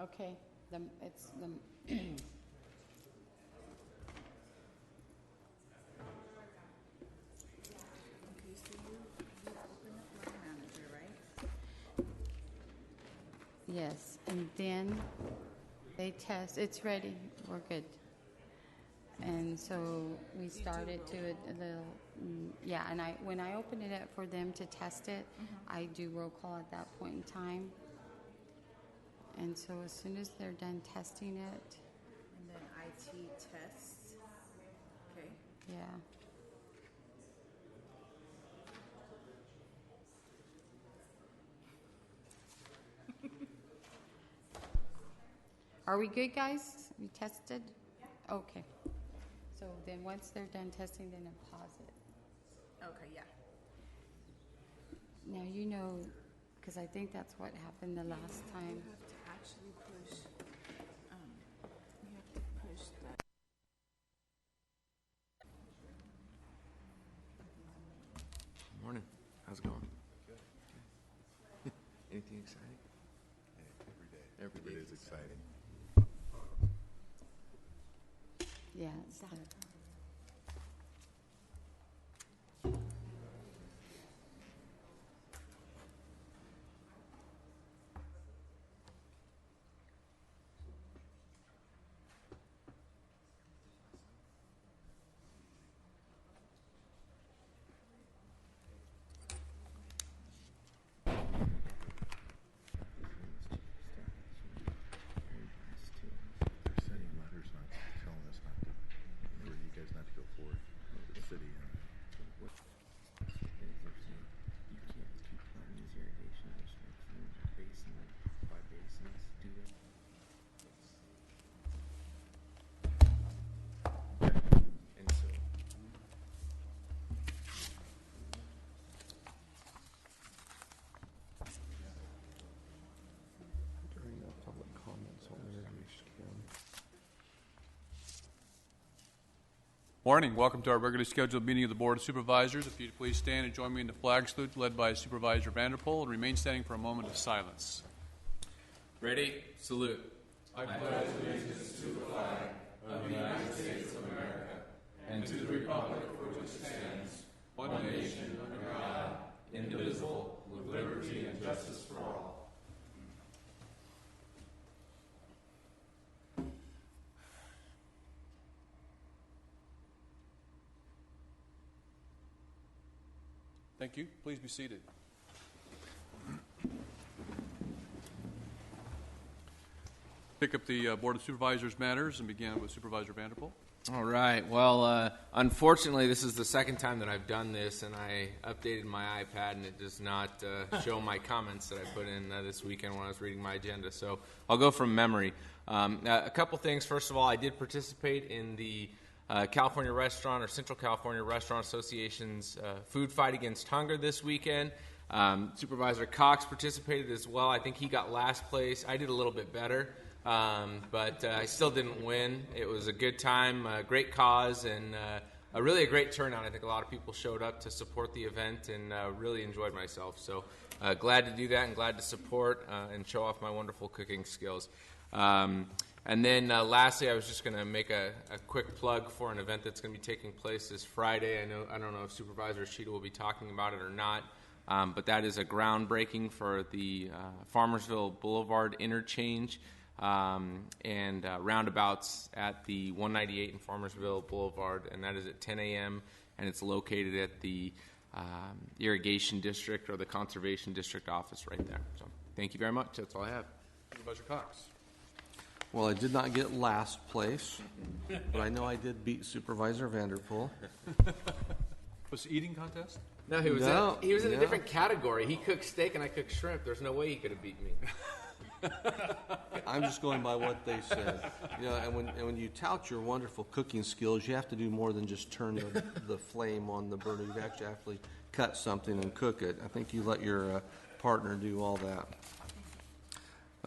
Okay, it's the. Okay, so you open up Line Manager, right? Yes, and then they test. It's ready. We're good. And so we started to and when I open it up for them to test it, I do roll call at that point in time. And so as soon as they're done testing it, And then IT tests. Okay. yeah. Are we good, guys? We tested? Okay. So then once they're done testing, then I pause it. Okay, yeah. Now, because I think that's what happened the last time. You have to actually push, you have to push that. Morning. How's it going? Good. Anything exciting? Every day is exciting. Yeah, it's that. They're sending letters not telling us not to, or you guys not to go forward with the city. You can't keep planting these irrigation districts basin by basins. Do that. And so. During the public comments on the irrigation. Morning. Welcome to our regularly scheduled meeting of the Board of Supervisors. If you'd please stand and join me in the flag salute led by Supervisor Vanderpool, and remain standing for a moment of silence. Ready? Salute. I pledge allegiance to the flag of the United States of America and to the republic for which it stands, one nation under God, indivisible, with liberty and justice for all. Thank you. Please be seated. Pick up the Board of Supervisors matters and begin with Supervisor Vanderpool. All right. Well, unfortunately, this is the second time that I've done this, and I updated my iPad, and it does not show my comments that I put in this weekend when I was reading my agenda. So I'll go from memory. A couple things. First of all, I did participate in the California Restaurant or Central California Restaurant Association's food fight against hunger this weekend. Supervisor Cox participated as well. I think he got last place. I did a little bit better, but I still didn't win. It was a good time, a great cause, and really a great turnout. I think a lot of people showed up to support the event, and really enjoyed myself. So glad to do that and glad to support and show off my wonderful cooking skills. And then lastly, I was just going to make a quick plug for an event that's going to be taking place this Friday. I don't know if Supervisor Sheeta will be talking about it or not, but that is a groundbreaking for the Farmersville Boulevard interchange and roundabouts at the 198 and Farmersville Boulevard, and that is at 10 a.m., and it's located at the Irrigation District or the Conservation District office right there. So thank you very much. That's all I have. Supervisor Cox. Well, I did not get last place, but I know I did beat Supervisor Vanderpool. Was it eating contest? No, he was in a yeah. different category. He cooked steak and I cooked shrimp. There's no way he could have beat me. I'm just going by what they said. And when you tout your wonderful cooking skills, you have to do more than just turn the flame on the burner. You actually cut something and cook it. I think you let your partner do all that.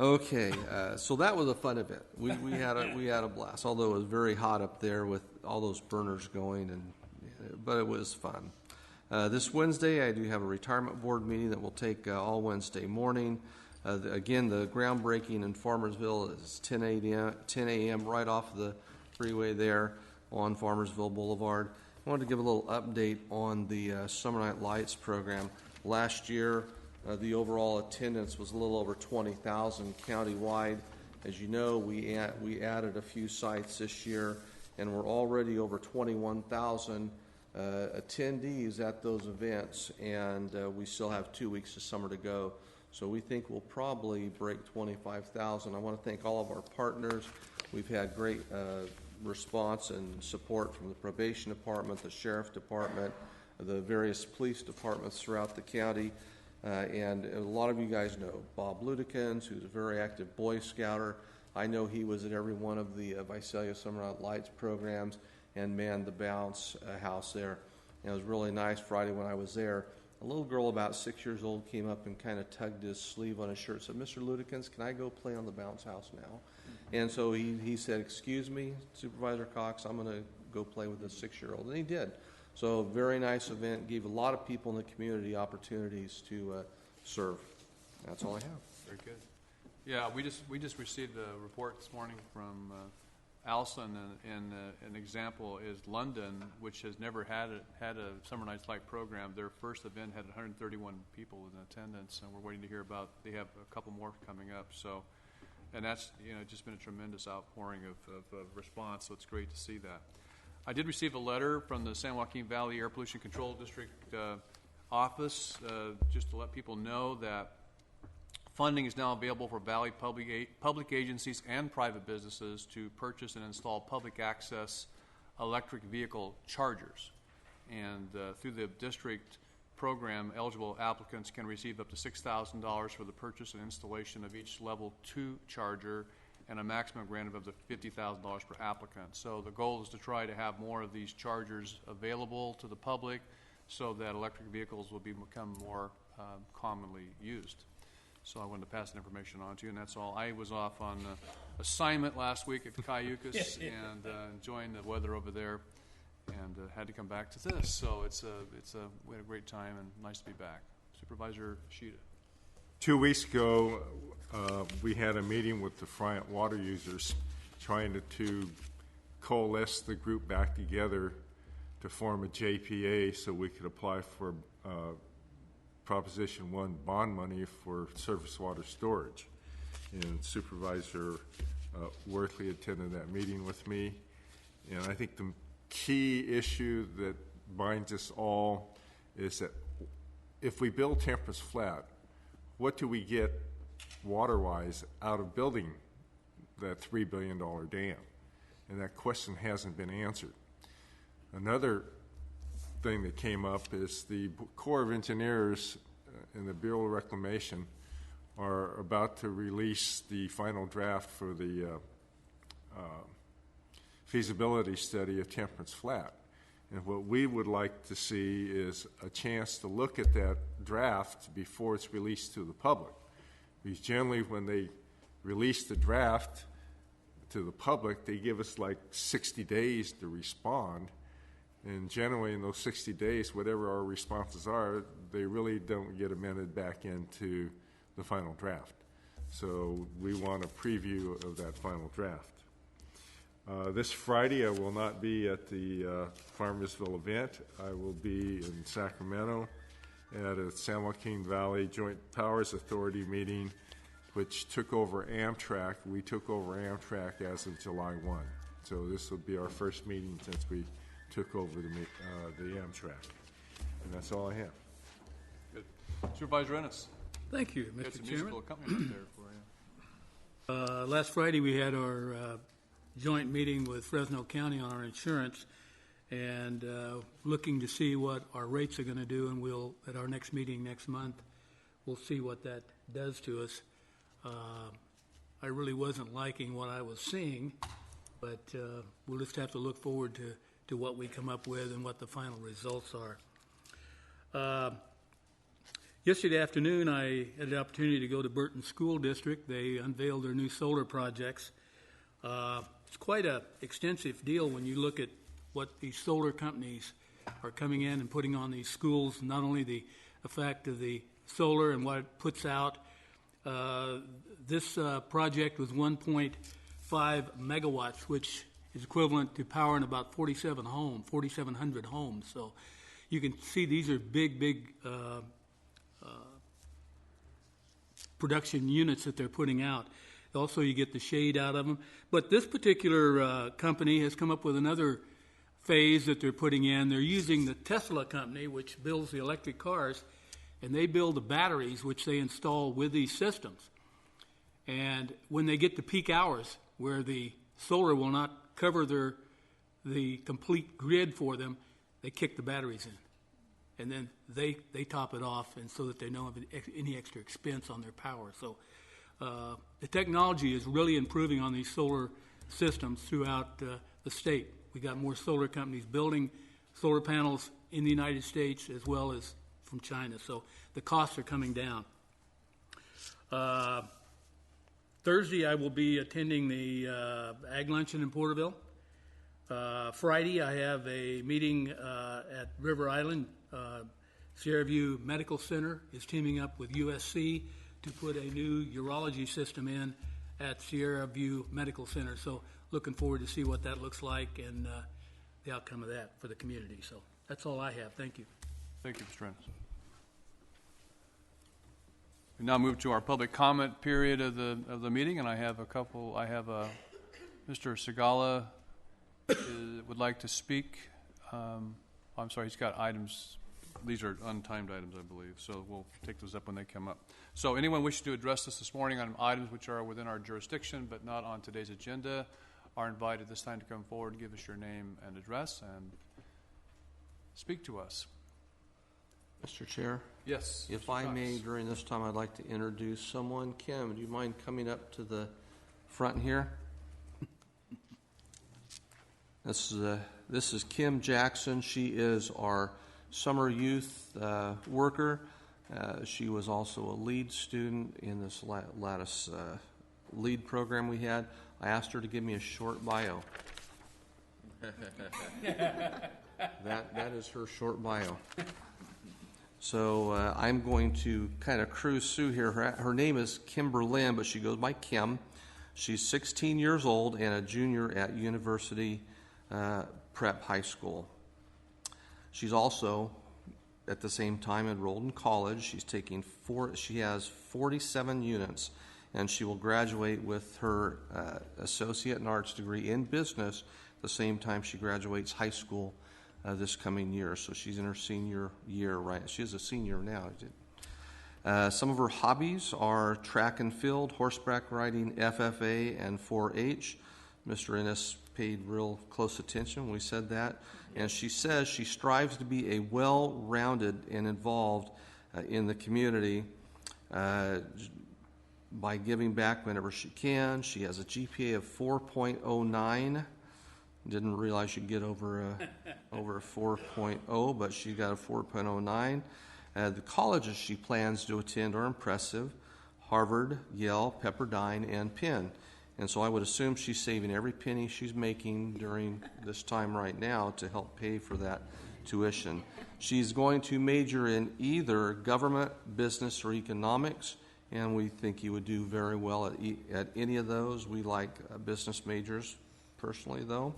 Okay, so that was a fun event. We had a blast. Although it was very hot up there with all those burners going, but it was fun. This Wednesday, I do have a retirement board meeting that will take all Wednesday morning. Again, the groundbreaking in Farmersville is 10 a.m. right off the freeway there on Farmersville Boulevard. I wanted to give a little update on the Summer Night Lights program. Last year, the overall attendance was a little over 20,000 countywide. As you know, we added a few sites this year, and we're already over 21,000 attendees at those events, and we still have 2 weeks of summer to go. So we think we'll probably break 25,000. I want to thank all of our partners. We've had great response and support from the probation department, the sheriff department, the various police departments throughout the county. And a lot of you guys know Bob Ludikins, who's a very active Boy Scouter. I know he was at every one of the Visalia Summer Night Lights programs and manned the bounce house there. And it was really nice Friday when I was there. A little girl about 6 years old came up and kind of tugged his sleeve on his shirt, said, "Mr. Ludikins, can I go play on the bounce house now?" And so he said, "Excuse me, Supervisor Cox, I'm going to go play with this 6-year-old." And he did. So very nice event, gave a lot of people in the community opportunities to serve. That's all I have. Very good. Yeah, we just received a report this morning from Allison, and an example is London, which has never had a Summer Nights Light program. Their first event had 131 people in attendance, and we're waiting to hear about. They have a couple more coming up. So, and that's just been a tremendous outpouring of response. So it's great to see that. I did receive a letter from the San Joaquin Valley Air Pollution Control District office just to let people know that funding is now available for Valley public agencies and private businesses to purchase and install public access electric vehicle chargers. And through the district program, eligible applicants can receive up to $6,000 for the purchase and installation of each level 2 charger, and a maximum grant of up to $50,000 per applicant. So the goal is to try to have more of these chargers available to the public so that electric vehicles will become more commonly used. So I wanted to pass that information on to you, and that's all. I was off on assignment last week at Cayucas and enjoying the weather over there, and had to come back to this. So we had a great time and nice to be back. Supervisor Shida. 2 weeks ago, we had a meeting with the Friant water users trying to coalesce the group back together to form a JPA so we could apply for Proposition 1 bond money for surface water storage. And Supervisor Worthley attended that meeting with me. And I think the key issue that binds us all is that if we build Temperance Flat, what do we get water-wise out of building that $3 billion dam? And that question hasn't been answered. Another thing that came up is the Corps of Engineers and the Bureau of Reclamation are about to release the final draft for the feasibility study of Temperance Flat. And what we would like to see is a chance to look at that draft before it's released to the public. Because generally when they release the draft to the public, they give us like 60 days to respond. And generally in those 60 days, whatever our responses are, they really don't get amended back into the final draft. So we want a preview of that final draft. This Friday, I will not be at the Farmersville event. I will be in Sacramento at a San Joaquin Valley Joint Powers Authority meeting, which took over Amtrak. We took over Amtrak as of July 1. So this will be our first meeting since we took over the Amtrak. And that's all I have. Good. Supervisor Ennis. Thank you, Got Mr. some Chairman. musical accompaniment there for you. Last Friday, we had our joint meeting with Fresno County on our insurance, and looking to see what our rates are going to do, and we'll, at our next meeting next month, we'll see what that does to us. I really wasn't liking what I was seeing, but we'll just have to look forward to what we come up with and what the final results are. Yesterday afternoon, I had the opportunity to go to Burton School District. They unveiled their new solar projects. It's quite an extensive deal when you look at what these solar companies are coming in and putting on these schools, not only the effect of the solar and what it puts out This project was 1.5 megawatts, which is equivalent to powering about 4,700 homes. So you can see these are big production units that they're putting out. Also, you get the shade out of them. But this particular company has come up with another phase that they're putting in. They're using the Tesla company, which builds the electric cars, and they build the batteries, which they install with these systems. And when they get to peak hours, where the solar will not cover the complete grid for them, they kick the batteries in. And then they top it off, and so that they don't have any extra expense on their power. So the technology is really improving on these solar systems throughout the state. We got more solar companies building solar panels in the United States as well as from China. So the costs are coming down. Thursday, I will be attending the Ag Luncheon in Porterville. Friday, I have a meeting at River Island. Sierra View Medical Center is teaming up with USC to put a new urology system in at Sierra View Medical Center. So looking forward to see what that looks like and the outcome of that for the community. So that's all I have. Thank you. Thank you, Mr. Rennes. We now move to our public comment period of the meeting, and I have Mr. Segala would like to speak. I'm sorry, he's got items. These are untimed items, I believe, so we'll take those up when they come up. So anyone wishing to address us this morning on items which are within our jurisdiction but not on today's agenda are invited this time to come forward and give us your name and address and speak to us. Mr. Chair? Yes. If Mr. I Cox. may, during this time, I'd like to introduce someone. Kim, do you mind coming up to the front here? This is Kim Jackson. She is our summer youth worker. She was also a lead student in this Lattice lead program we had. I asked her to give me a short bio. That is her short bio. So I'm going to kind of cruise through here. Her name is Kimber Lynn, but she goes by Kim. She's 16 years old and a junior at University Prep High School. She's also, at the same time, enrolled in college. She has 47 units, and she will graduate with her associate in arts degree in business the same time she graduates high school this coming year. So she's in her senior year, right? She is a senior now. Some of her hobbies are track and field, horseback riding, FFA, and 4-H. Mr. Ennis paid real close attention when we said that. And she says she strives to be a well-rounded and involved in the community by giving back whenever she can. She has a GPA of 4.09. Didn't realize you'd get over a 4.0, but she got a 4.09. The colleges she plans to attend are impressive: Harvard, Yale, Pepperdine, and Penn. And so I would assume she's saving every penny she's making during this time right now to help pay for that tuition. She's going to major in either government, business, or economics, and we think you would do very well at any of those. We like business majors personally, though.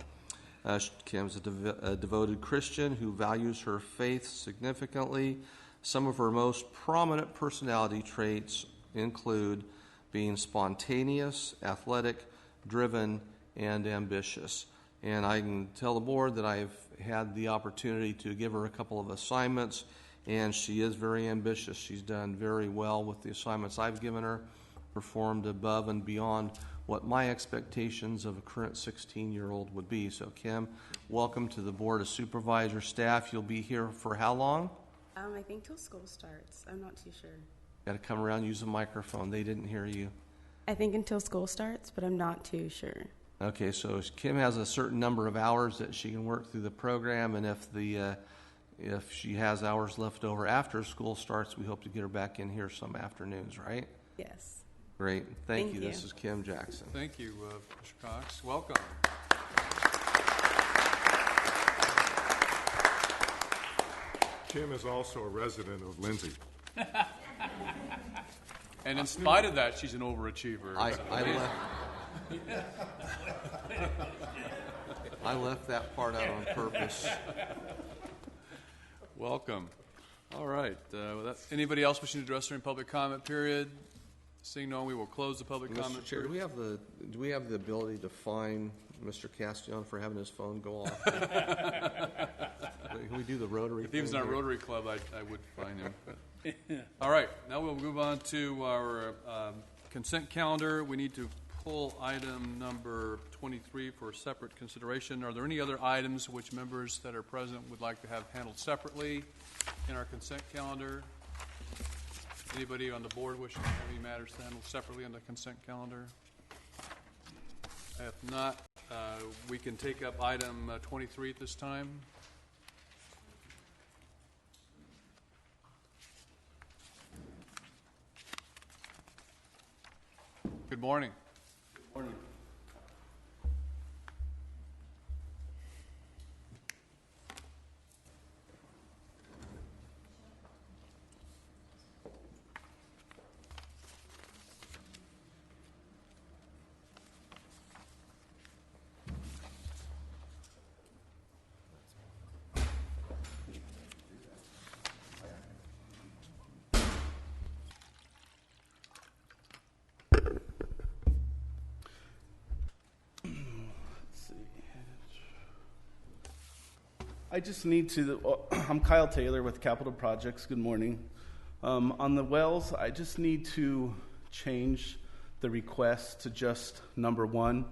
Kim's a devoted Christian who values her faith significantly. Some of her most prominent personality traits include being spontaneous, athletic, driven, and ambitious. And I can tell the board that I've had the opportunity to give her a couple of assignments, and she is very ambitious. She's done very well with the assignments I've given her, performed above and beyond what my expectations of a current 16-year-old would be. So, Kim, welcome to the Board of Supervisors staff. You'll be here for how long? I think till school starts. I'm not too sure. Got to come around and use a microphone. They didn't hear you. I think until school starts, but I'm not too sure. Okay, so Kim has a certain number of hours that she can work through the program, and if she has hours left over after school starts, we hope to get her back in here some afternoons, right? Yes. Great. Thank you. you. This is Kim Jackson. Thank you, Mr. Cox. Welcome. Kim is also a resident of Lindsay. And in spite of that, she's an overachiever. I left that part out on purpose. Welcome. All right. Anybody else wishing to address during public comment period? Seeing no one, we will close the public comment Mr. Chair, period. do we have the ability to fine Mr. Castellon for having his phone go off? Can we do the Rotary? If he was in our Rotary Club, I would fine him. But. All right. Now we'll move on to our consent calendar. We need to pull item number 23 for separate consideration. Are there any other items which members that are present would like to have handled separately in our consent calendar? Anybody on the board wishing to have any matters to handle separately on the consent calendar? If not, we can take up item 23 at this time. Good morning. Good morning. I just need to, I'm Kyle Taylor with Capital Projects. Good morning. On the wells, I just need to change the request to just number 1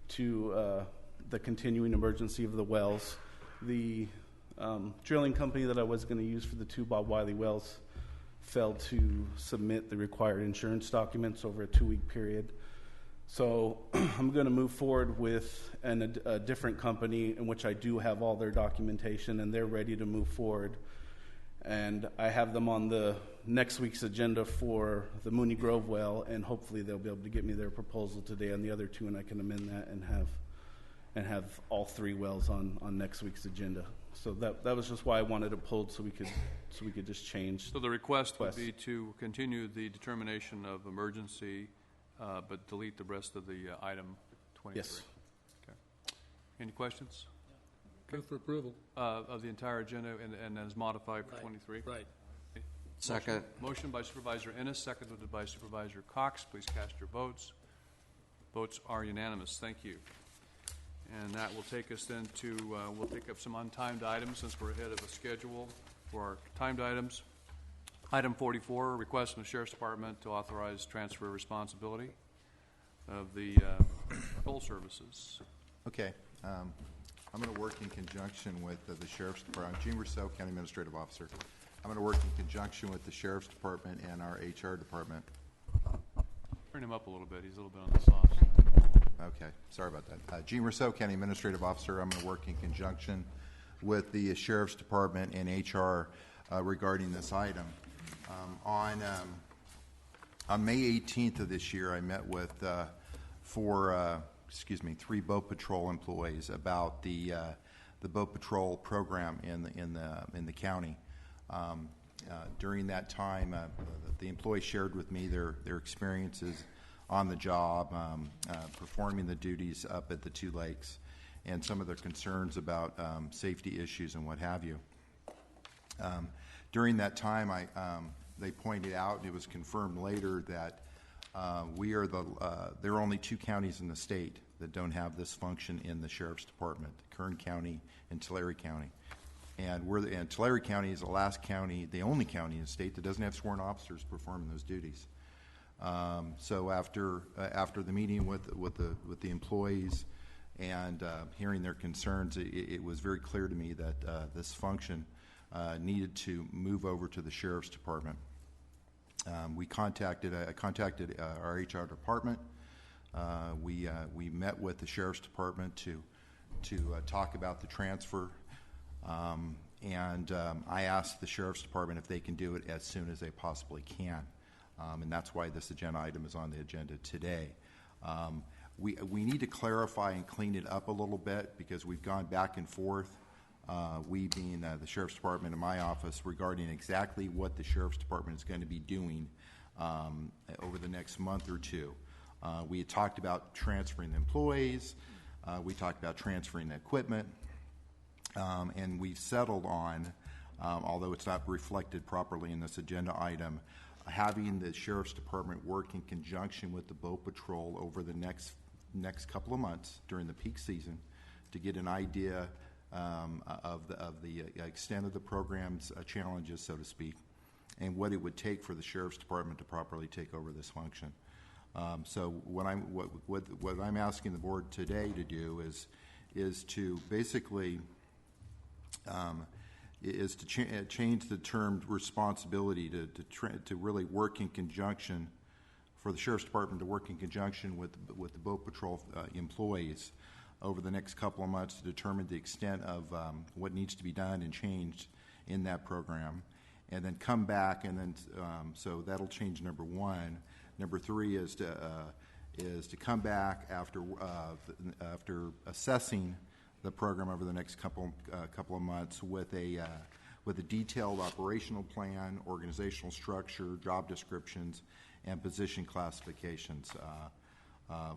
to the continuing emergency of the wells. The drilling company that I was going to use for the 2 Bob Wiley wells failed to submit the required insurance documents over a 2-week period. So I'm going to move forward with a different company in which I do have all their documentation and they're ready to move forward. And I have them on the next week's agenda for the Mooney Grove well, and hopefully they'll be able to get me their proposal today on the other 2, and I can amend that and have all 3 wells on next week's agenda. So that was just why I wanted it pulled so we could just change. So the request would be to continue the determination of emergency, but delete the rest of the item 23. Yes. Okay. Any questions? Move for approval. Of the entire agenda and as modified for 23? Right. Second. Motion by Supervisor Ennis, seconded by Supervisor Cox. Please cast your votes. Votes are unanimous. Thank you. And that will take us then to, we'll take up some untimed items since we're ahead of a schedule for our timed items. Item 44, request from the Sheriff's Department to authorize transfer of responsibility of the patrol services. Okay. I'm going to work in conjunction with the Sheriff's Department. I'm Gene Rousseau, County Administrative Officer. I'm going to work in conjunction with the Sheriff's Department and our HR Department. Turn him up a little bit. He's a little bit on the soft side. Okay. Sorry about that. Gene Rousseau, County Administrative Officer. I'm going to work in conjunction with the Sheriff's Department and HR regarding this item. On May 18th of this year, I met with 3 boat patrol employees about the boat patrol program in the county. During that time, the employees shared with me their experiences on the job, performing the duties up at the 2 lakes, and some of their concerns about safety issues and what have you. During that time, they pointed out, and it was confirmed later, that there are only 2 counties in the state that don't have this function in the Sheriff's Department, Kern County and Tulare County. And Tulare County is the only county in the state that doesn't have sworn officers performing those duties. So after the meeting with the employees and hearing their concerns, it was very clear to me that this function needed to move over to the Sheriff's Department. I contacted our HR department. We met with the Sheriff's Department to talk about the transfer, and I asked the Sheriff's Department if they can do it as soon as they possibly can, and that's why this agenda item is on the agenda today. We need to clarify and clean it up a little bit because we've gone back and forth. We being the Sheriff's Department and my office regarding exactly what the Sheriff's Department is going to be doing over the next month or two. We had talked about transferring the employees. We talked about transferring the equipment. And we've settled on, although it's not reflected properly in this agenda item, having the Sheriff's Department work in conjunction with the Boat Patrol over the next couple of months during the peak season to get an idea of the extent of the program's challenges, so to speak, and what it would take for the Sheriff's Department to properly take over this function. So what I'm asking the board today to do is to basically change the term responsibility to really work in conjunction, for the Sheriff's Department to work in conjunction with the Boat Patrol employees over the next couple of months to determine the extent of what needs to be done and changed in that program, and then come back, and then so that'll change number one. Number three is to come back after assessing the program over the next couple of months with a detailed operational plan, organizational structure, job descriptions, and position classifications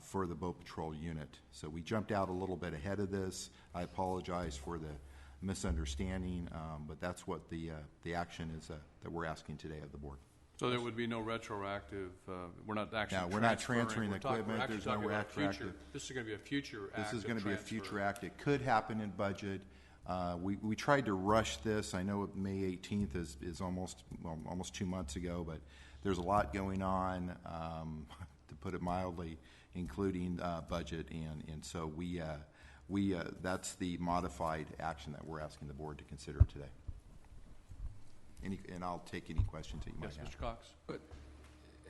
for the Boat Patrol unit. So we jumped out a little bit ahead of this. I apologize for the misunderstanding, but that's what the action is that we're asking today of the board. So there would be no retroactive, we're not actually No, we're not transferring the equipment. We're There's actually no talking about future. retroactive. This is going to be a future act. This is going to be a transfer. future act. It could happen in budget. We tried to rush this. I know May 18th is almost 2 months ago, but there's a lot going on, to put it mildly, including budget, and so we that's the modified action that we're asking the board to consider today. And I'll take any questions that you might Yes, have. Mr. Cox. But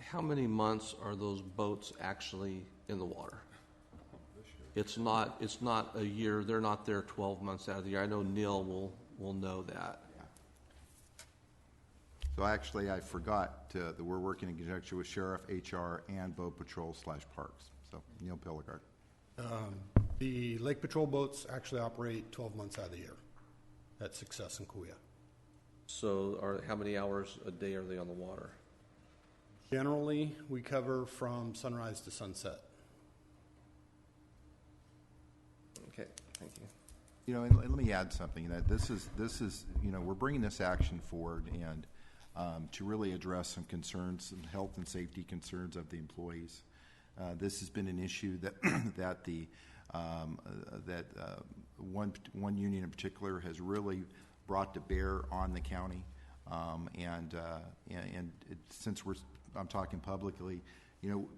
how many months are those boats actually in the water? It's not a year. They're not there 12 months out of the year. I know Neil will know that. So actually, I forgot that we're working in conjunction with Sheriff, HR, and Boat Patrol /Parks. So Neil Pilligard. The Lake Patrol boats actually operate 12 months out of the year at Success and Kuya. So how many hours a day are they on the water? Generally, we cover from sunrise to sunset. Okay, thank you. You know, and let me add something. That this is we're bringing this action forward and to really address some concerns, some health and safety concerns of the employees. This has been an issue that one union in particular has really brought to bear on the county, since I'm talking publicly,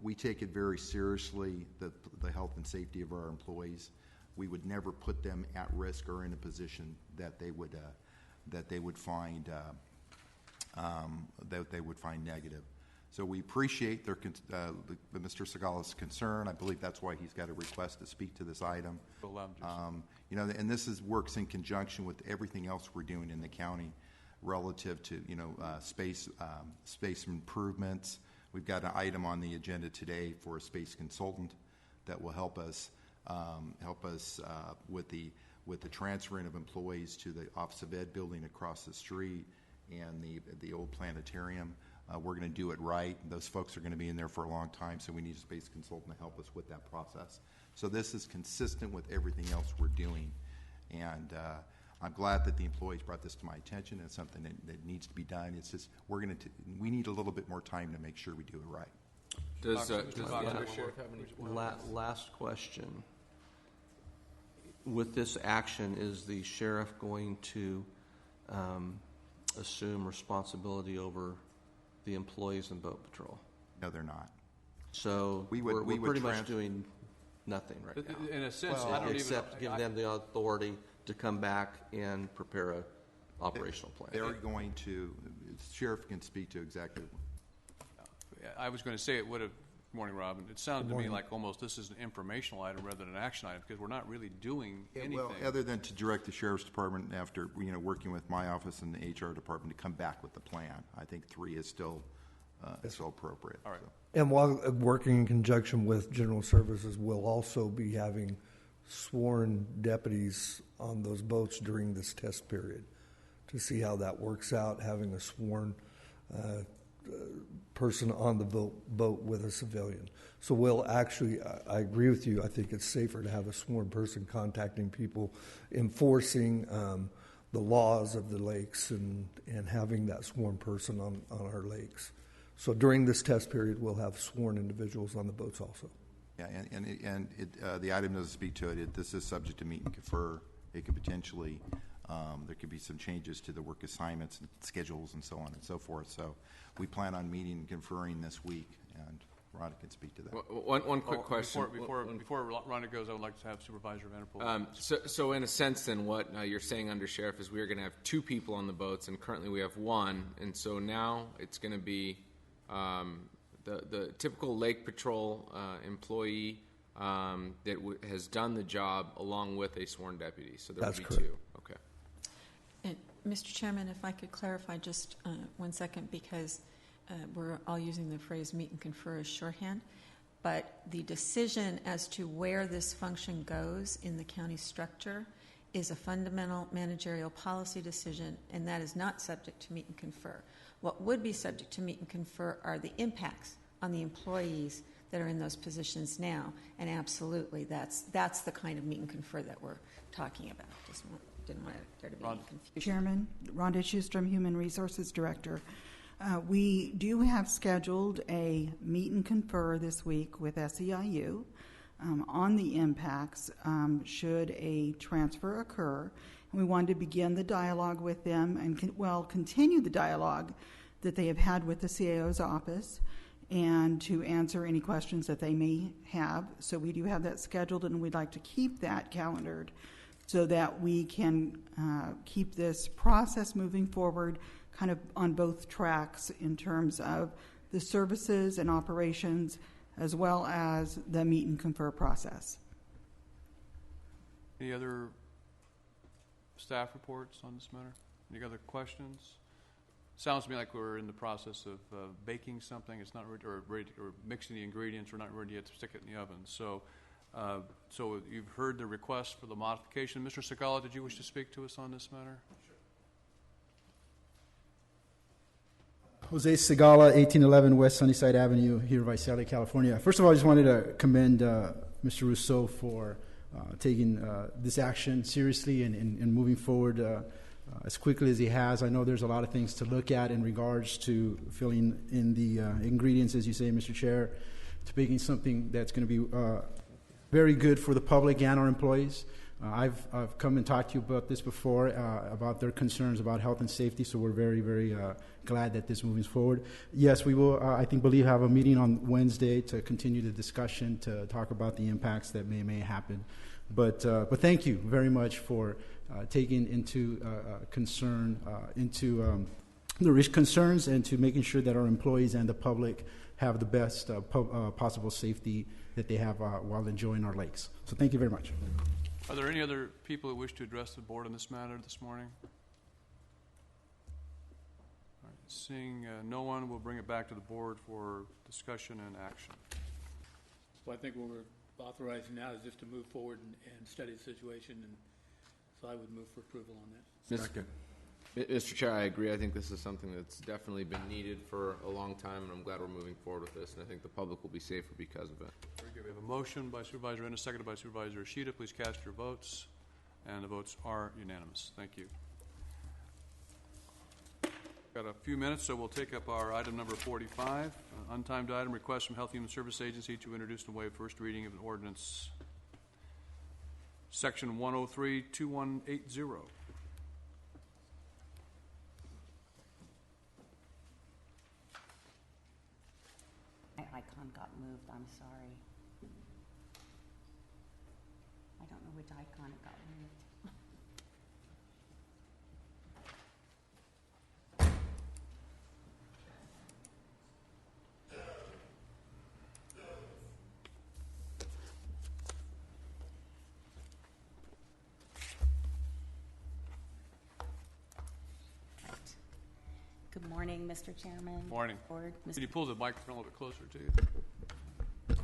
we take it very seriously, the health and safety of our employees. We would never put them at risk or in a position that they would find negative. So we appreciate Mr. Segala's concern. I believe that's why he's got a request to speak to this item. And this works in conjunction with everything else we're doing in the county relative to space improvements. We've got an item on the agenda today for a space consultant that will help us with the transferring of employees to the Office of Ed building across the street and the old planetarium. We're going to do it right. Those folks are going to be in there for a long time, so we need a space consultant to help us with that process. So this is consistent with everything else we're doing, and I'm glad that the employees brought this to my attention. It's something that needs to be done. It's just we need a little bit more time to make sure we do it right. Last question. With this action, is the sheriff going to assume responsibility over the employees in Boat Patrol? No, they're not. So we're pretty much doing nothing right now. In a sense, I don't except give them the authority to come back and prepare an operational plan. They're going to. The sheriff can speak to exactly. I was going to say it would have. Morning, Robin. It sounded to me like almost this is an informational item rather than an action item because we're not really doing anything. Well, other than to direct the Sheriff's Department after working with my office and the HR department to come back with the plan. I think 3 is still appropriate. All right. So. And while working in conjunction with General Services, we'll also be having sworn deputies on those boats during this test period to see how that works out, having a sworn person on the boat with a civilian. So we'll actually, I agree with you, I think it's safer to have a sworn person contacting people, enforcing the laws of the lakes and having that sworn person on our lakes. So during this test period, we'll have sworn individuals on the boats also. Yeah, and the item doesn't speak to it. This is subject to meet and confer. It could potentially, there could be some changes to the work assignments and schedules and so on and so forth. So we plan on meeting and conferring this week, and Rhonda can speak to that. One quick question. Before Rhonda goes, I would like to have Supervisor Vanderpool. So in a sense, then, what you're saying, Under Sheriff, is we're going to have 2 people on the boats, and currently we have 1, and so now it's going to be the typical Lake Patrol employee that has done the job along with a sworn deputy. So there will be correct. 2. Okay. And Mr. Chairman, if I could clarify just 1 second, because we're all using the phrase meet and confer as shorthand, but the decision as to where this function goes in the county structure is a fundamental managerial policy decision, and that is not subject to meet and confer. What would be subject to meet and confer are the impacts on the employees that are in those positions now, and absolutely, that's the kind of meet and confer that we're talking about. Didn't want there to be any confusion. Chairman, Rhonda Schustrom, Human Resources Director. We do have scheduled a meet and confer this week with SEIU on the impacts should a transfer occur. And we wanted to begin the dialogue with them and continue the dialogue that they have had with the CAO's office and to answer any questions that they may have. So we do have that scheduled, and we'd like to keep that calendared so that we can keep this process moving forward kind of on both tracks in terms of the services and operations as well as the meet and confer process. Any other staff reports on this matter? Any other questions? Sounds to me like we're in the process of baking something. It's not ready, or mixing the ingredients. We're not ready yet to stick it in the oven. So, so you've heard the request for the modification. Mr. Segala, did you wish to speak to us on this matter? Jose Segala, 1811 West Sunnyside Avenue, here in Visalia, California. First of all, I just wanted to commend Mr. Rousseau for taking this action seriously and moving forward as quickly as he has. I know there's a lot of things to look at in regards to filling in the ingredients, as you say, Mr. Chair, to making something that's going to be very good for the public and our employees. I've come and talked to you about this before, about their concerns about health and safety, so we're very, very glad that this moves forward. Yes, we will, believe, have a meeting on Wednesday to continue the discussion, to talk about the impacts that may happen. But thank you very much for taking into concern, into the risk concerns, and to making sure that our employees and the public have the best possible safety that they have while enjoying our lakes. So thank you very much. Are there any other people who wish to address the board on this matter this morning? All right, seeing no one, we'll bring it back to the board for discussion and action. Well, I think what we're authorizing now is just to move forward and study the situation, and so I would move for approval on that. Second. Mr. Chair, I agree. I think this is something that's definitely been needed for a long time, and I'm glad we're moving forward with this, and I think the public will be safer because of it. Very good. We have a motion by Supervisor Ennis, seconded by Supervisor Ishida. Please cast your votes, and the votes are unanimous. Thank you. Got a few minutes, so we'll take up our item number 45, untimed item, request from Health and Human Service Agency to introduce and waive first reading of an ordinance, Section 103-2180. My icon got moved, I'm sorry. I don't know which icon it got moved. Good morning, Mr. Chairman. Morning. Board, Can you pull the microphone a little bit closer to you?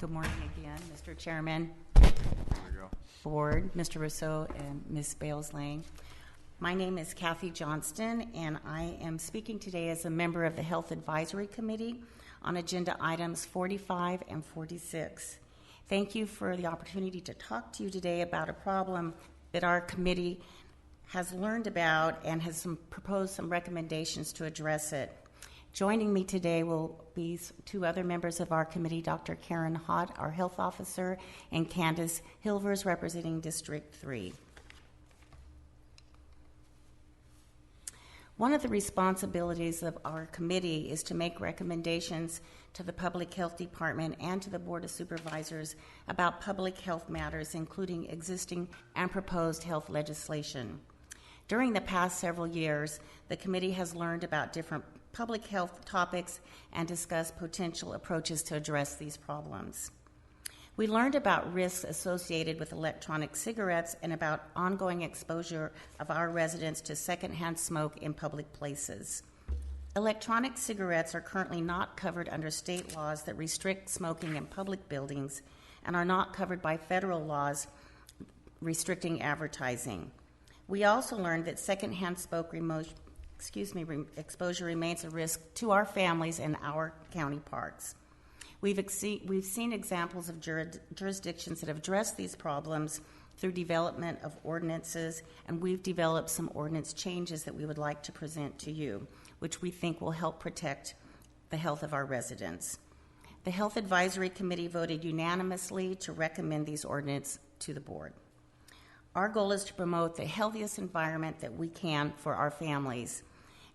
Good morning again, Mr. Chairman. There you go. Board, Mr. Rousseau and Ms. Bales-Lang. My name is Kathy Johnston, and I am speaking today as a member of the Health Advisory Committee on agenda items 45 and 46. Thank you for the opportunity to talk to you today about a problem that our committee has learned about and has proposed some recommendations to address it. Joining me today will be two other members of our committee, Dr. Karen Hott, our health officer, and Candace Hilvers, representing District 3. One of the responsibilities of our committee is to make recommendations to the Public Health Department and to the Board of Supervisors about public health matters, including existing and proposed health legislation. During the past several years, the committee has learned about different public health topics and discussed potential approaches to address these problems. We learned about risks associated with electronic cigarettes and about ongoing exposure of our residents to secondhand smoke in public places. Electronic cigarettes are currently not covered under state laws that restrict smoking in public buildings and are not covered by federal laws restricting advertising. We also learned that secondhand smoke exposure remains a risk to our families and our county parks. We've seen examples of jurisdictions that have addressed these problems through development of ordinances, and we've developed some ordinance changes that we would like to present to you, which we think will help protect the health of our residents. The Health Advisory Committee voted unanimously to recommend these ordinances to the board. Our goal is to promote the healthiest environment that we can for our families.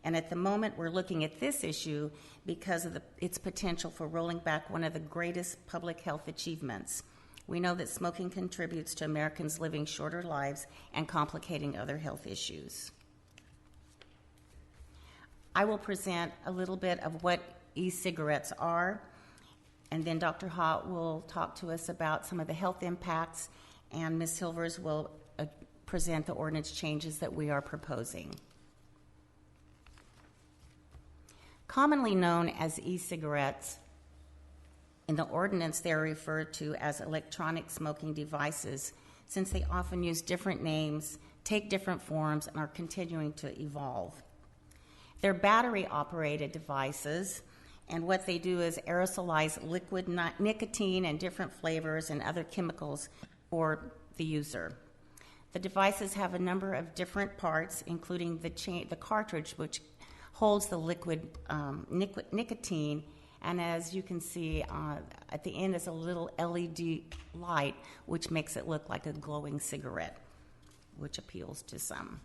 And at the moment, we're looking at this issue because of its potential for rolling back one of the greatest public health achievements. We know that smoking contributes to Americans living shorter lives and complicating other health issues. I will present a little bit of what e-cigarettes are, and then Dr. Hott will talk to us about some of the health impacts, and Ms. Silvers will present the ordinance changes that we are proposing. Commonly known as e-cigarettes, in the ordinance they are referred to as electronic smoking devices, since they often use different names, take different forms, and are continuing to evolve. They're battery-operated devices, and what they do is aerosolize liquid nicotine and different flavors and other chemicals for the user. The devices have a number of different parts, including the cartridge, which holds the liquid nicotine, and as you can see, at the end is a little LED light, which makes it look like a glowing cigarette, which appeals to some.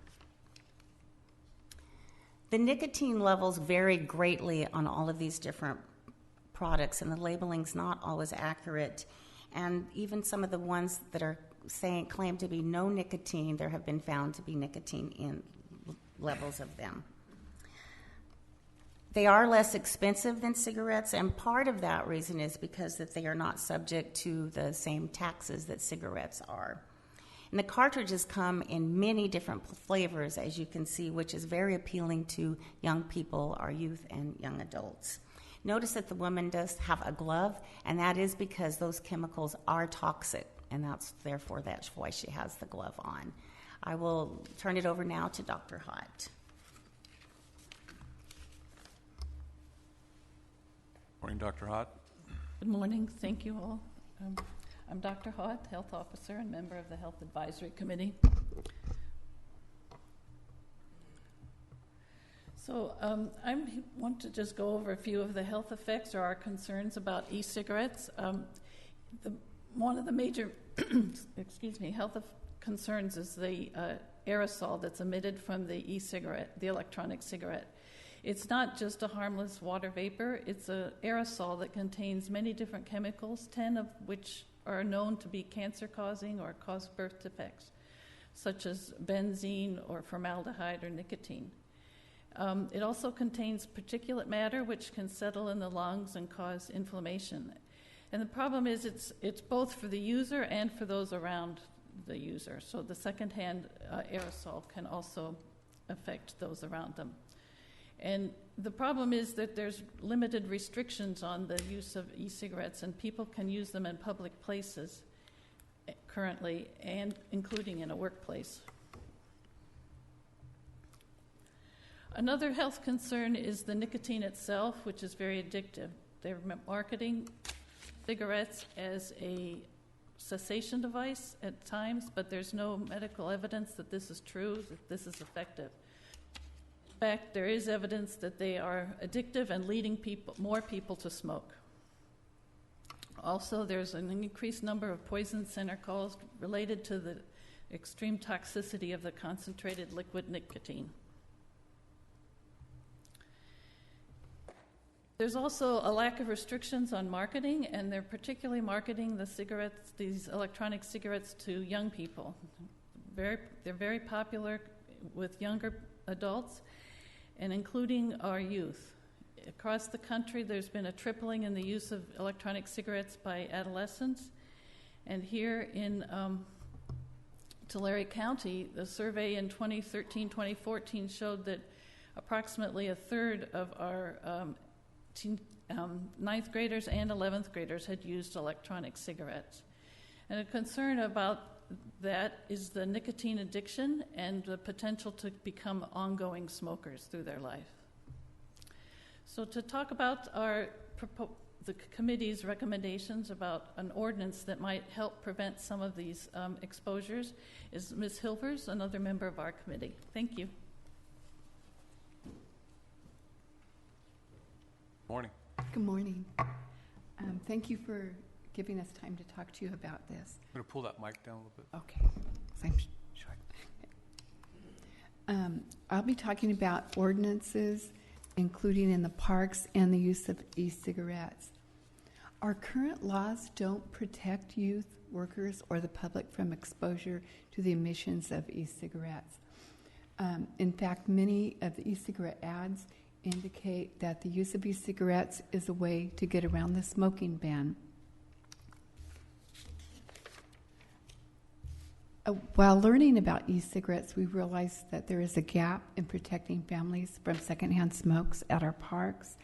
The nicotine levels vary greatly on all of these different products, and the labeling's not always accurate. And even some of the ones that are claim to be no nicotine, there have been found to be nicotine in levels of them. They are less expensive than cigarettes, and part of that reason is because that they are not subject to the same taxes that cigarettes are. And the cartridges come in many different flavors, as you can see, which is very appealing to young people, our youth, and young adults. Notice that the woman does have a glove, and that is because those chemicals are toxic, and that's why she has the glove on. I will turn it over now to Dr. Hott. Morning, Dr. Hott. Good morning. Thank you all. I'm Dr. Hott, health officer and member of the Health Advisory Committee. So I want to just go over a few of the health effects or our concerns about e-cigarettes. One of the major health concerns is the aerosol that's emitted from the e-cigarette, the electronic cigarette. It's not just a harmless water vapor. It's an aerosol that contains many different chemicals, 10 of which are known to be cancer-causing or cause birth defects, such as benzene or formaldehyde or nicotine. It also contains particulate matter, which can settle in the lungs and cause inflammation. And the problem is it's both for the user and for those around the user. So the secondhand aerosol can also affect those around them. And the problem is that there's limited restrictions on the use of e-cigarettes, and people can use them in public places currently, and including in a workplace. Another health concern is the nicotine itself, which is very addictive. They're marketing cigarettes as a cessation device at times, but there's no medical evidence that this is true, that this is effective. In fact, there is evidence that they are addictive and leading more people to smoke. Also, there's an increased number of poison center calls related to the extreme toxicity of the concentrated liquid nicotine. There's also a lack of restrictions on marketing, and they're particularly marketing the cigarettes, these electronic cigarettes, to young people. They're very popular with younger adults, and including our youth. Across the country, there's been a tripling in the use of electronic cigarettes by adolescents. And here in Tulare County, the survey in 2013-2014 showed that approximately a third of our ninth graders and 11th graders had used electronic cigarettes. And a concern about that is the nicotine addiction and the potential to become ongoing smokers through their life. So to talk about the committee's recommendations about an ordinance that might help prevent some of these exposures is Ms. Hilvers, another member of our committee. Thank you. Morning. Good morning. Thank you for giving us time to talk to you about this. I'm going to pull that mic down a little bit. Okay. I'm short. I'll be talking about ordinances, including in the parks and the use of e-cigarettes. Our current laws don't protect youth, workers, or the public from exposure to the emissions of e-cigarettes. In fact, many of the e-cigarette ads indicate that the use of e-cigarettes is a way to get around the smoking ban. While learning about e-cigarettes, we realized that there is a gap in protecting families from secondhand smokes at our parks.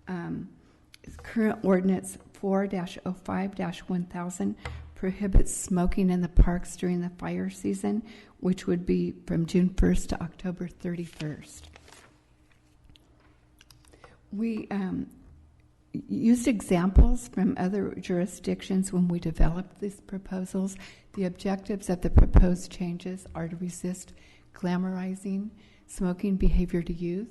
Current Ordinance 4-05-1000 prohibits smoking in the parks during the fire season, which would be from June 1st to October 31st. We used examples from other jurisdictions when we developed these proposals. The objectives of the proposed changes are to resist glamorizing smoking behavior to youth,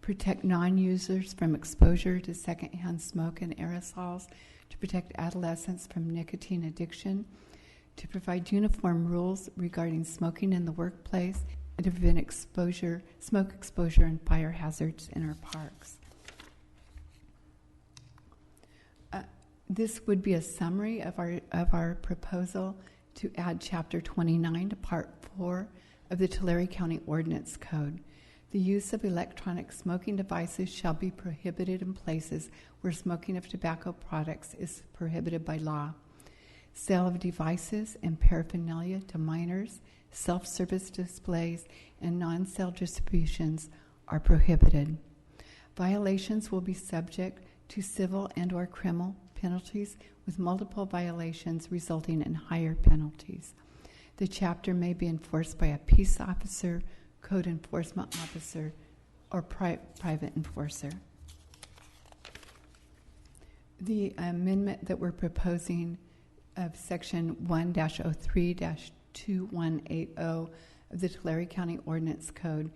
protect non-users from exposure to secondhand smoke and aerosols, to protect adolescents from nicotine addiction, to provide uniform rules regarding smoking in the workplace, and to prevent smoke exposure and fire hazards in our parks. This would be a summary of our proposal to add Chapter 29 to Part 4 of the Tulare County Ordinance Code. The use of electronic smoking devices shall be prohibited in places where smoking of tobacco products is prohibited by law. Sale of devices and paraphernalia to minors, self-service displays, and non-sale distributions are prohibited. Violations will be subject to civil and/or criminal penalties, with multiple violations resulting in higher penalties. The chapter may be enforced by a peace officer, code enforcement officer, or private enforcer. The amendment that we're proposing of Section 1-03-2180 of the Tulare County Ordinance Code,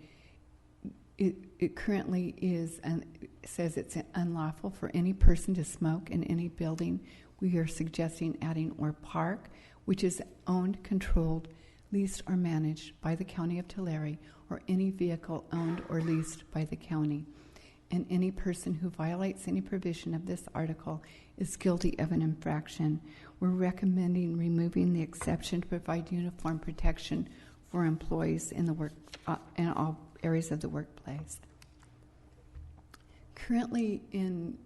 it currently is and says it's unlawful for any person to smoke in any building. We are suggesting adding or park, which is owned, controlled, leased, or managed by the County of Tulare, or any vehicle owned or leased by the county. And any person who violates any provision of this article is guilty of an infraction. We're recommending removing the exception to provide uniform protection for employees in the in all areas of the workplace. Currently, in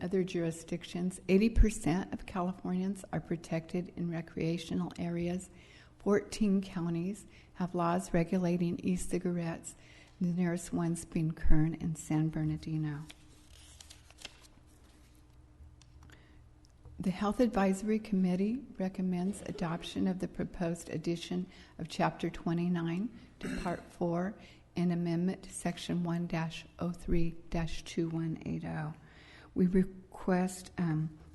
other jurisdictions, 80% of Californians are protected in recreational areas. 14 counties have laws regulating e-cigarettes, the nearest ones being Kern and San Bernardino. The Health Advisory Committee recommends adoption of the proposed addition of Chapter 29 to Part 4 an amendment to Section 1-03-2180. We request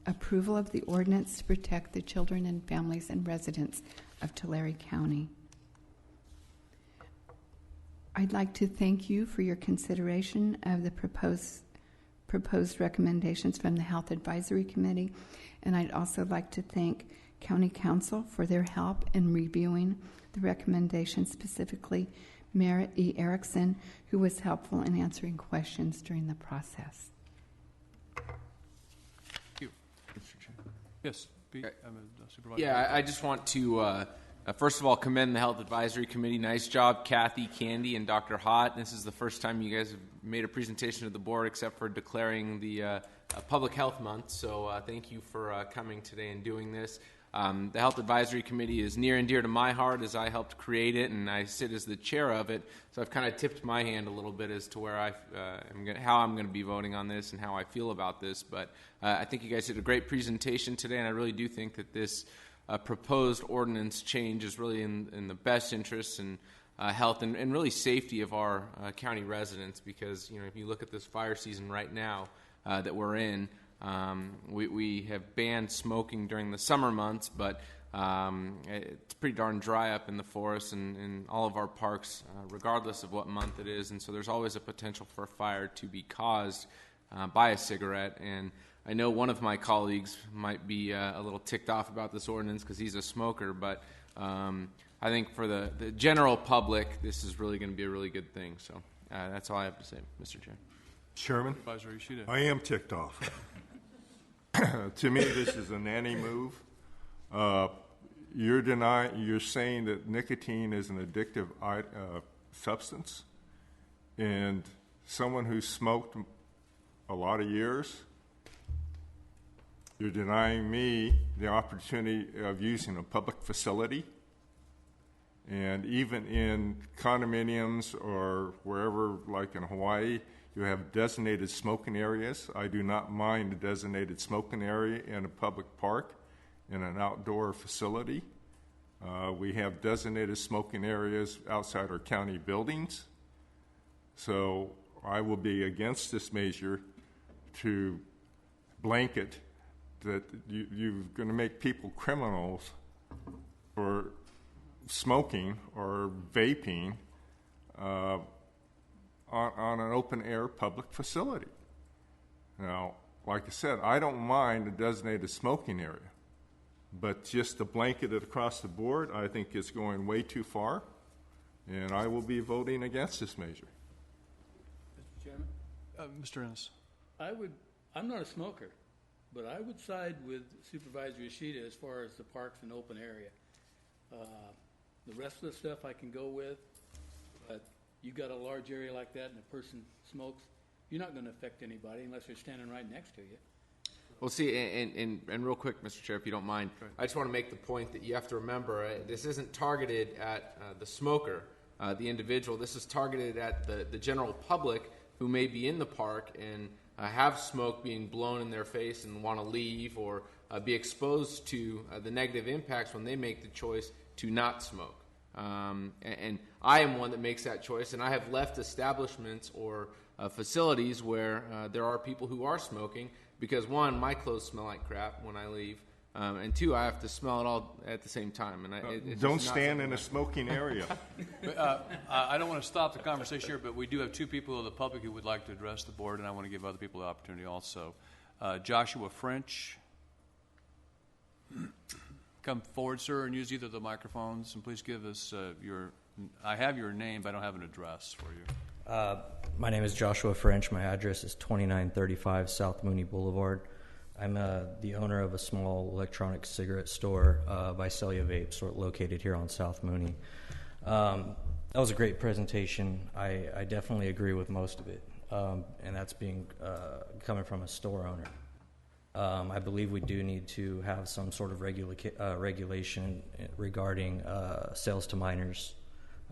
approval of the ordinance to protect the children and families and residents of Tulare County. I'd like to thank you for your consideration of the proposed recommendations from the Health Advisory Committee, and I'd also like to thank County Council for their help in reviewing the recommendations, specifically Merritt E. Erickson, who was helpful in answering questions during the process. Thank you. Yes, Pete, I'm a supervisor. Yeah, I just want to, first of all, commend the Health Advisory Committee. Nice job, Kathy, Candy, and Dr. Hott. This is the first time you guys have made a presentation to the board except for declaring the Public Health Month, so thank you for coming today and doing this. The Health Advisory Committee is near and dear to my heart as I helped create it, and I sit as the chair of it. So I've kind of tipped my hand a little bit as to where how I'm going to be voting on this and how I feel about this. But I think you guys did a great presentation today, and I really do think that this proposed ordinance change is really in the best interests and health and really safety of our county residents. Because if you look at this fire season right now that we're in. We have banned smoking during the summer months, but it's pretty darn dry up in the forest and in all of our parks, regardless of what month it is. And so there's always a potential for a fire to be caused by a cigarette. And I know one of my colleagues might be a little ticked off about this ordinance because he's a smoker, but I think for the general public, this is really going to be a really good thing. So that's all I have to say, Mr. Chair. Chairman, I am ticked off. To me, this is a nanny move. You're saying that nicotine is an addictive substance, and someone who smoked a lot of years, you're denying me the opportunity of using a public facility. And even in condominiums or wherever, like in Hawaii, you have designated smoking areas. I do not mind a designated smoking area in a public park, in an outdoor facility. We have designated smoking areas outside our county buildings. So I will be against this measure to blanket that you're going to make people criminals for smoking or vaping on an open-air public facility. Now, like I said, I don't mind a designated smoking area, but just to blanket it across the board, I think it's going way too far, and I will be voting against this measure. Mr. Chairman? Mr. Ennis. I'm not a smoker, but I would side with Supervisor Yoshida as far as the parks and open area. The rest of the stuff I can go with, but you got a large area like that and a person smokes, you're not going to affect anybody unless they're standing right next to you. Well, see, and real quick, Mr. Chair, if you don't mind, I just want to make the point that you have to remember this isn't targeted at the smoker, the individual. This is targeted at the general public who may be in the park and have smoke being blown in their face and want to leave or be exposed to the negative impacts when they make the choice to not smoke. And I am one that makes that choice, and I have left establishments or facilities where there are people who are smoking because, one, my clothes smell like crap when I leave, and two, I have to smell it all at the same time. And don't stand in a smoking area. I don't want to stop the conversation here, but we do have two people of the public who would like to address the board, and I want to give other people the opportunity also. Joshua French. Come forward, sir, and use either of the microphones, and please give us I have your name, but I don't have an address for you. My name is Joshua French. My address is 2935 South Mooney Boulevard. I'm the owner of a small electronic cigarette store, Visalia Vapes, located here on South Mooney. That was a great presentation. I definitely agree with most of it, and that's coming from a store owner. I believe we do need to have some sort of regulation regarding sales to minors.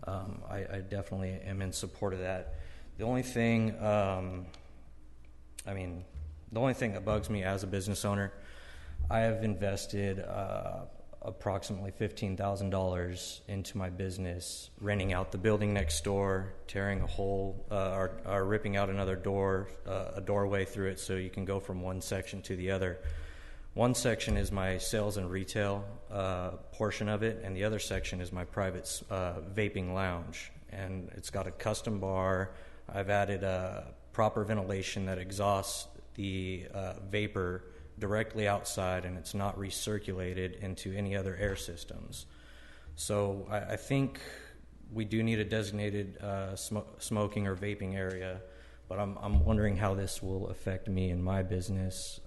I definitely am in support of that. The only thing, the only thing that bugs me as a business owner, I have invested approximately $15,000 into my business, renting out the building next door, tearing a hole, or ripping out another door, a doorway through it so you can go from one section to the other. One section is my sales and retail portion of it, and the other section is my private vaping lounge. And it's got a custom bar. I've added proper ventilation that exhausts the vapor directly outside, and it's not recirculated into any other air systems. So I think we do need a designated smoking or vaping area, but I'm wondering how this will affect me and my business,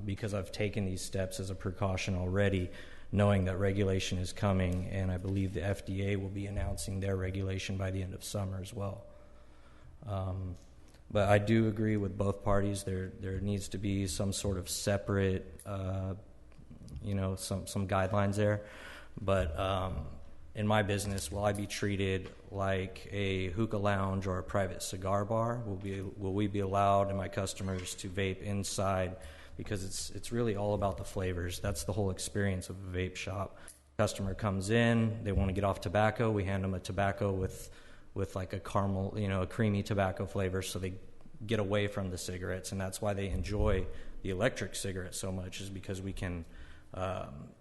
because I've taken these steps as a precaution already, knowing that regulation is coming, and I believe the FDA will be announcing their regulation by the end of summer as well. But I do agree with both parties. There needs to be some sort of separate, some guidelines there. But in my business, will I be treated like a hookah lounge or a private cigar bar? Will we be allowed and my customers to vape inside? Because it's really all about the flavors. That's the whole experience of a vape shop. Customer comes in, they want to get off tobacco. We hand them a tobacco with like a caramel, a creamy tobacco flavor, so they get away from the cigarettes. And that's why they enjoy the electric cigarette so much, is because we can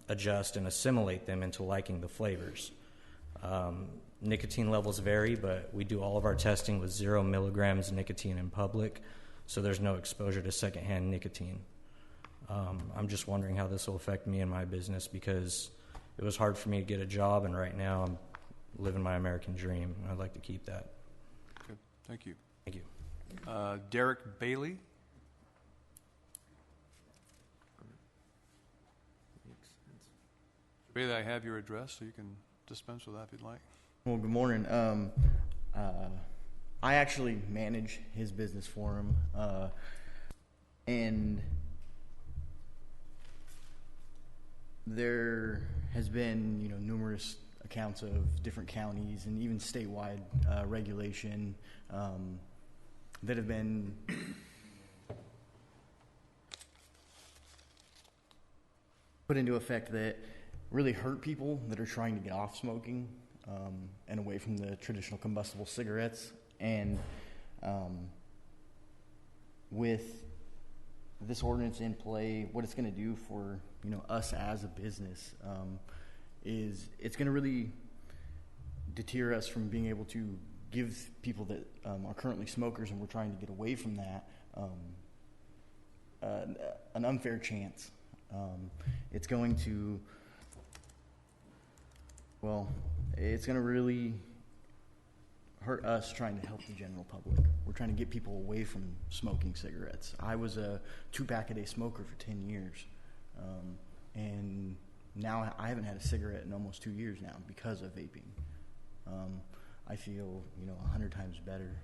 adjust and assimilate them into liking the flavors. Nicotine levels vary, but we do all of our testing with 0 milligrams nicotine in public, so there's no exposure to secondhand nicotine. I'm just wondering how this will affect me and my business, because it was hard for me to get a job, and right now I'm living my American dream. I'd like to keep that. Good. Thank you. Thank you. Derek Bailey. Bailey, I have your address, so you can dispense with that if you'd like. Well, good morning. I actually manage his business for him, and there has been, numerous accounts of different counties and even statewide regulation that have been put into effect that really hurt people that are trying to get off smoking and away from the traditional combustible cigarettes. And with this ordinance in play, what it's going to do for us as a business is it's going to really deter us from being able to give people that are currently smokers and we're trying to get away from that an unfair chance. It's going to, it's going to really hurt us trying to help the general public. We're trying to get people away from smoking cigarettes. I was a 2-pack-a-day smoker for 10 years, and now I haven't had a cigarette in almost 2 years now because of vaping. I feel 100 times better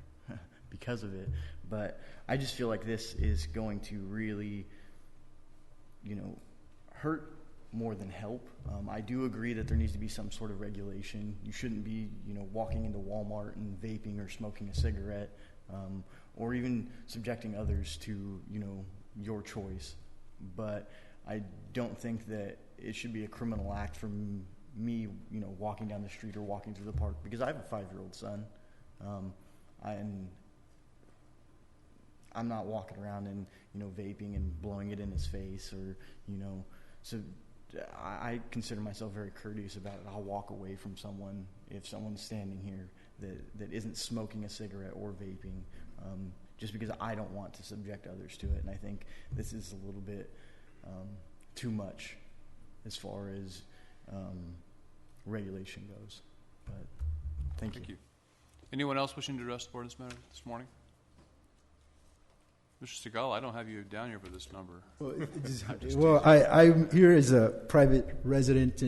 because of it, but I just feel like this is going to really hurt more than help. I do agree that there needs to be some sort of regulation. You shouldn't be walking into Walmart and vaping or smoking a cigarette, or even subjecting others to your choice. But I don't think that it should be a criminal act for me, walking down the street or walking through the park, because I have a 5-year-old son, and I'm not walking around and vaping and blowing it in his face, or so I consider myself very courteous about it. I'll walk away from someone if someone's standing here that isn't smoking a cigarette or vaping, just because I don't want to subject others to it. And I think this is a little bit too much as far as regulation goes. But thank you. Anyone else wishing to address the board this matter this morning? Mr. Segal, I don't have you down here for this number. Well, I'm here as a private resident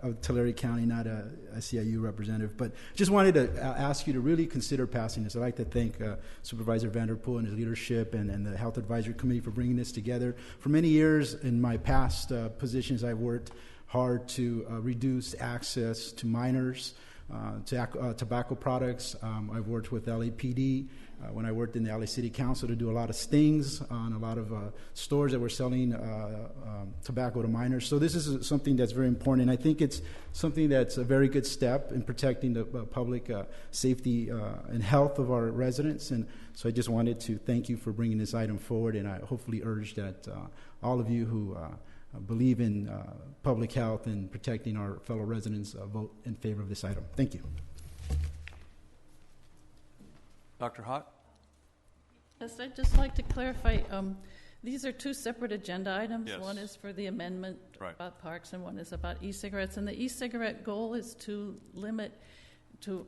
of Tulare County, not a SEIU representative, but just wanted to ask you to really consider passing this. I'd like to thank Supervisor Vanderpool and his leadership and the Health Advisory Committee for bringing this together. For many years in my past positions, I've worked hard to reduce access to minors tobacco products. I've worked with LAPD when I worked in the LA City Council to do a lot of stings on a lot of stores that were selling tobacco to minors. So this is something that's very important, and I think it's something that's a very good step in protecting the public safety and health of our residents. And so I just wanted to thank you for bringing this item forward, and I hopefully urge that all of you who believe in public health and protecting our fellow residents vote in favor of this item. Thank you. Dr. Hott? Yes, I'd just like to clarify, these are two separate agenda items. Yes. One is for the amendment Right. about parks, and one is about e-cigarettes. And the e-cigarette goal is to limit the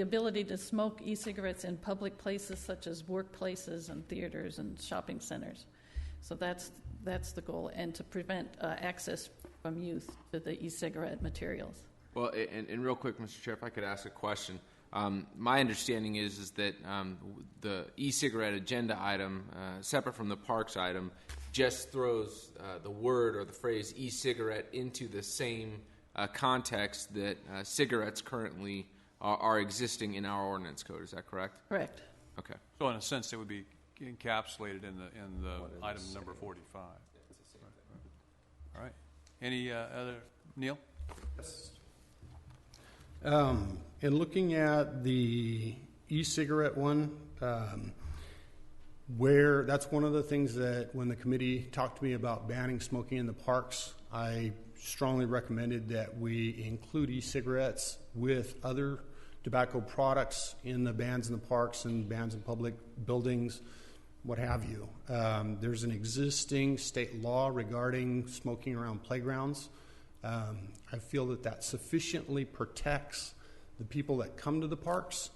ability to smoke e-cigarettes in public places such as workplaces and theaters and shopping centers. So that's the goal, and to prevent access from youth to the e-cigarette materials. Well, and real quick, Mr. Chair, if I could ask a question. My understanding is that the e-cigarette agenda item, separate from the parks item, just throws the word or the phrase e-cigarette into the same context that cigarettes currently are existing in our ordinance code. Is that correct? Correct. Okay. So in a sense, it would be encapsulated in the item number 45. All right. Any other? Neil? Yes. In looking at the e-cigarette one, where that's one of the things that when the committee talked to me about banning smoking in the parks, I strongly recommended that we include e-cigarettes with other tobacco products in the bans in the parks and bans in public buildings, what have you. There's an existing state law regarding smoking around playgrounds. I feel that sufficiently protects the people that come to the parks.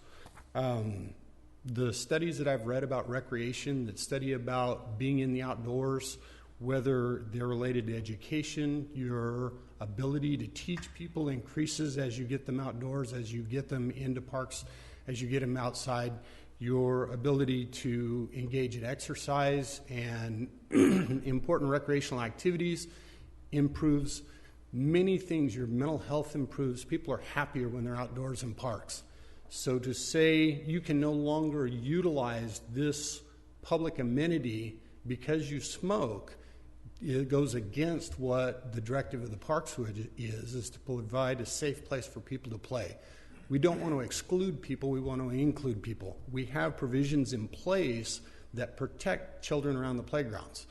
The studies that I've read about recreation, that study about being in the outdoors, whether they're related to education, your ability to teach people increases as you get them outdoors, as you get them into parks, as you get them outside. Your ability to engage in exercise and important recreational activities improves many things. Your mental health improves. People are happier when they're outdoors in parks. So to say you can no longer utilize this public amenity because you smoke, it goes against what the directive of the parks is to provide a safe place for people to play. We don't want to exclude people, we want to include people. We have provisions in place that protect children around the playgrounds.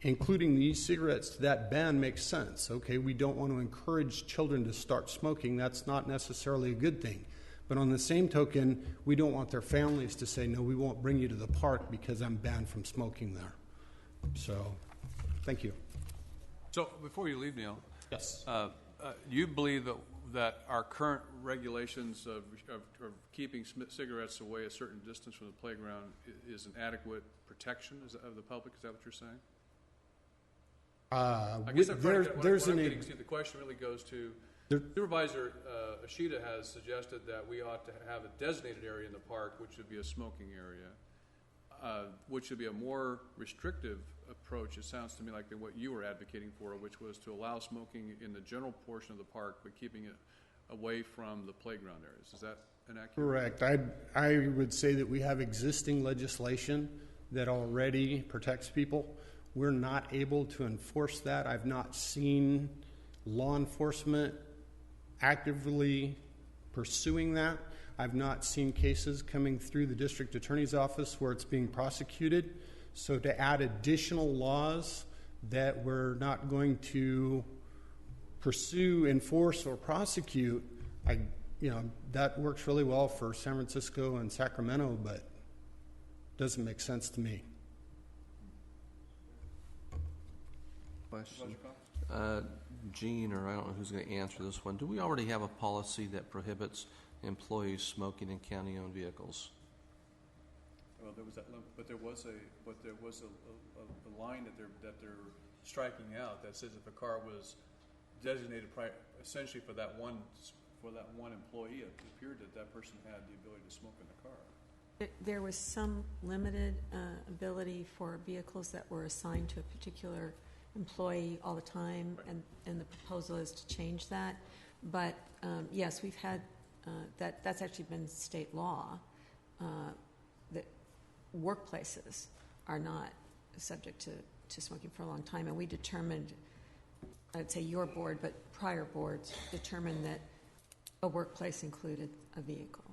Including the e-cigarettes to that ban makes sense. Okay, we don't want to encourage children to start smoking. That's not necessarily a good thing. But on the same token, we don't want their families to say, no, we won't bring you to the park because I'm banned from smoking there. So, thank you. So before you leave, Neil. Yes. You believe that our current regulations of keeping cigarettes away a certain distance from the playground is an adequate protection of the public? Is that what you're saying? I guess the question really goes to Supervisor Ashita has suggested that we ought to have a designated area in the park, which would be a smoking area, which would be a more restrictive approach, it sounds to me like, than what you were advocating for, which was to allow smoking in the general portion of the park, but keeping it away from the playground areas. Is that inaccurate? Correct. I would say that we have existing legislation that already protects people. We're not able to enforce that. I've not seen law enforcement actively pursuing that. I've not seen cases coming through the district attorney's office where it's being prosecuted. So to add additional laws that we're not going to pursue, enforce, or prosecute, that works really well for San Francisco and Sacramento, but doesn't make sense to me. Question. Gene, or I don't know who's going to answer this one. Do we already have a policy that prohibits employees smoking in county-owned vehicles? Well, there was that, but there was a line that they're striking out that says if a car was designated essentially for that one employee, it appeared that person had the ability to smoke in the car. There was some limited ability for vehicles that were assigned to a particular employee all the time, and the proposal is to change that. But yes, we've had that's actually been state law that workplaces are not subject to smoking for a long time, and we determined, I'd say your board, but prior boards determined that a workplace included a vehicle.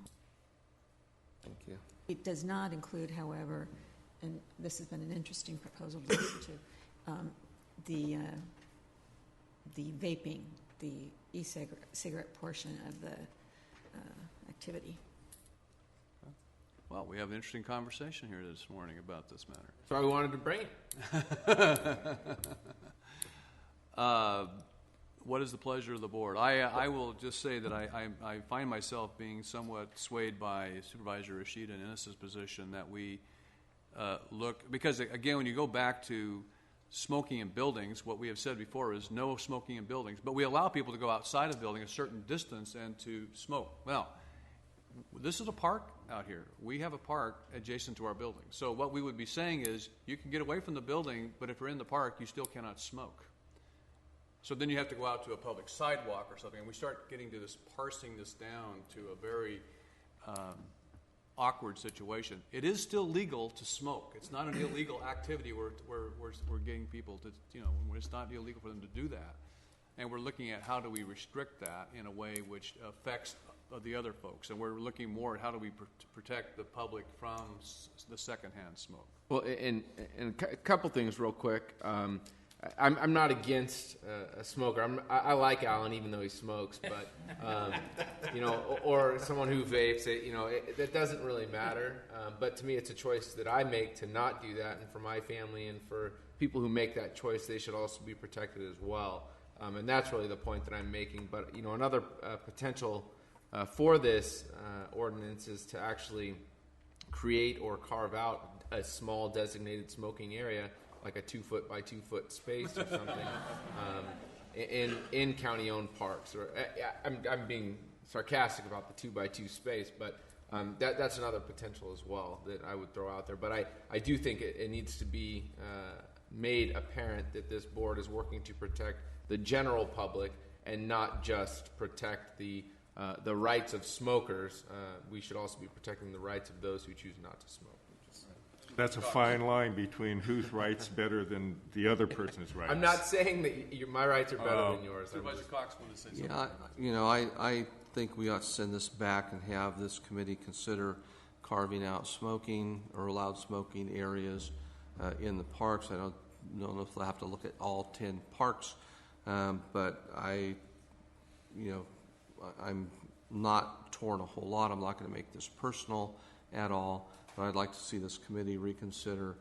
Thank you. It does not include, however, and this has been an interesting proposal to listen to, the vaping, the e-cigarette portion of the activity. Well, we have an interesting conversation here this morning about this matter. So I wanted to bring it. What is the pleasure of the board? I will just say that I find myself being somewhat swayed by Supervisor Rashida and Ennis's position that we look, because again, when you go back to smoking in buildings, what we have said before is no smoking in buildings, but we allow people to go outside of the building a certain distance and to smoke. Well, this is a park out here. We have a park adjacent to our building. So what we would be saying is you can get away from the building, but if you're in the park, you still cannot smoke. So then you have to go out to a public sidewalk or something, and we start getting to this, parsing this down to a very awkward situation. It is still legal to smoke. It's not an illegal activity where we're getting people to, it's not illegal for them to do that. And we're looking at how do we restrict that in a way which affects the other folks. And we're looking more at how do we protect the public from the secondhand smoke. Well, and a couple things real quick. I'm not against a smoker. I like Alan even though he smokes, but or someone who vapes. That doesn't really matter. But to me, it's a choice that I make to not do that, and for my family and for people who make that choice, they should also be protected as well. And that's really the point that I'm making. But another potential for this ordinance is to actually create or carve out a small designated smoking area, like a 2-foot by 2-foot space or something, in county-owned parks. Or I'm being sarcastic about the 2-by-2 space, but that's another potential as well that I would throw out there. But I do think it needs to be made apparent that this board is working to protect the general public and not just protect the rights of smokers. We should also be protecting the rights of those who choose not to smoke. That's a fine line between whose rights better than the other person's rights. I'm not saying that my rights are better than yours. Supervisor Cox wanted to say something. Yeah, I think we ought to send this back and have this committee consider carving out smoking or allowed smoking areas in the parks. I don't know if they'll have to look at all 10 parks, but I'm not torn a whole lot. I'm not going to make this personal at all. But I'd like to see this committee reconsider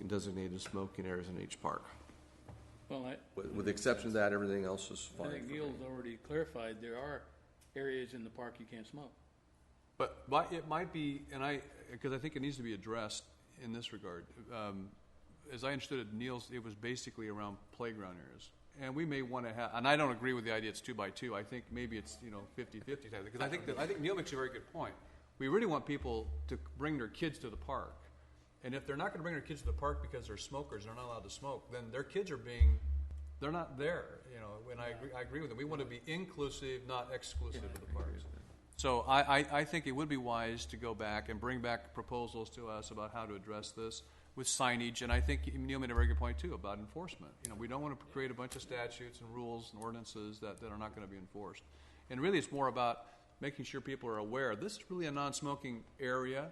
designated smoking areas in each park. Well, with the exception of that, everything else is fine. I think Neil's already clarified there are areas in the park you can't smoke. But it might be, because I think it needs to be addressed in this regard. As I understood it, Neil's, it was basically around playground areas. And we may want to have, and I don't agree with the idea it's 2-by-2. I think maybe it's 50-50 type thing. Because I think Neil makes a very good point. We really want people to bring their kids to the park. And if they're not going to bring their kids to the park because they're smokers and they're not allowed to smoke, then their kids they're not there. And I agree with them. We want to be inclusive, not exclusive of the parks. So I think it would be wise to go back and bring back proposals to us about how to address this with signage. And I think Neil made a very good point, too, about enforcement. We don't want to create a bunch of statutes and rules and ordinances that are not going to be enforced. And really it's more about making sure people are aware this is really a non-smoking area.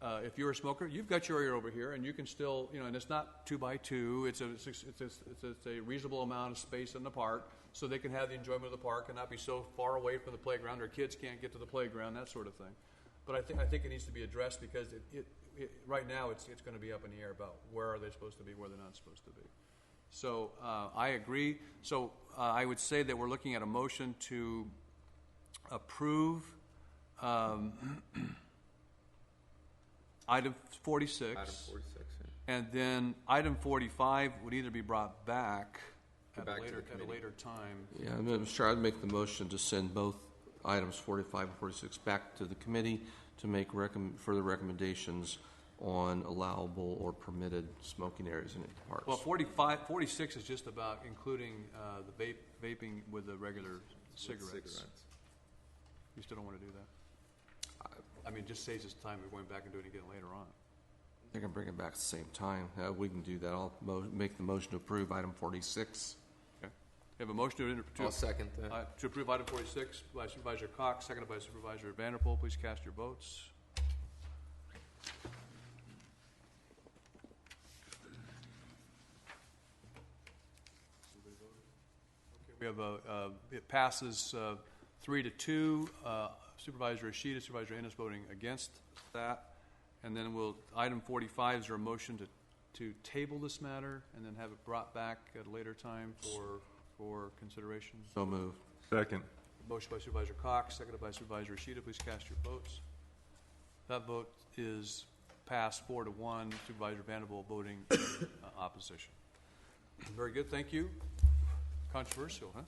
If you're a smoker, you've got your area over here, and you can still, and it's not 2-by-2. It's a reasonable amount of space in the park, so they can have the enjoyment of the park and not be so far away from the playground. Their kids can't get to the playground, that sort of thing. But I think it needs to be addressed because right now it's going to be up in the air about where are they supposed to be, where they're not supposed to be. So I agree. So I would say that we're looking at a motion to approve item 46. Item 46, yeah. And then item 45 would either be brought back at a later time. Yeah, I'm going to try to make the motion to send both items 45 and 46 back to the committee to make further recommendations on allowable or permitted smoking areas in parks. Well, 46 is just about including the vaping with the regular cigarettes. You still don't want to do that? I mean, it just saves us time of going back and doing it again later on. They can bring it back at the same time. We can do that. I'll make the motion to approve item 46. Okay. You have a motion to I'll second that. To approve item 46 by Supervisor Cox, seconded by Supervisor Vanderpool. Please cast your votes. We have it passes 3-2. Supervisor Ishida, Supervisor Ennis voting against that. And then item 45, is there a motion to table this matter and then have it brought back at a later time for consideration? So moved. Second. Motion by Supervisor Cox, seconded by Supervisor Ishida. Please cast your votes. That vote is passed 4-1. Supervisor Vanderbilt voting in opposition. Very good. Thank you. Controversial, huh?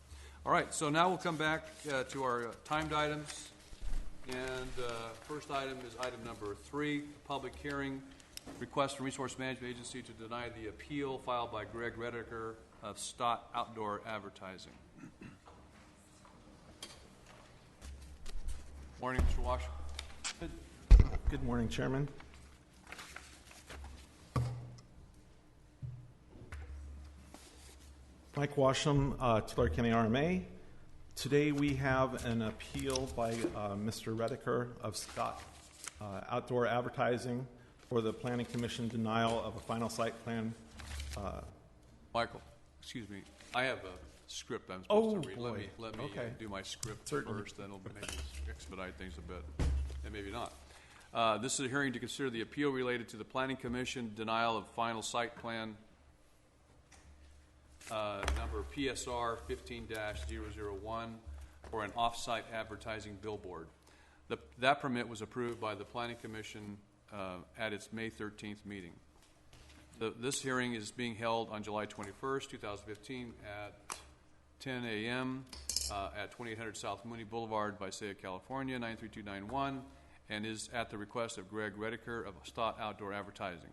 All right. So now we'll come back to our timed items. And first item is item number 3, public hearing, request from Resource Management Agency to deny the appeal filed by Greg Redeker of Stott Outdoor Advertising. Morning, Mr. Wash. Good morning, Chairman. Mike Washam, Tulare County RMA. Today we have an appeal by Mr. Redeker of Stott Outdoor Advertising for the Planning Commission denial of a final site plan. Michael, excuse me. I have a script I'm supposed to read. Boy. Let me Okay. Do my script Certainly. first, then it'll maybe expedite things a bit, and maybe not. This is a hearing to consider the appeal related to the Planning Commission denial of final site plan number PSR 15-001 for an off-site advertising billboard. That permit was approved by the Planning Commission at its May 13th meeting. This hearing is being held on July 21st, 2015 at 10 a.m. At 2800 South Mooney Boulevard, Visalia, California, 93291, and is at the request of Greg Redeker of Stott Outdoor Advertising.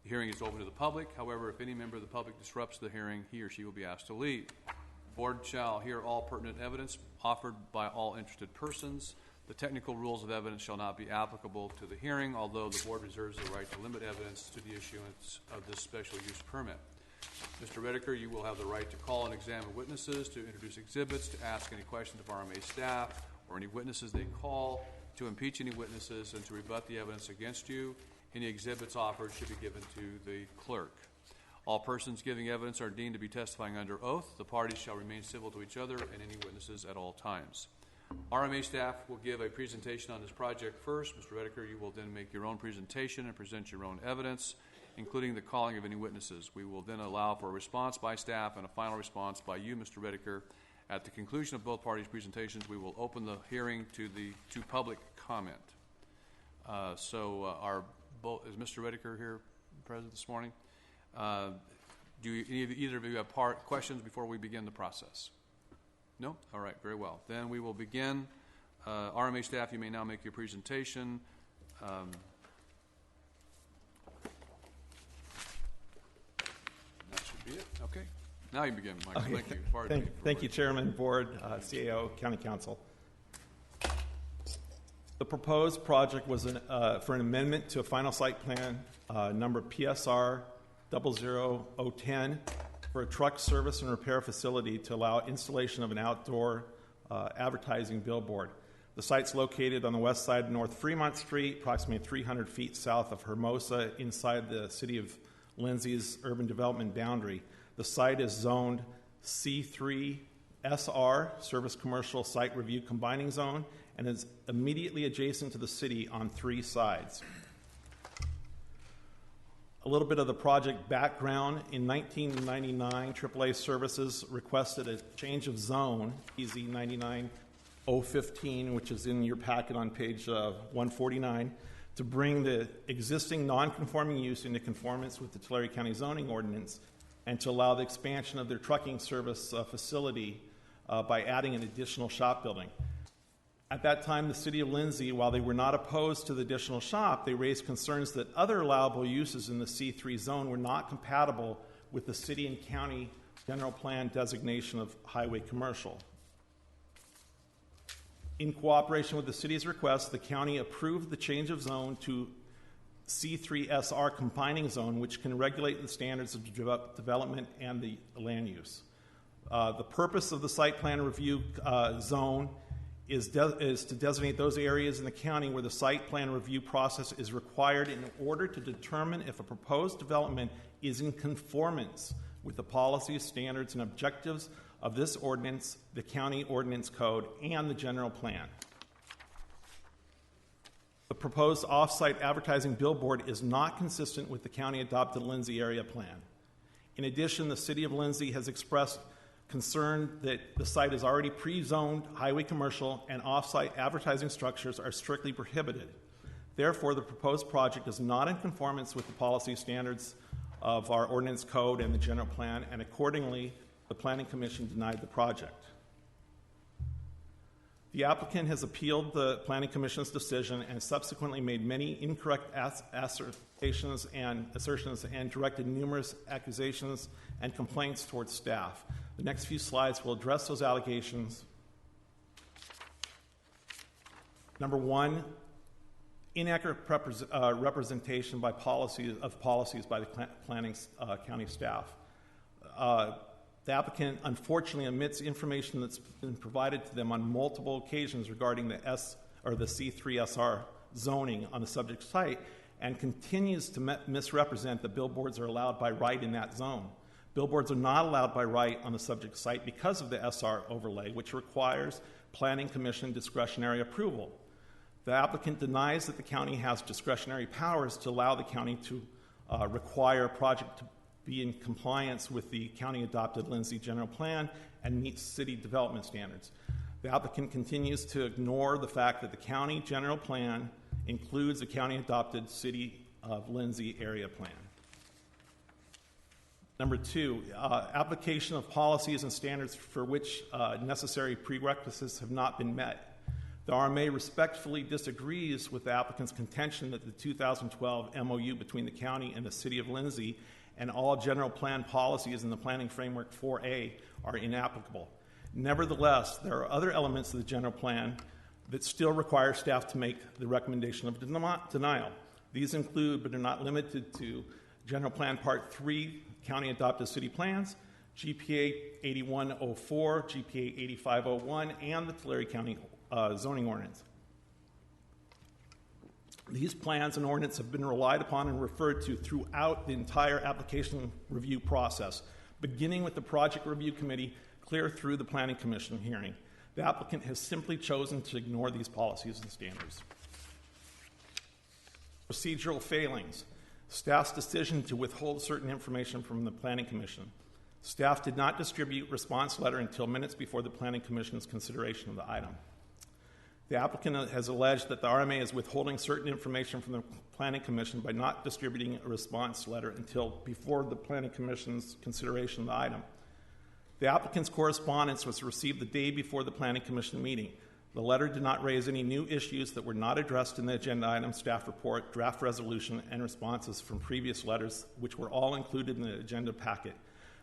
The hearing is open to the public. However, if any member of the public disrupts the hearing, he or she will be asked to leave. The board shall hear all pertinent evidence offered by all interested persons. The technical rules of evidence shall not be applicable to the hearing, although the board reserves the right to limit evidence to the issuance of this special use permit. Mr. Redeker, you will have the right to call and examine witnesses, to introduce exhibits, to ask any questions of RMA staff or any witnesses they call, to impeach any witnesses, and to rebut the evidence against you. Any exhibits offered should be given to the clerk. All persons giving evidence are deemed to be testifying under oath. The parties shall remain civil to each other and any witnesses at all times. RMA staff will give a presentation on this project first. Mr. Redeker, you will then make your own presentation and present your own evidence, including the calling of any witnesses. We will then allow for a response by staff and a final response by you, Mr. Redeker. At the conclusion of both parties' presentations, we will open the hearing to public comment. Is Mr. Redeker here present this morning? Do either of you have questions before we begin the process? No? All right, very well. Then we will begin. RMA staff, you may now make your presentation. That should be it. Okay. Now you begin, Michael. Okay. Thank you. Thank you, Chairman, Board, CAO, County Council. The proposed project was for an amendment to a final site plan number PSR 00010 for a truck service and repair facility to allow installation of an outdoor advertising billboard. The site's located on the west side of North Fremont Street, approximately 300 feet south of Hermosa, inside the city of Lindsay's urban development boundary. The site is zoned C3 SR, Service Commercial Site Review Combining Zone, and is immediately adjacent to the city on 3 sides. A little bit of the project background. In 1999, AAA Services requested a change of zone, EZ 99015, which is in your packet on page 149, to bring the existing non-conforming use into conformance with the Tulare County zoning ordinance and to allow the expansion of their trucking service facility by adding an additional shop building. At that time, the City of Lindsay, while they were not opposed to the additional shop, they raised concerns that other allowable uses in the C3 zone were not compatible with the city and county general plan designation of highway commercial. In cooperation with the city's request, the county approved the change of zone to C3SR combining zone, which can regulate the standards of development and the land use. The purpose of the site plan review zone is to designate those areas in the county where the site plan review process is required in order to determine if a proposed development is in conformance with the policies, standards, and objectives of this ordinance, the county ordinance code, and the general plan. The proposed off-site advertising billboard is not consistent with the county-adopted Lindsay area plan. In addition, the City of Lindsay has expressed concern that the site is already pre-zoned highway commercial and off-site advertising structures are strictly prohibited. Therefore, the proposed project is not in conformance with the policy standards of our ordinance code and the general plan, and accordingly, the Planning Commission denied the project. The applicant has appealed the Planning Commission's decision and subsequently made many incorrect assertions and directed numerous accusations and complaints towards staff. The next few slides will address those allegations. Number one, inaccurate representation by policies by the planning county staff. The applicant unfortunately omits information that's been provided to them on multiple occasions regarding the C3SR zoning on the subject site and continues to misrepresent that billboards are allowed by right in that zone. Billboards are not allowed by right on the subject site because of the SR overlay, which requires Planning Commission discretionary approval. The applicant denies that the county has discretionary powers to allow the county to require a project to be in compliance with the county-adopted Lindsay General Plan and meet city development standards. The applicant continues to ignore the fact that the county general plan includes a county-adopted City of Lindsay area plan. Number two, application of policies and standards for which necessary prerequisites have not been met. The RMA respectfully disagrees with the applicant's contention that the 2012 MOU between the county and the City of Lindsay and all general plan policies in the Planning Framework 4A are inapplicable. Nevertheless, there are other elements of the general plan that still require staff to make the recommendation of denial. These include, but are not limited to, General Plan Part 3, County Adopted City Plans, GPA 8104, GPA 8501, and the Tulare County Zoning Ordinance. These plans and ordinance have been relied upon and referred to throughout the entire application review process, beginning with the Project Review Committee clear through the Planning Commission hearing. The applicant has simply chosen to ignore these policies and standards. Procedural failings. Staff's decision to withhold certain information from the Planning Commission. Staff did not distribute response letter until minutes before the Planning Commission's consideration of the item. The applicant has alleged that the RMA is withholding certain information from the Planning Commission by not distributing a response letter until before the Planning Commission's consideration of the item. The applicant's correspondence was received the day before the Planning Commission meeting. The letter did not raise any new issues that were not addressed in the agenda item, staff report, draft resolution, and responses from previous letters, which were all included in the agenda packet.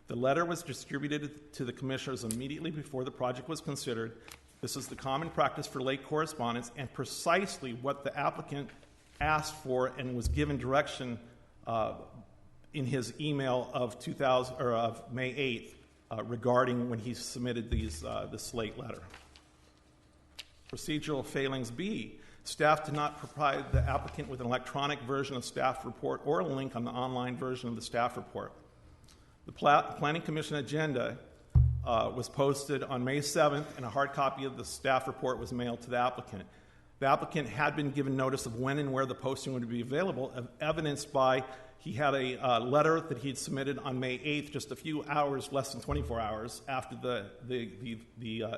The letter was distributed to the commissioners immediately before the project was considered. This is the common practice for late correspondence and precisely what the applicant asked for and was given direction in his email of May 8th regarding when he submitted this late letter. Procedural failings B. Staff did not provide the applicant with an electronic version of staff report or a link on the online version of the staff report. The Planning Commission agenda was posted on May 7th, and a hard copy of the staff report was mailed to the applicant. The applicant had been given notice of when and where the posting would be available, evidenced by he had a letter that he had submitted on May 8th, just a few hours, less than 24 hours after the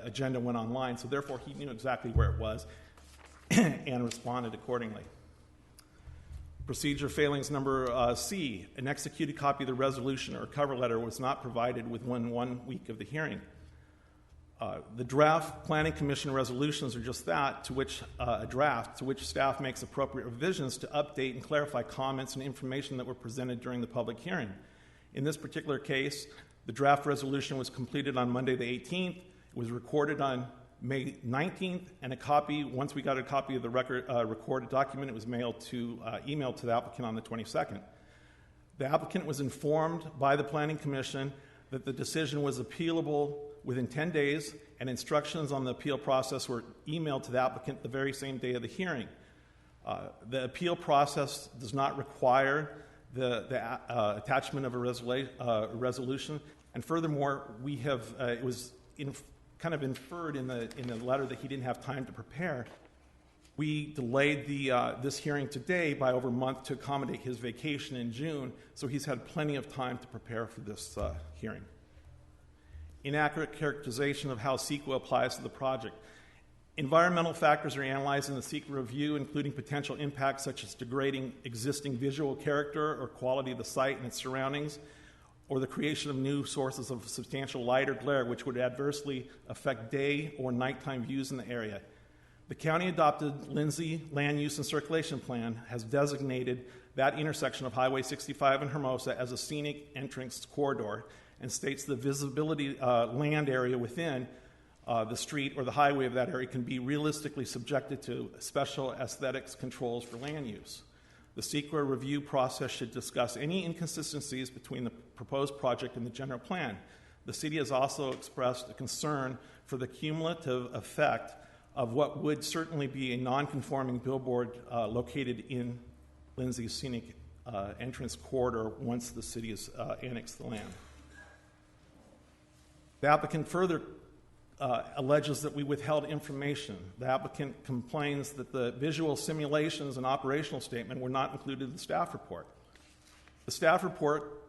agenda went online. So therefore, he knew exactly where it was and responded accordingly. Procedure failings number C. An executed copy of the resolution or cover letter was not provided within 1 week of the hearing. The draft Planning Commission resolutions are just that, to which a draft, to which staff makes appropriate revisions to update and clarify comments and information that were presented during the public hearing. In this particular case, the draft resolution was completed on Monday the 18th. It was recorded on May 19th, and once we got a copy of the recorded document, it was emailed to the applicant on the 22nd. The applicant was informed by the Planning Commission that the decision was appealable within 10 days, and instructions on the appeal process were emailed to the applicant the very same day of the hearing. The appeal process does not require the attachment of a resolution, and furthermore, it was kind of inferred in the letter that he didn't have time to prepare. We delayed this hearing today by over a month to accommodate his vacation in June, so he's had plenty of time to prepare for this hearing. Inaccurate characterization of how CEQA applies to the project. Environmental factors are analyzed in the CEQA review, including potential impacts such as degrading existing visual character or quality of the site and its surroundings, or the creation of new sources of substantial light or glare which would adversely affect day or nighttime views in the area. The county-adopted Lindsay Land Use and Circulation Plan has designated that intersection of Highway 65 and Hermosa as a scenic entrance corridor and states the visibility land area within the street or the highway of that area can be realistically subjected to special aesthetics controls for land use. The CEQA review process should discuss any inconsistencies between the proposed project and the general plan. The city has also expressed a concern for the cumulative effect of what would certainly be a non-conforming billboard located in Lindsay's scenic entrance corridor once the city has annexed the land. The applicant further alleges that we withheld information. The applicant complains that the visual simulations and operational statement were not included in the staff report. The staff report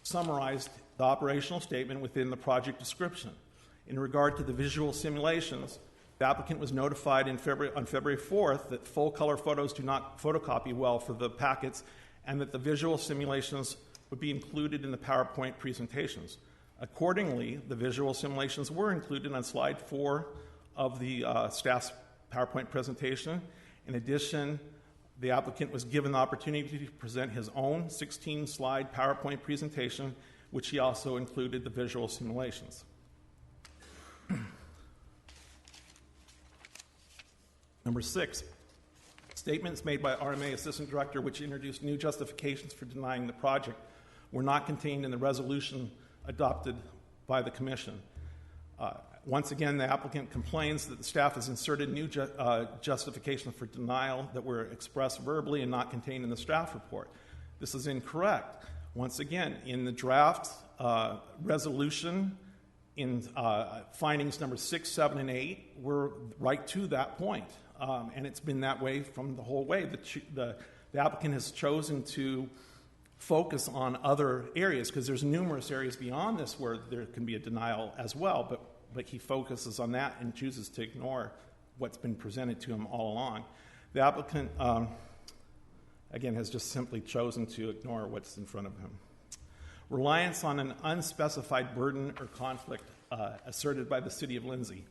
summarized the operational statement within the project description. In regard to the visual simulations, the applicant was notified on February 4th that full-color photos do not photocopy well for the packets and that the visual simulations would be included in the PowerPoint presentations. Accordingly, the visual simulations were included on slide 4 of the staff's PowerPoint presentation. In addition, the applicant was given the opportunity to present his own 16-slide PowerPoint presentation, which he also included the visual simulations. Number 6, statements made by RMA Assistant Director which introduced new justifications for denying the project were not contained in the resolution adopted by the Commission. Once again, the applicant complains that the staff has inserted new justifications for denial that were expressed verbally and not contained in the staff report. This is incorrect. Once again, in the draft resolution, in findings number 6, 7, and 8, we're right to that point. And it's been that way from the whole way. The applicant has chosen to focus on other areas because there's numerous areas beyond this where there can be a denial as well, but he focuses on that and chooses to ignore what's been presented to him all along. The applicant, again, has just simply chosen to ignore what's in front of him. Reliance on an unspecified burden or conflict asserted by the City of Lindsay.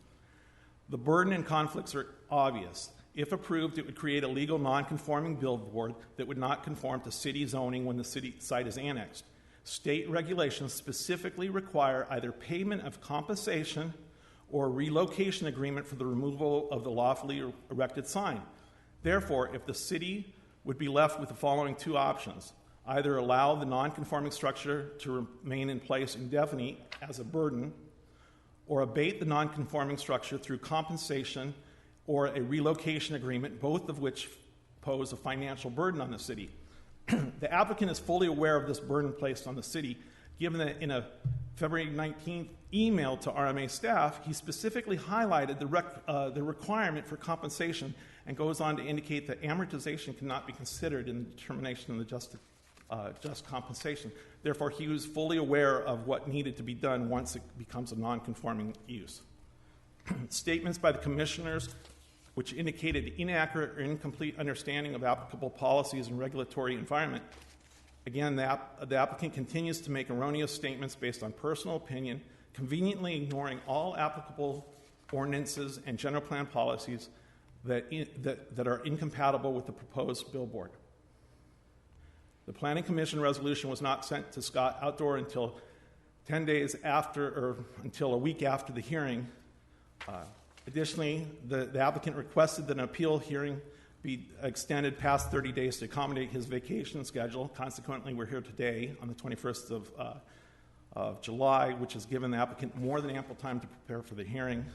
The burden and conflicts are obvious. If approved, it would create a legal non-conforming billboard that would not conform to city zoning when the city site is annexed. State regulations specifically require either payment of compensation or a relocation agreement for the removal of the lawfully erected sign. Therefore, if the city would be left with the following two options, either allow the non-conforming structure to remain in place indefinitely as a burden, or abate the non-conforming structure through compensation or a relocation agreement, both of which pose a financial burden on the city. The applicant is fully aware of this burden placed on the city, given that in a February 19th email to RMA staff, he specifically highlighted the requirement for compensation and goes on to indicate that amortization cannot be considered in the determination of the just compensation. Therefore, he was fully aware of what needed to be done once it becomes a non-conforming use. Statements by the commissioners which indicated inaccurate or incomplete understanding of applicable policies and regulatory environment. Again, the applicant continues to make erroneous statements based on personal opinion, conveniently ignoring all applicable ordinances and general plan policies that are incompatible with the proposed billboard. The Planning Commission resolution was not sent to Scott Outdoor until 10 days after, or until a week after the hearing. Additionally, the applicant requested that an appeal hearing be extended past 30 days to accommodate his vacation schedule. Consequently, we're here today on the 21st of July, which has given the applicant more than ample time to prepare for the hearing.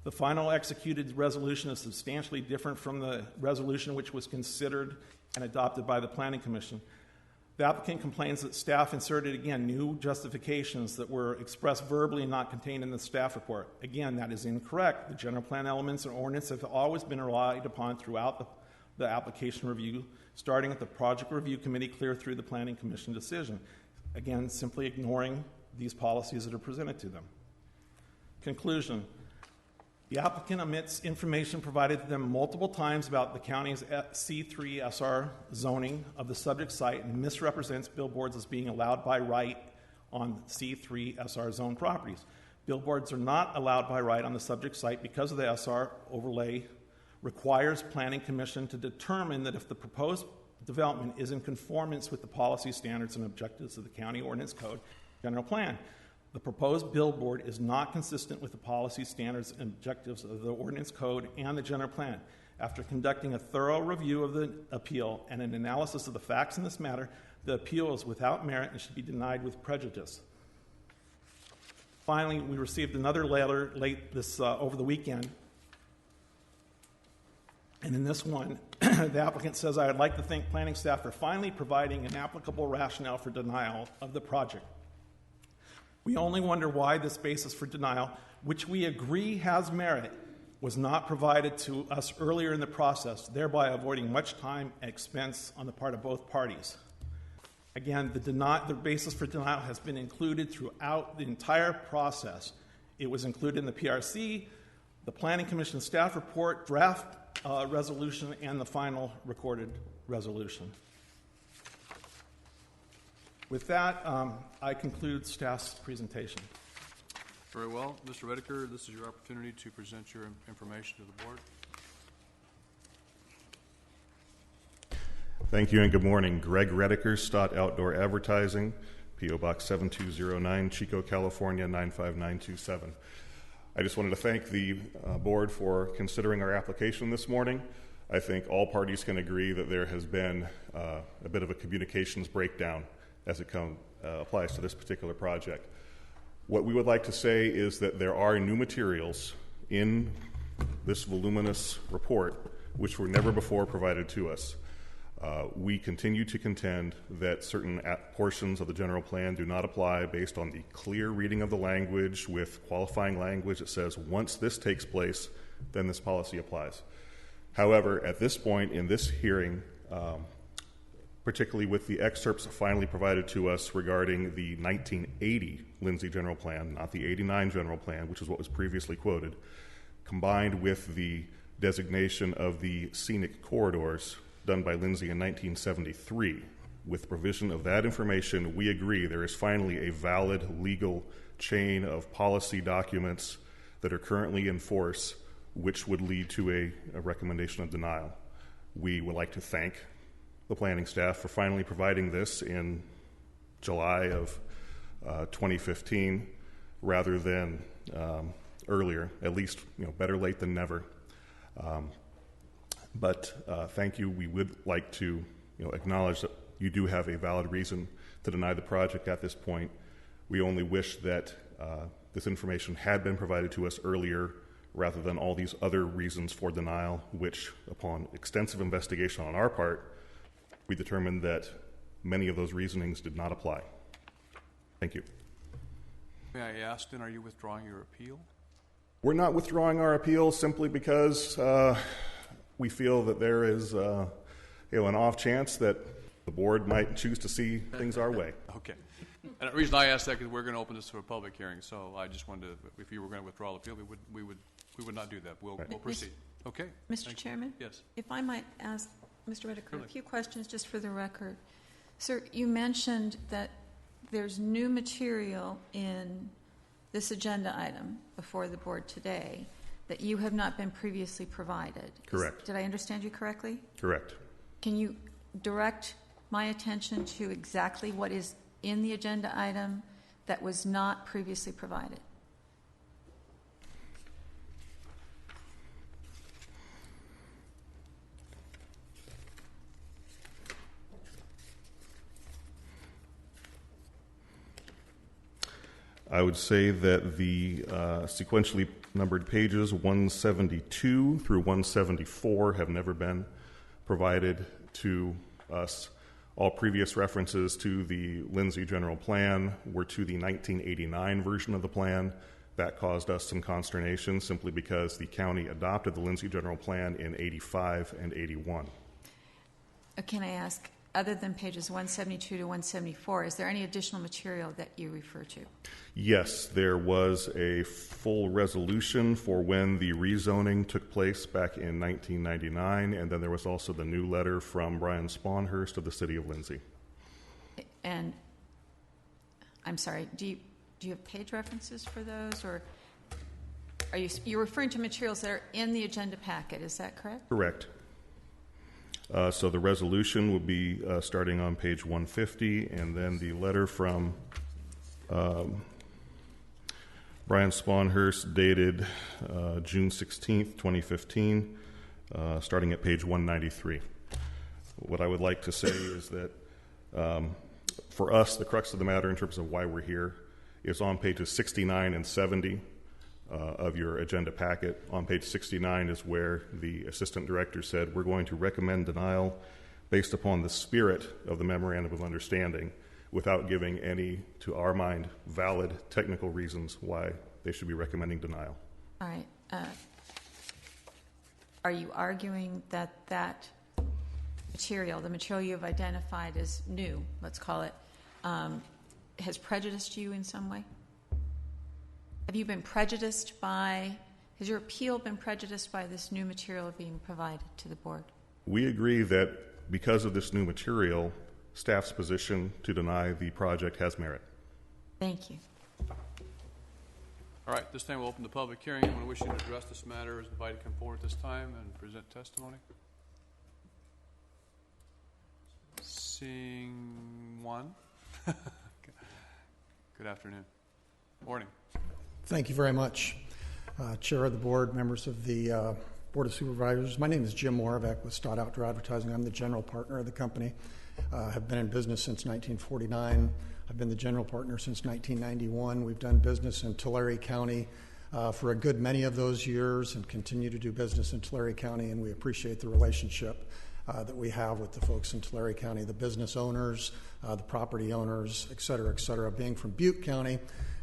The final executed resolution is substantially different from the resolution which was considered and adopted by the Planning Commission. The applicant complains that staff inserted, again, new justifications that were expressed verbally and not contained in the staff report. Again, that is incorrect. The general plan elements and ordinance have always been relied upon throughout the application review, starting at the project review committee clear through the Planning Commission decision. Again, simply ignoring these policies that are presented to them. Conclusion. The applicant omits information provided to them multiple times about the county's C3 SR zoning of the subject site and misrepresents billboards as being allowed by right on C3 SR zone properties. Billboards are not allowed by right on the subject site because of the SR overlay requires Planning Commission to determine that if the proposed development is in conformance with the policy standards and objectives of the county ordinance code general plan. The proposed billboard is not consistent with the policy standards and objectives of the ordinance code and the general plan. After conducting a thorough review of the appeal and an analysis of the facts in this matter, the appeal is without merit and should be denied with prejudice. Finally, we received another letter late this over the weekend. And in this one, the applicant says, I would like to thank planning staff for finally providing an applicable rationale for denial of the project. We only wonder why this basis for denial, which we agree has merit, was not provided to us earlier in the process, thereby avoiding much time and expense on the part of both parties. Again, the basis for denial has been included throughout the entire process. It was included in the PRC, the Planning Commission staff report, draft resolution, and the final recorded resolution. With that, I conclude staff's presentation. Very well. Mr. Redeker, this is your opportunity to present your information to the board. Thank you and good morning. Greg Redeker, Stott Outdoor Advertising, P.O. Box 7209, Chico, California 95927. I just wanted to thank the board for considering our application this morning. I think all parties can agree that there has been a bit of a communications breakdown as it applies to this particular project. What we would like to say is that there are new materials in this voluminous report which were never before provided to us. We continue to contend that certain portions of the general plan do not apply based on the clear reading of the language with qualifying language that says once this takes place, then this policy applies. However, at this point in this hearing, particularly with the excerpts finally provided to us regarding the 1980 Lindsay General Plan, not the 89 General Plan, which is what was previously quoted, combined with the designation of the scenic corridors done by Lindsay in 1973. With provision of that information, we agree there is finally a valid legal chain of policy documents that are currently in force, which would lead to a recommendation of denial. We would like to thank the planning staff for finally providing this in July of 2015 rather than earlier. At least, better late than never. But thank you. We would like to acknowledge that you do have a valid reason to deny the project at this point. We only wish that this information had been provided to us earlier rather than all these other reasons for denial, which upon extensive investigation on our part, we determined that many of those reasonings did not apply. Thank you. May I ask, then, are you withdrawing your appeal? We're not withdrawing our appeal simply because we feel that there is an off chance that the board might choose to see things our way. Okay. And the reason I asked that is we're going to open this to a public hearing, so I just wanted to, if you were going to withdraw the appeal, we would not do that. We'll proceed. Okay. Mr. Chairman? Yes. If I might ask Mr. Redeker a few questions just for the record. Sir, you mentioned that there's new material in this agenda item before the board today that you have not been previously provided. Correct. Did I understand you correctly? Correct. Can you direct my attention to exactly what is in the agenda item that was not previously provided? I would say that the sequentially numbered pages 172 through 174 have never been provided to us. All previous references to the Lindsay General Plan were to the 1989 version of the plan. That caused us some consternation simply because the county adopted the Lindsay General Plan in 85 and 81. Can I ask, other than pages 172 to 174, is there any additional material that you refer to? Yes, there was a full resolution for when the rezoning took place back in 1999, and then there was also the new letter from Brian Sponhurst of the City of Lindsay. And I'm sorry, do you have page references for those, or are you're referring to materials that are in the agenda packet? Is that correct? Correct. So the resolution will be starting on page 150, and then the letter from Brian Sponhurst dated June 16th, 2015, starting at page 193. What I would like to say is that for us, the crux of the matter in terms of why we're here is on pages 69 and 70 of your agenda packet. On page 69 is where the assistant director said, we're going to recommend denial based upon the spirit of the memorandum of understanding without giving any, to our mind, valid technical reasons why they should be recommending denial. All right. Are you arguing that that material, the material you have identified as new, let's call it, has prejudiced you in some way? Have you been prejudiced by, has your appeal been prejudiced by this new material being provided to the board? We agree that because of this new material, staff's position to deny the project has merit. Thank you. All right, this time we'll open the public hearing. Anyone wishing to address this matter is invited to come forward at this time and present testimony. Seeing one. Good afternoon. Morning. Thank you very much, Chair of the Board, members of the Board of Supervisors. My name is Jim Moravec with Stott Outdoor Advertising. I'm the general partner of the company. Have been in business since 1949. I've been the general partner since 1991. We've done business in Tulare County for a good many of those years and continue to do business in Tulare County, and we appreciate the relationship that we have with the folks in Tulare County, the business owners, the property owners, et cetera, et cetera. Being from Butte County,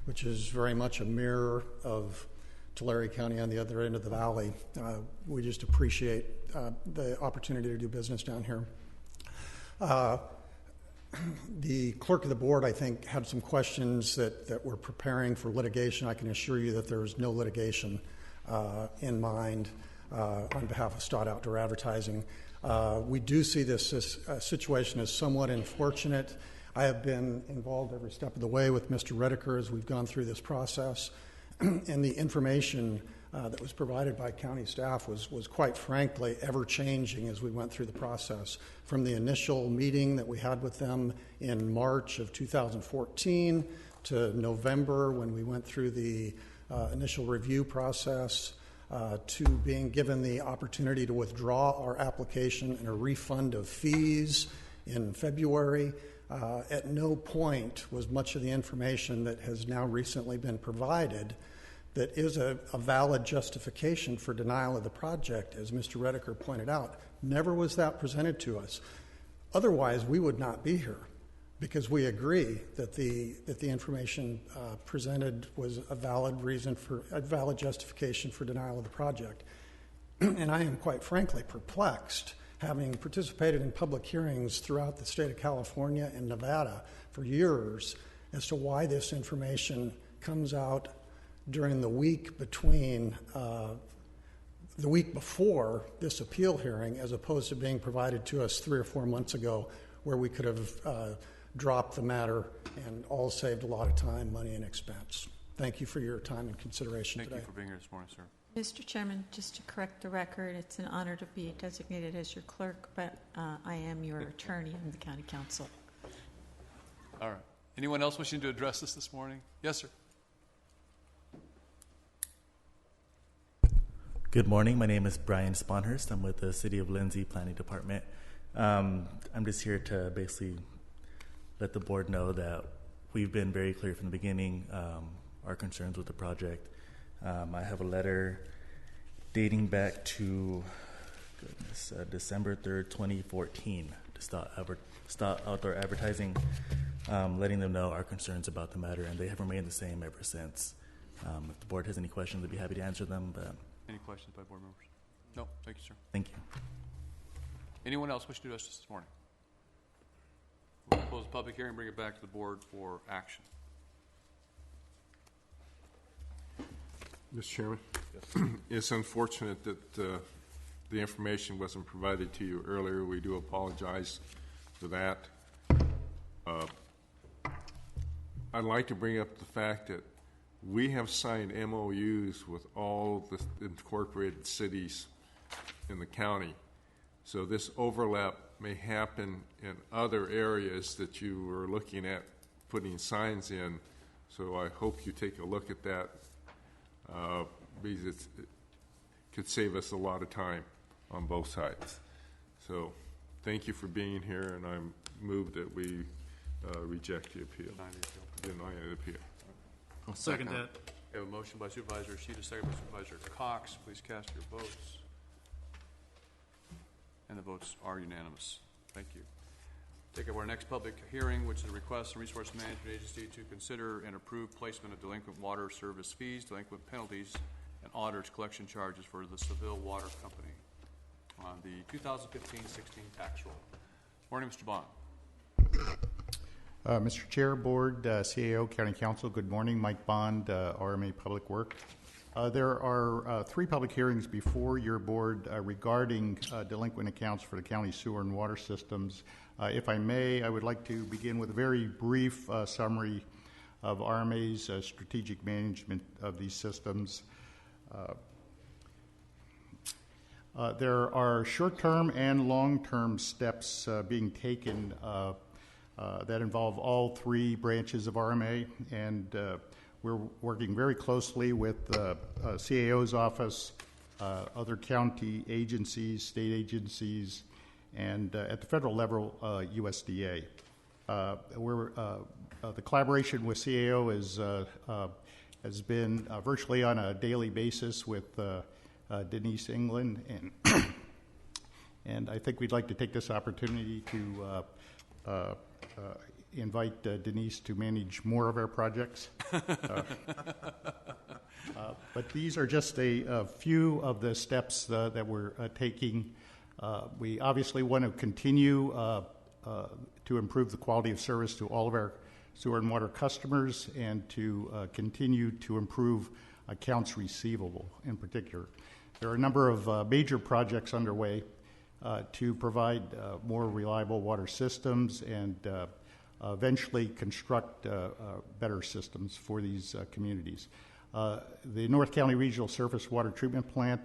which is very much a mirror of Tulare County on the other end of the valley, we just appreciate the opportunity to do business down here. The clerk of the board, I think, had some questions that we're preparing for litigation. I can assure you that there is no litigation in mind on behalf of Stott Outdoor Advertising. We do see this situation as somewhat unfortunate. I have been involved every step of the way with Mr. Redeker as we've gone through this process, and the information that was provided by county staff was quite frankly ever-changing as we went through the process. From the initial meeting that we had with them in March of 2014 to November when we went through the initial review process, to being given the opportunity to withdraw our application and a refund of fees in February. At no point was much of the information that has now recently been provided that is a valid justification for denial of the project, as Mr. Redeker pointed out. Never was that presented to us. Otherwise, we would not be here, because we agree that the information presented was a valid reason for a valid justification for denial of the project. And I am quite frankly perplexed, having participated in public hearings throughout the state of California and Nevada for years, as to why this information comes out during the week between the week before this appeal hearing, as opposed to being provided to us 3 or 4 months ago where we could have dropped the matter and all saved a lot of time, money, and expense. Thank you for your time and consideration today. Thank you for being here this morning, sir. Mr. Chairman, just to correct the record, it's an honor to be designated as your clerk, but I am your attorney in the county council. All right. Anyone else wishing to address us this morning? Yes, sir. Good morning. My name is Brian Sponhurst. I'm with the City of Lindsay Planning Department. I'm just here to basically let the board know that we've been very clear from the beginning our concerns with the project. I have a letter dating back to December 3rd, 2014 to start outdoor advertising, letting them know our concerns about the matter, and they have remained the same ever since. If the board has any questions, I'd be happy to answer them. But any questions by board members? No. Thank you, sir. Thank you. Anyone else wish to address us this morning? We'll close the public hearing and bring it back to the board for action. Mr. Chairman, it's unfortunate that the information wasn't provided to you earlier. We do apologize for that. I'd like to bring up the fact that we have signed MOUs with all the incorporated cities in the county. So this overlap may happen in other areas that you were looking at putting signs in. So I hope you take a look at that because it could save us a lot of time on both sides. So thank you for being here, and I move that we reject the appeal. Deny the appeal. I'll second that. We have a motion by Supervisor Sheeta, second by Supervisor Cox. Please cast your votes. And the votes are unanimous. Thank you. Take up our next public hearing, which is a request from Resource Management Agency to consider and approve placement of delinquent water service fees, delinquent penalties, and auditors collection charges for the Seville Water Company on the 2015-16 tax roll. Morning, Mr. Bond. Mr. Chair, Board, CAO, County Council, good morning. Mike Bond, RMA Public Work. There are 3 public hearings before your board regarding delinquent accounts for the county sewer and water systems. If I may, I would like to begin with a very brief summary of RMA's strategic management of these systems. There are short-term and long-term steps being taken that involve all 3 branches of RMA, and we're working very closely with the CAO's office, other county agencies, state agencies, and at the federal level, USDA. The collaboration with CAO has been virtually on a daily basis with Denise England, and I think we'd like to take this opportunity to invite Denise to manage more of our projects. But these are just a few of the steps that we're taking. We obviously want to continue to improve the quality of service to all of our sewer and water customers, and to continue to improve accounts receivable in particular. There are a number of major projects underway to provide more reliable water systems and eventually construct better systems for these communities. The North County Regional Surface Water Treatment Plant,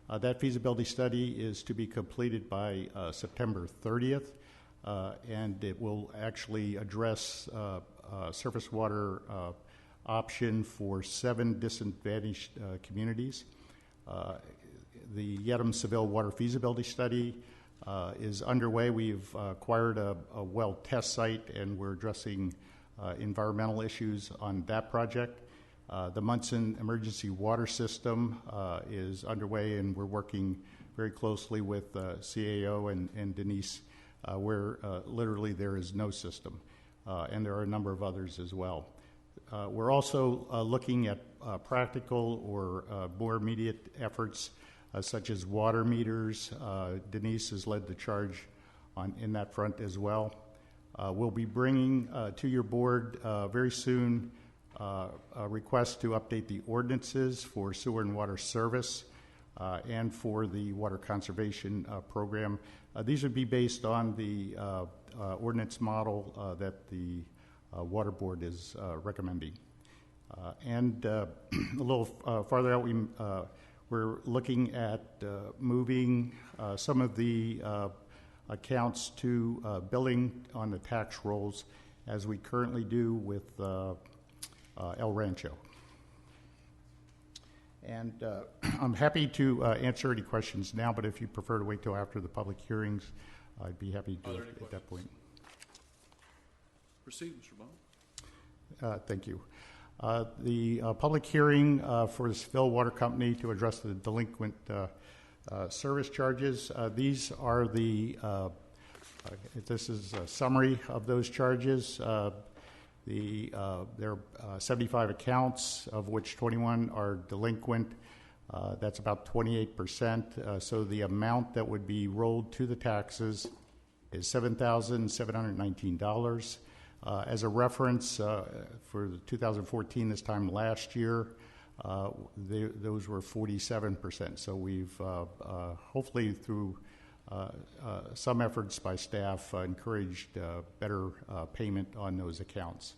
that feasibility study is to be completed by September 30th, and it will actually address surface water option for 7 disadvantaged communities. The Yedem Seville Water Feasibility Study is underway. We've acquired a well test site, and we're addressing environmental issues on that project. The Munson Emergency Water System is underway, and we're working very closely with CAO and Denise, where literally there is no system, and there are a number of others as well. We're also looking at practical or more immediate efforts such as water meters. Denise has led the charge in that front as well. We'll be bringing to your board very soon a request to update the ordinances for sewer and water service. and for the water conservation program. These would be based on the ordinance model that the Water Board is recommending. And a little farther out, we're looking at moving some of the accounts to billing on the tax rolls, as we currently do with El Rancho. And I'm happy to answer any questions now, but if you prefer to wait till after the public hearings, I'd be happy to at that point. Proceed, Mr. Bond. Thank you. The public hearing for the Seville Water Company to address the delinquent service charges. These are this is a summary of those charges. There are 75 accounts, of which 21 are delinquent. That's about 28%. So the amount that would be rolled to the taxes is $7,719. As a reference, for 2014, this time last year, those were 47%. So we've hopefully through some efforts by staff encouraged better payment on those accounts.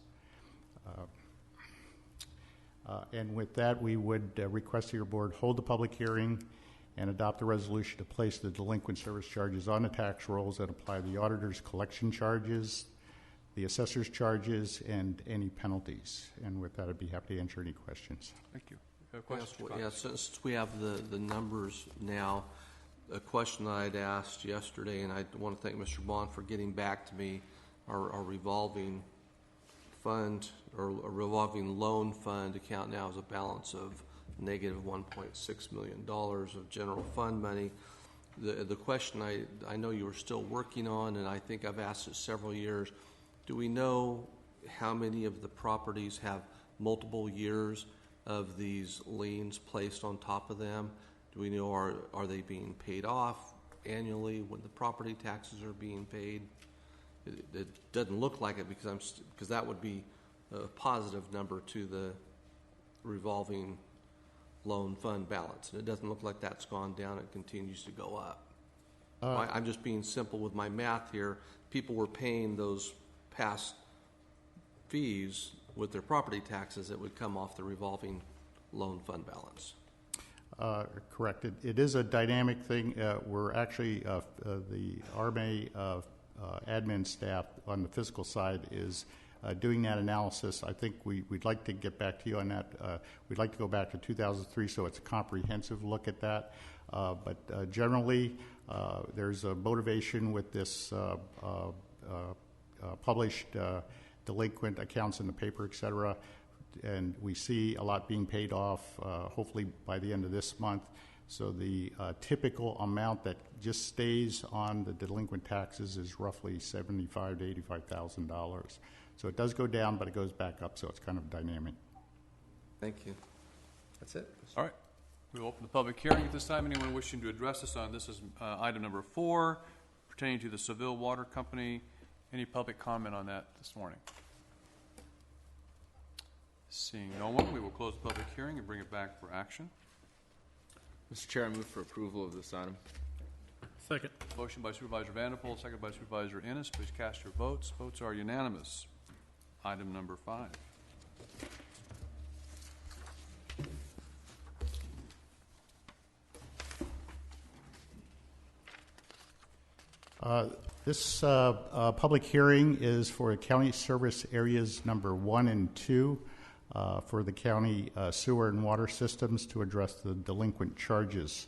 And with that, we would request that your board hold the public hearing and adopt a resolution to place the delinquent service charges on the tax rolls and apply the auditor's collection charges, the assessor's charges, and any penalties. And with that, I'd be happy to answer any questions. Thank you. Since we have the numbers now, a question that I'd asked yesterday, and I want to thank Mr. Bond for getting back to me, our revolving fund or a revolving loan fund account now has a balance of negative $1.6 million of general fund money. The question I know you are still working on, and I think I've asked it several years, do we know how many of the properties have multiple years of these liens placed on top of them? Do we know are they being paid off annually when the property taxes are being paid? It doesn't look like it because that would be a positive number to the revolving loan fund balance, and it doesn't look like that's gone down. It continues to go up. I'm just being simple with my math here. People were paying those past fees with their property taxes that would come off the revolving loan fund balance. Correct. It is a dynamic thing. We're actually, the RMA admin staff on the fiscal side is doing that analysis. I think we'd like to get back to you on that. We'd like to go back to 2003, so it's a comprehensive look at that. But generally, there's a motivation with this published delinquent accounts in the paper, et cetera, and we see a lot being paid off hopefully by the end of this month. So the typical amount that just stays on the delinquent taxes is roughly $75,000 to $85,000. So it does go down, but it goes back up, so it's kind of dynamic. Thank you. That's it. All right. We'll open the public hearing at this time. Anyone wishing to address us on this is item number 4, pertaining to the Seville Water Company. Any public comment on that this morning? Seeing no one, we will close the public hearing and bring it back for action. Mr. Chair, I move for approval of this item. Second. Motion by Supervisor Vanderpool, second by Supervisor Ennis. Please cast your votes. Votes are unanimous. Item number 5. This public hearing is for county service areas number 1 and 2 for the county sewer and water systems to address the delinquent charges.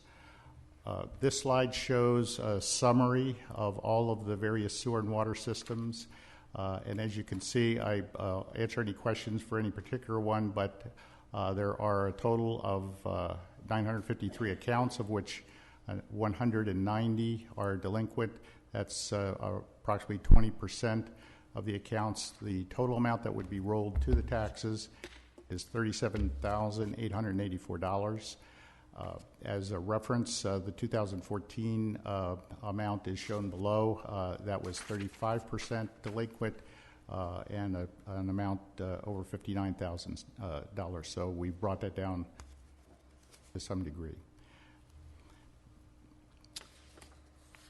This slide shows a summary of all of the various sewer and water systems. And as you can see, I answer any questions for any particular one, but there are a total of 953 accounts, of which 190 are delinquent. That's approximately 20% of the accounts. The total amount that would be rolled to the taxes is $37,884. As a reference, the 2014 amount is shown below. That was 35% delinquent and an amount over $59,000. So we brought that down to some degree.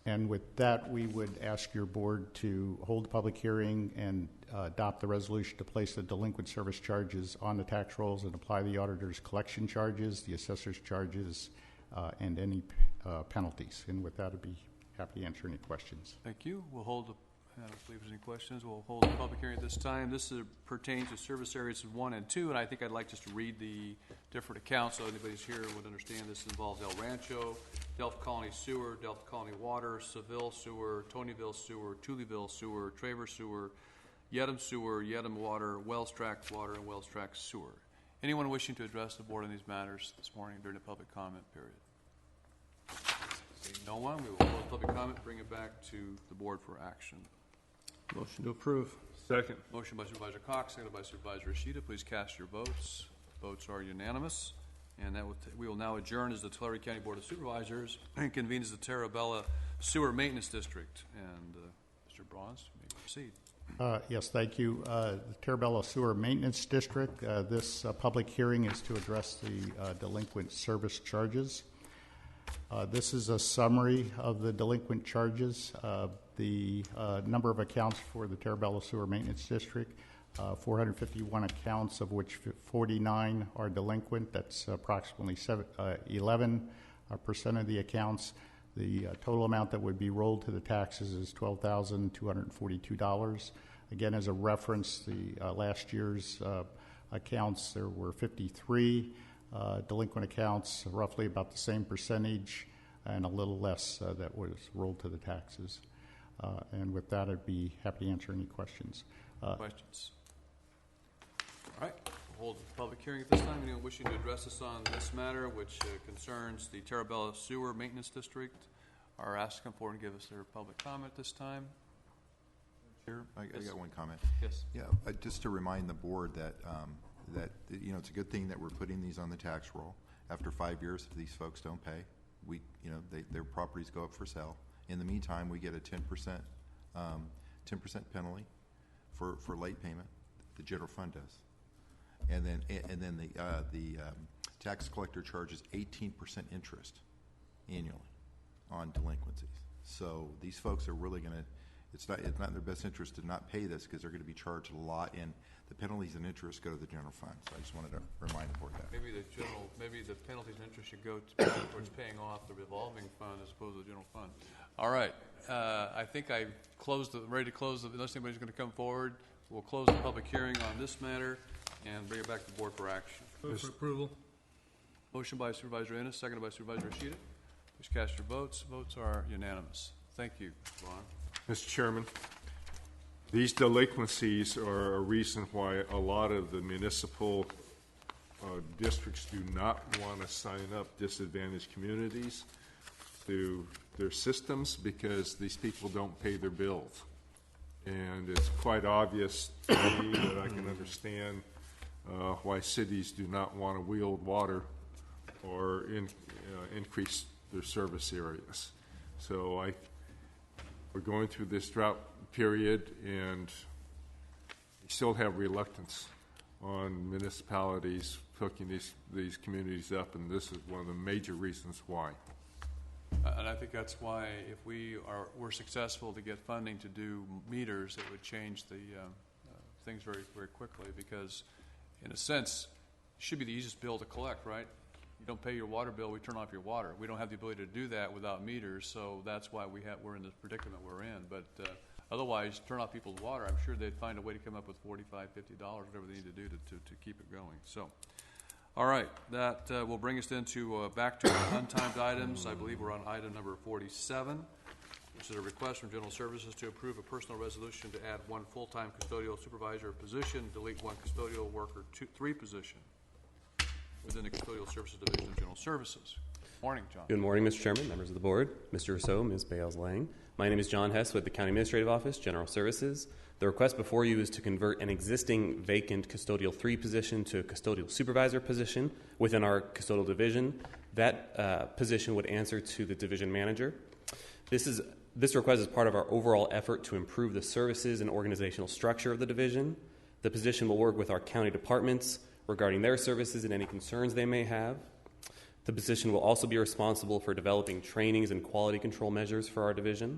And with that, we would ask your board to hold the public hearing and adopt the resolution to place the delinquent service charges on the tax rolls and apply the auditor's collection charges, the assessor's charges, and any penalties. And with that, I'd be happy to answer any questions. Thank you. We'll hold the, I don't believe there's any questions. We'll hold the public hearing at this time. This pertains to service areas 1 and 2, and I think I'd like just to read the different accounts so anybody's here would understand this involves El Rancho, Delta Colony Sewer, Delta Colony Water, Seville Sewer, Tonyville Sewer, Tullyville Sewer, Traver Sewer, Yedem Water, Wells Tract Water, and Wells Tract Sewer. Anyone wishing to address the board on these matters this morning during the public comment period? Seeing no one, we will close public comment, bring it back to the board for action. Motion to approve. Second. Motion by Supervisor Cox, seconded by Supervisor Ishida. Please cast your votes. Votes are unanimous. And that we will now adjourn as the Tulare County Board of Supervisors and convene as the Terabella Sewer Maintenance District. And Mr. Bronze, you may proceed. Yes, thank you. The Terabella Sewer Maintenance District, this public hearing is to address the delinquent service charges. This is a summary of the delinquent charges. The number of accounts for the Terabella Sewer Maintenance District, 451 accounts, of which 49 are delinquent. That's approximately 11% of the accounts. The total amount that would be rolled to the taxes is $12,242. Again, as a reference, the last year's accounts, there were 53 delinquent accounts, roughly about the same percentage, and a little less that was rolled to the taxes. And with that, I'd be happy to answer any questions. Questions? All right. We'll hold the public hearing at this time. Anyone wishing to address us on this matter, which concerns the Terabella Sewer Maintenance District, are asked to come forward and give us their public comment this time. Chair, I got one comment. Yes. Yeah, just to remind the board that it's a good thing that we're putting these on the tax roll. After 5 years, if these folks don't pay, their properties go up for sale. In the meantime, we get a 10% penalty for late payment. The general fund does, and then the tax collector charges 18% interest annually on delinquencies. So these folks are really going to. It's not in their best interest to not pay this because they're going to be charged a lot, and the penalties and interest go to the general fund. So I just wanted to remind the board that. Maybe the penalties and interest should go towards paying off the revolving fund as opposed to the general fund. All right. I think I ready to close. Unless anybody's going to come forward, we'll close the public hearing on this matter and bring it back to the board for action. Move for approval. Motion by Supervisor Ennis, seconded by Supervisor Ishida. Please cast your votes. Votes are unanimous. Thank you, Ron. Mr. Chairman, these delinquencies are a reason why a lot of the municipal districts do not want to sign up disadvantaged communities to their systems because these people don't pay their bills. And it's quite obvious to me that I can understand why cities do not want to wield water or increase their service areas. So we're going through this drought period, and we still have reluctance on municipalities hooking these communities up, and this is one of the major reasons why. And I think that's why if we're successful to get funding to do meters, it would change the things very, very quickly because, in a sense, it should be the easiest bill to collect, right? You don't pay your water bill, we turn off your water. We don't have the ability to do that without meters, so that's why we're in this predicament we're in. But otherwise, turn off people's water. I'm sure they'd find a way to come up with $45, $50, whatever they need to do to keep it going. So, all right, that will bring us into back to untimed items. I believe we're on item number 47, which is a request from General Services to approve a personal resolution to add 1 full-time custodial supervisor position, delete 1 custodial worker 3 position within the Custodial Services Division of General Services. Morning, John. Good morning, Mr. Chairman, members of the board, Mr. Rousseau, Ms. Bales-Lang. My name is John Hess with the County Administrative Office, General Services. The request before you is to convert an existing vacant Custodial 3 position to a Custodial Supervisor position within our Custodial Division. That position would answer to the Division Manager. This request is part of our overall effort to improve the services and organizational structure of the Division. The position will work with our county departments regarding their services and any concerns they may have. The position will also be responsible for developing trainings and quality control measures for our division.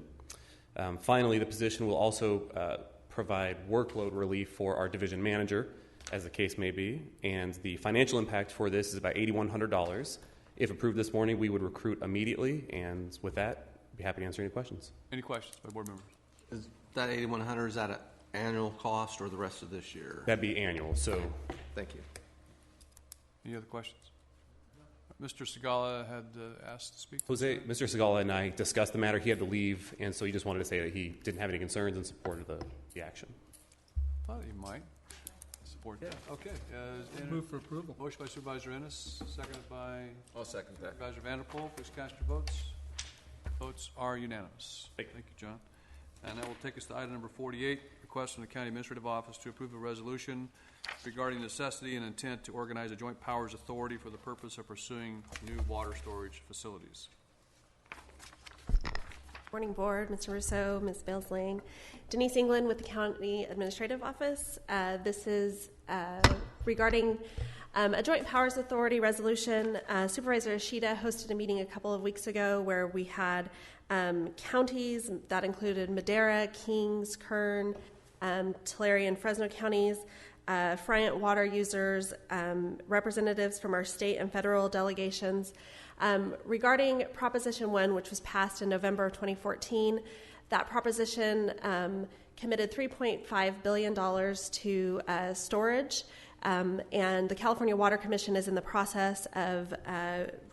Finally, the position will also provide workload relief for our division manager, as the case may be, and the financial impact for this is about $8,100. If approved this morning, we would recruit immediately, and with that, I'd be happy to answer any questions. Any questions by board members? Is that 8,100, is that an annual cost or the rest of this year? That'd be annual, so. Thank you. Any other questions? Mr. Segala had asked to speak. Mr. Segala and I discussed the matter. He had to leave, and so he just wanted to say that he didn't have any concerns and supported the action. Thought he might support that. Okay. Move for approval. Motion by Supervisor Ennis, seconded by I'll second that. Supervisor Vanderpool. Please cast your votes. Votes are unanimous. Thank you, John. And that will take us to item number 48, request from the County Administrative Office to approve a resolution regarding necessity and intent to organize a joint powers authority for the purpose of pursuing new water storage facilities. Morning, Board. Mr. Rousseau, Ms. Bales-Lang. Denise England with the County Administrative Office. This is regarding a joint powers authority resolution. Supervisor Ishida hosted a meeting a couple of weeks ago where we had counties that included Madera, Kings, Kern, Tulare, and Fresno counties, Friant water users, representatives from our state and federal delegations. Regarding Proposition 1, which was passed in November of 2014, that proposition committed $3.5 billion to storage, and the California Water Commission is in the process of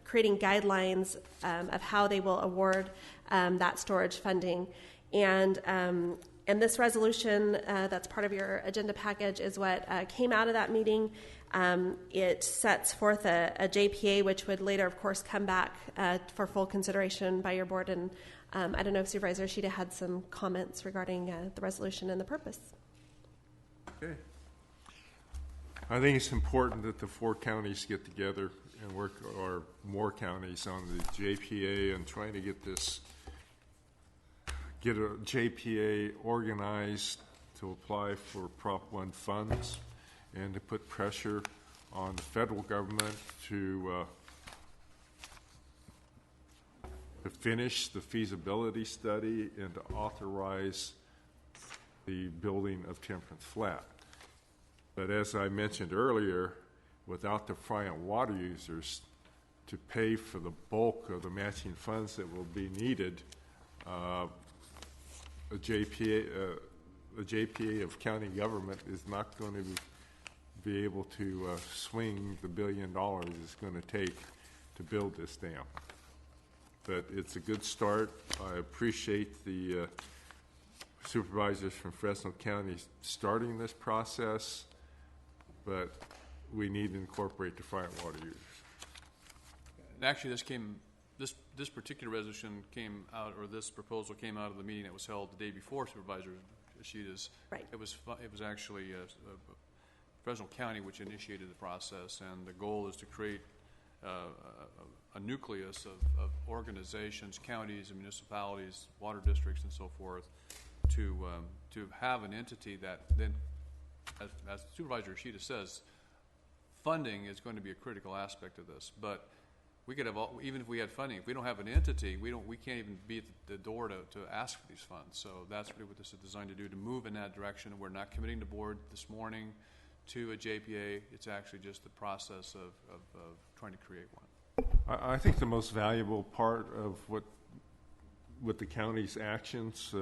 creating guidelines of how they will award that storage funding. And this resolution that's part of your agenda package is what came out of that meeting. It sets forth a JPA, which would later, of course, come back for full consideration by your board. And I don't know if Supervisor Ishida had some comments regarding the resolution and the purpose. Okay. I think it's important that the 4 counties get together and work, or more counties, on the JPA and trying to get a JPA organized to apply for Prop 1 funds and to put pressure on the federal government to finish the feasibility study and to authorize the building of Temperance Flat. But as I mentioned earlier, without the Friant water users to pay for the bulk of the matching funds that will be needed, a JPA of county government is not going to be able to swing the $1 billion it's going to take to build this dam. But it's a good start. I appreciate the supervisors from Fresno County starting this process, but we need to incorporate the Friant water users. And actually, this particular resolution came out, or this proposal came out of the meeting that was held the day before Supervisor Ishida's. Right. It was actually Fresno County which initiated the process, and the goal is to create a nucleus of organizations, counties, and municipalities, water districts, and so forth, to have an entity that then, as Supervisor Ishida says, funding is going to be a critical aspect of this. But we could have, even if we had funding, if we don't have an entity, we can't even be at the door to ask for these funds. So that's really what this is designed to do, to move in that direction. We're not committing the board this morning to a JPA. It's actually just the process of trying to create one. I think the most valuable part of what the county's actions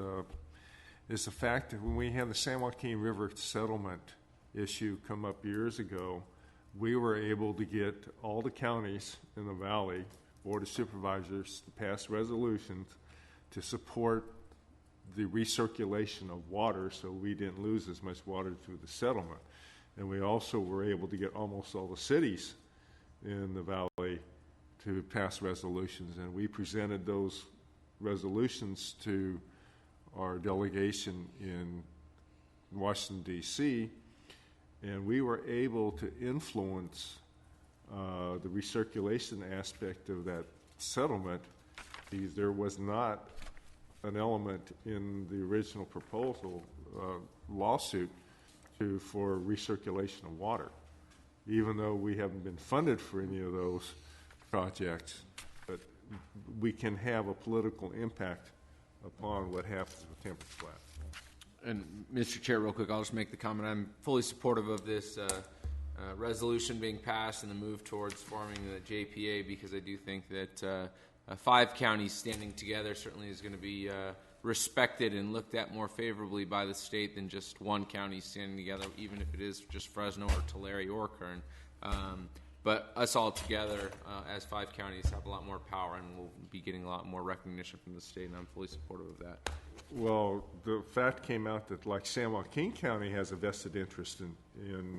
is the fact that when we had the San Joaquin River settlement issue come up years ago, we were able to get all the counties in the valley, Board of Supervisors, to pass resolutions to support the recirculation of water so we didn't lose as much water through the settlement. And we also were able to get almost all the cities in the valley to pass resolutions, and we presented those resolutions to our delegation in Washington, D.C., and we were able to influence the recirculation aspect of that settlement, because there was not an element in the original proposal lawsuit for recirculation of water. Even though we haven't been funded for any of those projects, but we can have a political impact upon what happens with Temperance Flat. And Mr. Chair, real quick, I'll just make the comment. I'm fully supportive of this resolution being passed and the move towards forming the JPA, because I do think that 5 counties standing together certainly is going to be respected and looked at more favorably by the state than just one county standing together, even if it is just Fresno or Tulare or Kern. But us all together as 5 counties have a lot more power, and we'll be getting a lot more recognition from the state, and I'm fully supportive of that. Well, the fact came out that, like, San Joaquin County has a vested interest in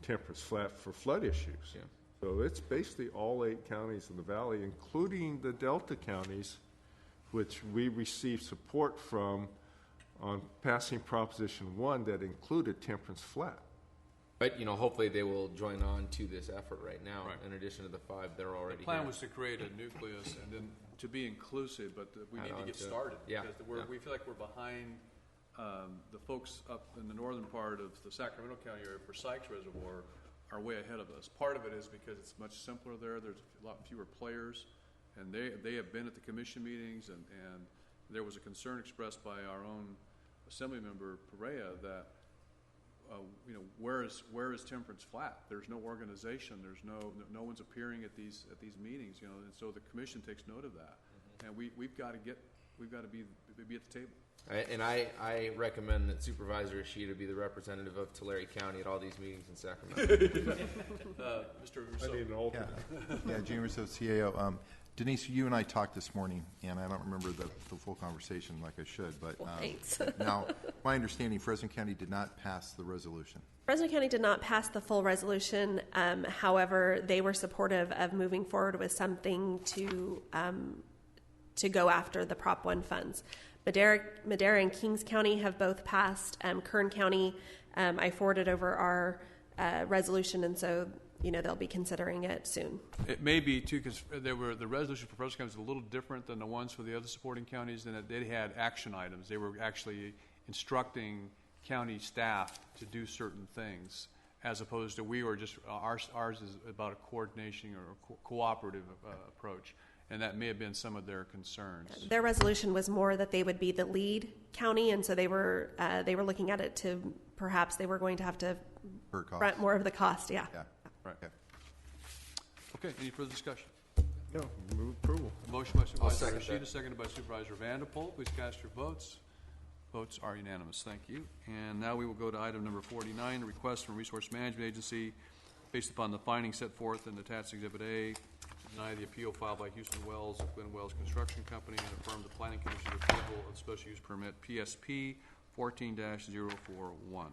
Temperance Flat for flood issues. Yeah. So it's basically all 8 counties in the valley, including the Delta counties, which we received support from on passing Proposition 1 that included Temperance Flat. But, hopefully they will join on to this effort right now, in addition to the 5 that are already The plan here. was to create a nucleus and then to be inclusive, but we need to get started. Yeah. Because we feel like we're behind the folks up in the northern part of the Sacramento County area for Sykes Reservoir are way ahead of us. Part of it is because it's much simpler there. There's a lot fewer players, and they have been at the commission meetings, and there was a concern expressed by our own Assembly Member Perea that where is Temperance Flat? There's no organization. There's no one's appearing at these meetings. And so the commission takes note of that, and we've got to be at the table. And I recommend that Supervisor Ishida be the representative of Tulare County at all these meetings in Sacramento. Mr. Rousseau. I need an alternate. Yeah, Gene Rousseau, CAO. Denise, you and I talked this morning, and I don't remember the full conversation like I should, but Thanks. now, my understanding, Fresno County did not pass the resolution. Fresno County did not pass the full resolution. However, they were supportive of moving forward with something to go after the Prop 1 funds. Madera and Kings County have both passed. Kern County, I forwarded over our resolution, and so they'll be considering it soon. It may be too, because the resolution for Fresno County is a little different than the ones for the other supporting counties, in that they had action items. They were actually instructing county staff to do certain things, as opposed to we were just ours is about a coordination or a cooperative approach. And that may have been some of their concerns. Their resolution was more that they would be the lead county, and so they were looking at it to perhaps they were going to have to front more of the cost. Yeah. Right. Okay. Any further discussion? No. Move approval. Motion by Supervisor Ishida, seconded by Supervisor Vanderpool. Please cast your votes. Votes are unanimous. Thank you. And now we will go to item number 49, a request from Resource Management Agency based upon the findings set forth in attached Exhibit A, to deny the appeal filed by Houston Wells of Glen Wells Construction Company and affirm the Planning Commission's approval of special use permit PSP 14-041.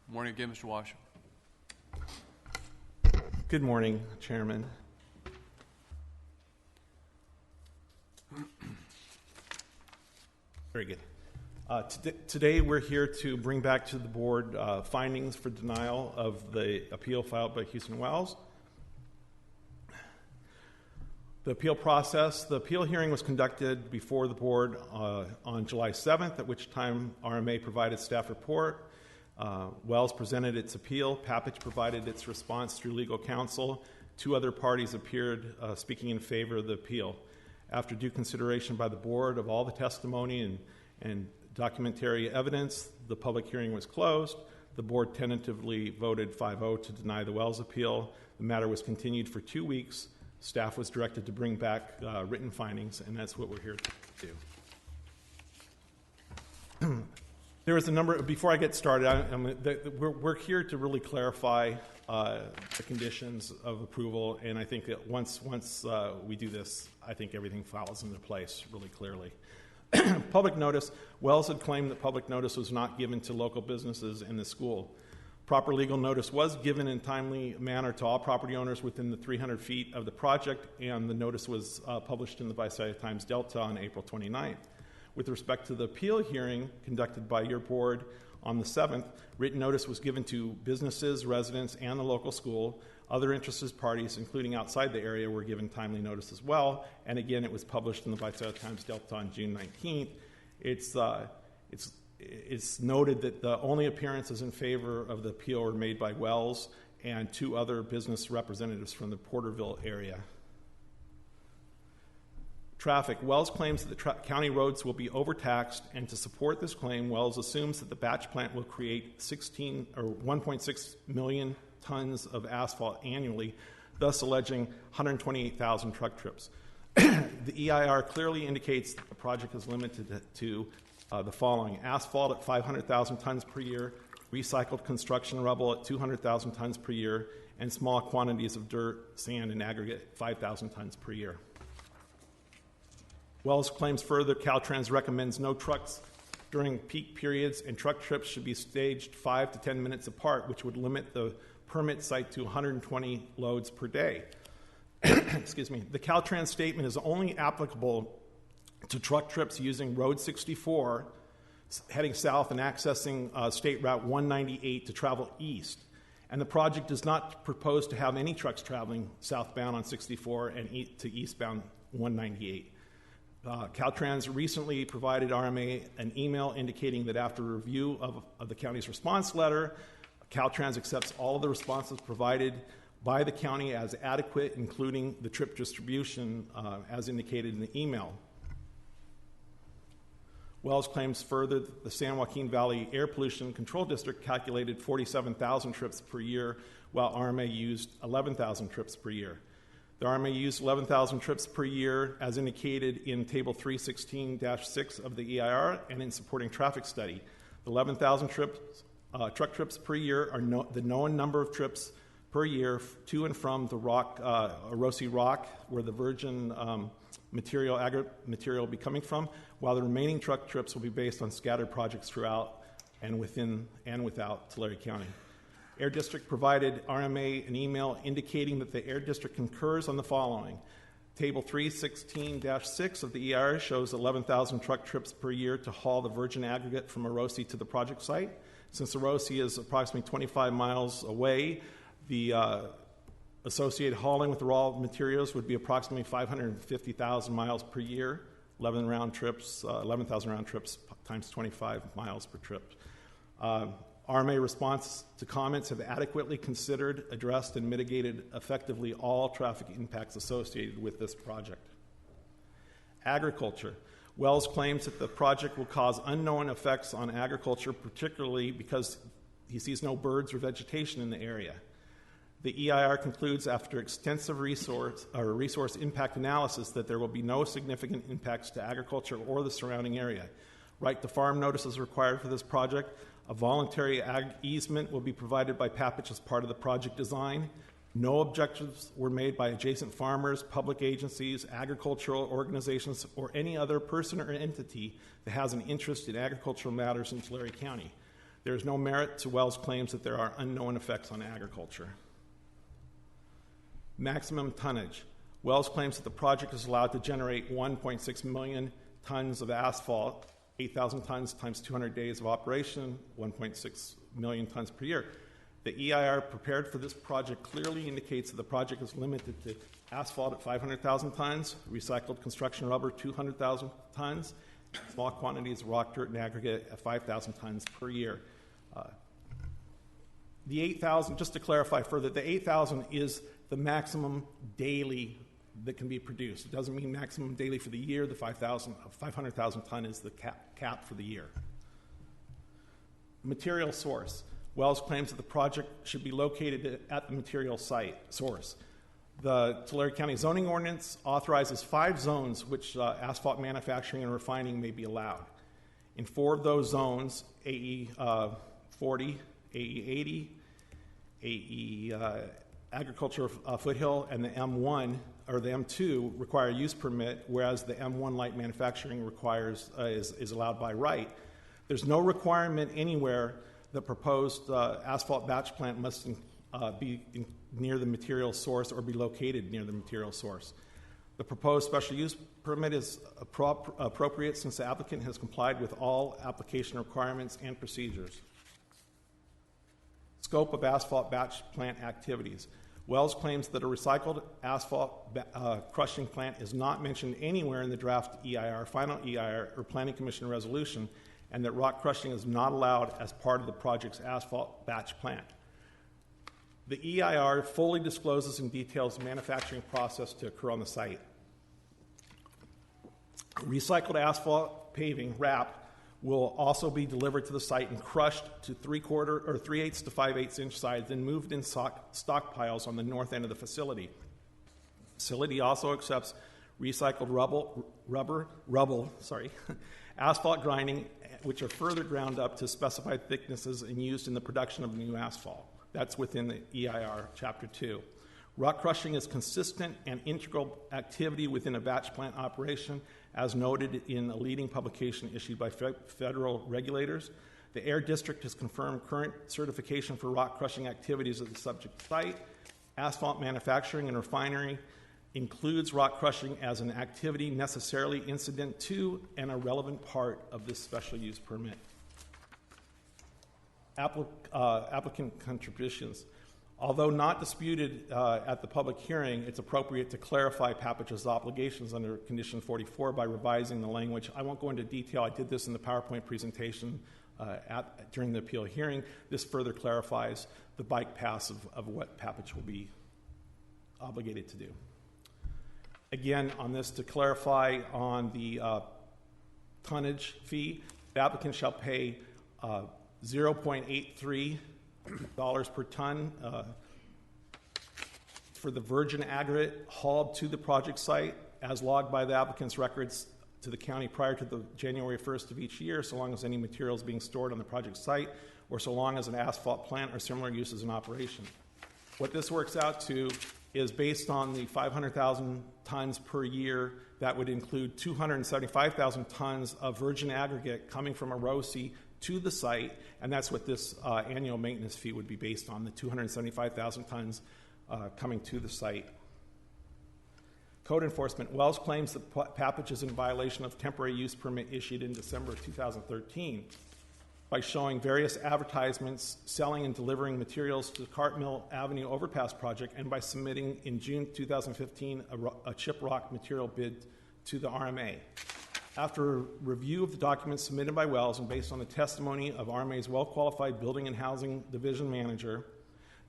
Morning again, Mr. Wash. Good morning, Chairman. Very good. Today we're here to bring back to the board findings for denial of the appeal filed by Houston Wells. The appeal hearing was conducted before the board on July 7th, at which time RMA provided staff report. Wells presented its appeal. Papich provided its response through legal counsel. 2 other parties appeared speaking in favor of the appeal. After due consideration by the board of all the testimony and documentary evidence, the public hearing was closed. The board tentatively voted 5-0 to deny the Wells appeal. The matter was continued for 2 weeks. Staff was directed to bring back written findings, and that's what we're here to do. There is a number, before I get started, we're here to really clarify the conditions of approval, and I think that once we do this, I think everything falls into place really clearly. Public notice. Wells had claimed that public notice was not given to local businesses in the school. Proper legal notice was given in timely manner to all property owners within the 300 feet of the project, and the notice was published in the Visalia Times Delta on April 29th. With respect to the appeal hearing conducted by your board on the 7th, written notice was given to businesses, residents, and the local school. Other interested parties, including outside the area, were given timely notice as well. And again, it was published in the Visalia Times Delta on June 19th. It's noted that the only appearances in favor of the appeal were made by Wells, and 2 other business representatives from the Porterville area. Traffic. Wells claims that the county roads will be overtaxed, and to support this claim, Wells assumes that the batch plant will create 1.6 million tons of asphalt annually, thus alleging 128,000 truck trips. The EIR clearly indicates that the project is limited to the following: asphalt at 500,000 tons per year, recycled construction rubble at 200,000 tons per year, and small quantities of dirt, sand, and aggregate at 5,000 tons per year. Wells claims further Caltrans recommends no trucks during peak periods, and truck trips should be staged 5 to 10 minutes apart, which would limit the permit site to 120 loads per day. Excuse me. The Caltrans statement is only applicable to truck trips using Road 64, heading south and accessing State Route 198 to travel east. And the project does not propose to have any trucks traveling southbound on 64 and to eastbound 198. Caltrans recently provided RMA an email indicating that after review of the county's response letter, Caltrans accepts all of the responses provided by the county as adequate, including the trip distribution as indicated in the email. Wells claims further that the San Joaquin Valley Air Pollution Control District calculated 47,000 trips per year, while RMA used 11,000 trips per year. The RMA used 11,000 trips per year as indicated in Table 316-6 of the EIR and in supporting traffic study. The 11,000 truck trips per year are the known number of trips per year to and from the Orosi Rock, where the virgin aggregate material will be coming from, while the remaining truck trips will be based on scattered projects throughout and within and without Tulare County. Air District provided RMA an email indicating that the Air District concurs on the following. Table 316-6 of the EIR shows 11,000 truck trips per year to haul the virgin aggregate from Orosi to the project site. Since Orosi is approximately 25 miles away, the associated hauling with the raw materials would be approximately 550,000 miles per year, 11,000 round trips times 25 miles per trip. RMA response to comments have adequately considered, addressed, and mitigated effectively all traffic impacts associated with this project. Agriculture. Wells claims that the project will cause unknown effects on agriculture, particularly because he sees no birds or vegetation in the area. The EIR concludes after extensive resource impact analysis that there will be no significant impacts to agriculture or the surrounding area. Right to farm notice is required for this project. A voluntary ag easement will be provided by Papich as part of the project design. No objections were made by adjacent farmers, public agencies, agricultural organizations, or any other person or entity that has an interest in agricultural matters in Tulare County. There is no merit to Wells' claims that there are unknown effects on agriculture. Maximum tonnage. Wells claims that the project is allowed to generate 1.6 million tons of asphalt, 8,000 tons times 200 days of operation, 1.6 million tons per year. The EIR prepared for this project clearly indicates that the project is limited to asphalt at 500,000 tons, recycled construction rubber 200,000 tons, small quantities of rock, dirt, and aggregate at 5,000 tons per year. The 8,000, just to clarify further, the 8,000 is the maximum daily that can be produced. It doesn't mean maximum daily for the year. The 500,000 ton is the cap for the year. Material source. Wells claims that the project should be located at the material site source. The Tulare County zoning ordinance authorizes 5 zones which asphalt manufacturing and refining may be allowed. In 4 of those zones, AE 40, AE 80, AE agriculture foothill, and the M1 or the M2 require a use permit, whereas the M1 light manufacturing requires is allowed by right. There's no requirement anywhere the proposed asphalt batch plant must be near the material source or be located near the material source. The proposed special use permit is appropriate since the applicant has complied with all application requirements and procedures. Scope of asphalt batch plant activities. Wells claims that a recycled asphalt crushing plant is not mentioned anywhere in the draft EIR, final EIR, or Planning Commission resolution, and that rock crushing is not allowed as part of the project's asphalt batch plant. The EIR fully discloses and details the manufacturing process to occur on the site. Recycled asphalt paving, RAP, will also be delivered to the site and crushed to 3/8 to 5/8 inch size, then moved in stockpiles on the north end of the facility. The facility also accepts recycled rubble, asphalt grinding, which are further ground up to specified thicknesses and used in the production of new asphalt. That's within the EIR Chapter 2. Rock crushing is consistent and integral activity within a batch plant operation, as noted in a leading publication issued by federal regulators. The Air District has confirmed current certification for rock crushing activities at the subject site. Asphalt manufacturing and refinery includes rock crushing as an activity necessarily incident to and a relevant part of this special use permit. Applicant contributions. Although not disputed at the public hearing, it's appropriate to clarify Papage's obligations under Condition 44 by revising the language. I won't go into detail. I did this in the PowerPoint presentation during the appeal hearing. This further clarifies the bike paths of what Papage will be obligated to do. Again, on this, to clarify on the tonnage fee, the applicant shall pay $0.83 per ton for the virgin aggregate hauled to the project site as logged by the applicant's records to the county prior to the January 1st of each year, so long as any material is being stored on the project site or so long as an asphalt plant or similar use is in operation. What this works out to is based on the 500,000 tons per year. That would include 275,000 tons of virgin aggregate coming from Erosi to the site, and that's what this annual maintenance fee would be based on, the 275,000 tons coming to the site. Code enforcement. Wells claims that Papage is in violation of temporary use permit issued in December of 2013 by showing various advertisements selling and delivering materials to the Cartmill Avenue Overpass project, and by submitting in June 2015 a chip rock material bid to the RMA. After a review of the documents submitted by Wells and based on the testimony of RMA's well-qualified Building and Housing Division Manager,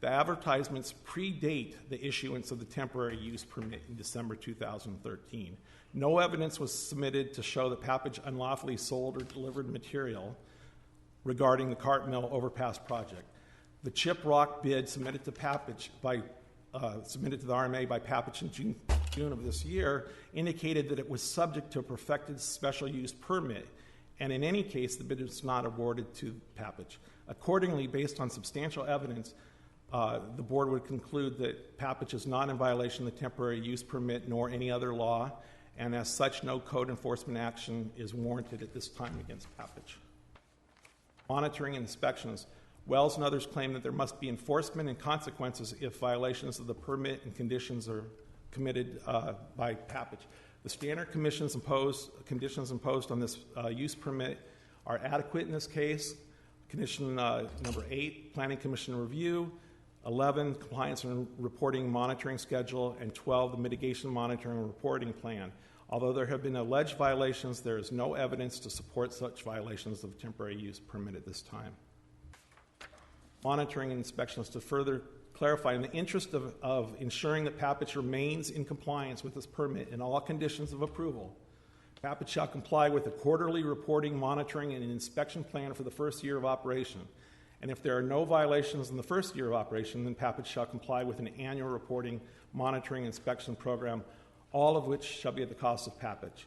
the advertisements predate the issuance of the temporary use permit in December 2013. No evidence was submitted to show that Papage unlawfully sold or delivered material regarding the Cartmill Overpass project. The chip rock bid submitted to Papage submitted to the RMA by Papage in June of this year indicated that it was subject to a perfected special use permit, and in any case, the bid was not awarded to Papage. Accordingly, based on substantial evidence, the board would conclude that Papage is not in violation of the temporary use permit nor any other law, and as such, no code enforcement action is warranted at this time against Papage. Monitoring and inspections. Wells and others claim that there must be enforcement and consequences if violations of the permit and conditions are committed by Papage. The standard conditions imposed on this use permit are adequate in this case. Condition number 8, Planning Commission review. 11, compliance and reporting monitoring schedule. And 12, the mitigation monitoring and reporting plan. Although there have been alleged violations, there is no evidence to support such violations of temporary use permit at this time. Monitoring and inspections. To further clarify, in the interest of ensuring that Papage remains in compliance with this permit in all conditions of approval, Papage shall comply with a quarterly reporting, monitoring, and inspection plan for the first year of operation. And if there are no violations in the first year of operation, then Papage shall comply with an annual reporting, monitoring, inspection program, all of which shall be at the cost of Papage.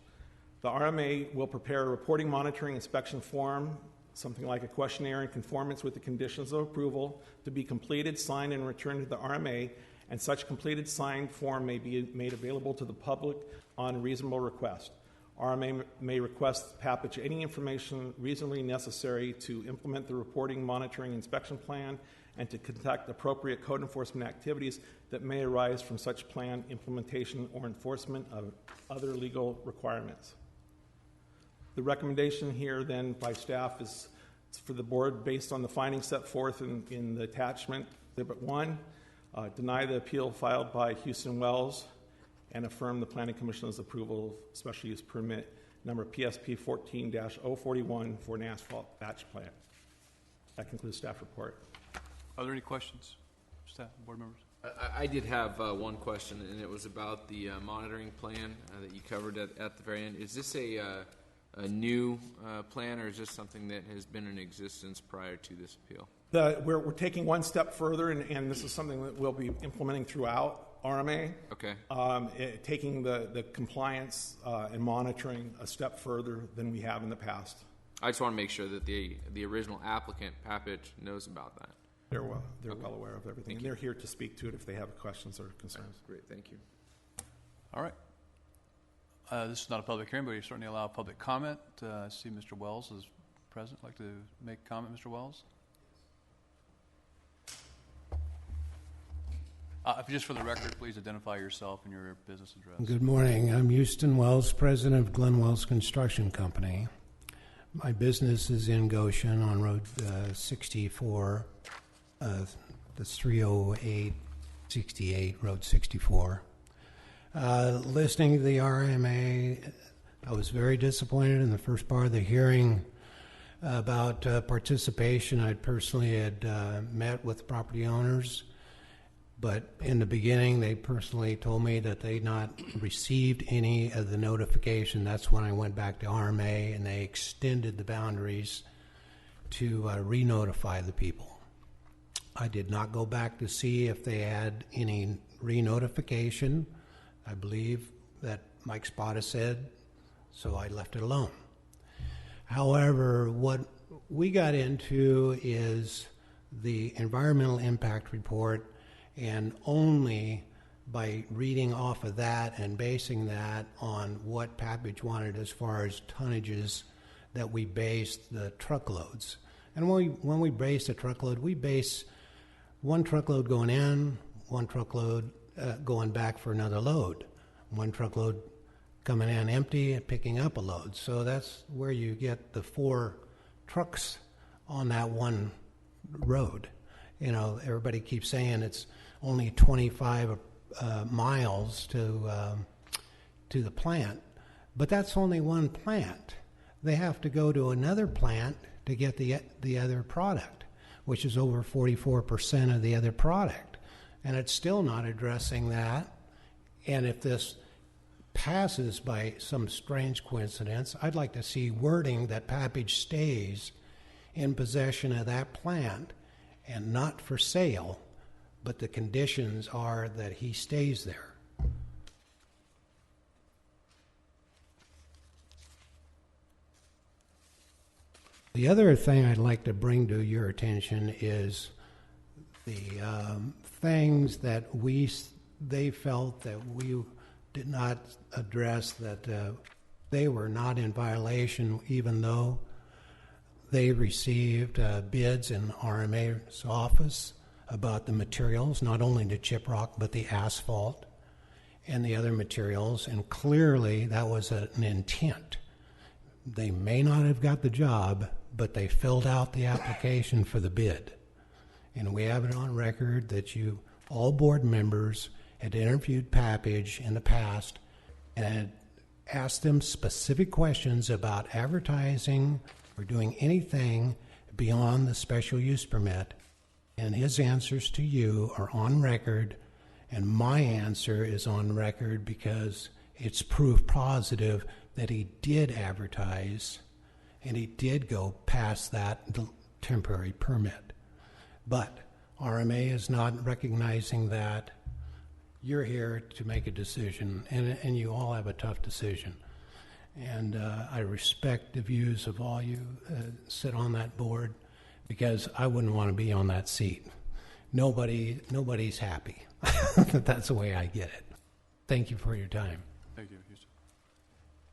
The RMA will prepare a reporting, monitoring, inspection form, something like a questionnaire in conformance with the conditions of approval, to be completed, signed, and returned to the RMA, and such completed signed form may be made available to the public on reasonable request. RMA may request Papage any information reasonably necessary to implement the reporting, monitoring, inspection plan, and to conduct appropriate code enforcement activities that may arise from such plan implementation or enforcement of other legal requirements. The recommendation here then by staff is for the board, based on the findings set forth in the attachment, Exhibit 1, deny the appeal filed by Houston Wells and affirm the Planning Commission's approval of special use permit number PSP 14-041 for an asphalt batch plant. That concludes staff report. Are there any questions? staff, board members? I did have one question, and it was about the monitoring plan that you covered at the very end. Is this a new plan, or is this something that has been in existence prior to this appeal? We're taking one step further, and this is something that we'll be implementing throughout RMA. Okay. Taking the compliance and monitoring a step further than we have in the past. I just want to make sure that the original applicant, Papich, knows about that. They're well aware of everything, and they're here to speak to it if they have questions or concerns. Great, thank you. All right. This is not a public hearing, but you certainly allow public comment. I see Mr. Wells is present. Like to make a comment, Mr. Wells? Just for the record, please identify yourself and your business address. Good morning. I'm Houston Wells, president of Glenn Wells Construction Company. My business is in Goshen on Road 64. That's 30868, Road 64. Listening to the RMA, I was very disappointed in the first part of the hearing about participation. I personally had met with property owners, but in the beginning they personally told me that they'd not received any of the notification. That's when I went back to RMA and they extended the boundaries to re-notify the people. I did not go back to see if they had any re-notification. I believe that Mike Spada said, so I left it alone. However, what we got into is the environmental impact report, and only by reading off of that and basing that on what Papich wanted as far as tonnages that we based the truckloads. And when we base a truckload, we base one truckload going in, one truckload going back for another load, one truckload coming in empty and picking up a load. So that's where you get the 4 trucks on that one road. You know, everybody keeps saying it's only 25 miles to the plant, but that's only one plant. They have to go to another plant to get the other product, which is over 44% of the other product. And it's still not addressing that. And if this passes by some strange coincidence, I'd like to see wording that Papich stays in possession of that plant and not for sale, but the conditions are that he stays there. The other thing I'd like to bring to your attention is the things that they felt that we did not address, that they were not in violation, even though they received bids in RMA's office about the materials, not only the chip rock, but the asphalt and the other materials, and clearly that was an intent. They may not have got the job, but they filled out the application for the bid. And we have it on record that all board members had interviewed Papich in the past and had asked them specific questions about advertising or doing anything beyond the special use permit. And his answers to you are on record, and my answer is on record because it's proof positive that he did advertise and he did go past that temporary permit. But RMA is not recognizing that. You're here to make a decision, and you all have a tough decision. And I respect the views of all you sit on that board, because I wouldn't want to be on that seat. Nobody's happy. That's the way I get it. Thank you for your time. Thank you, Houston.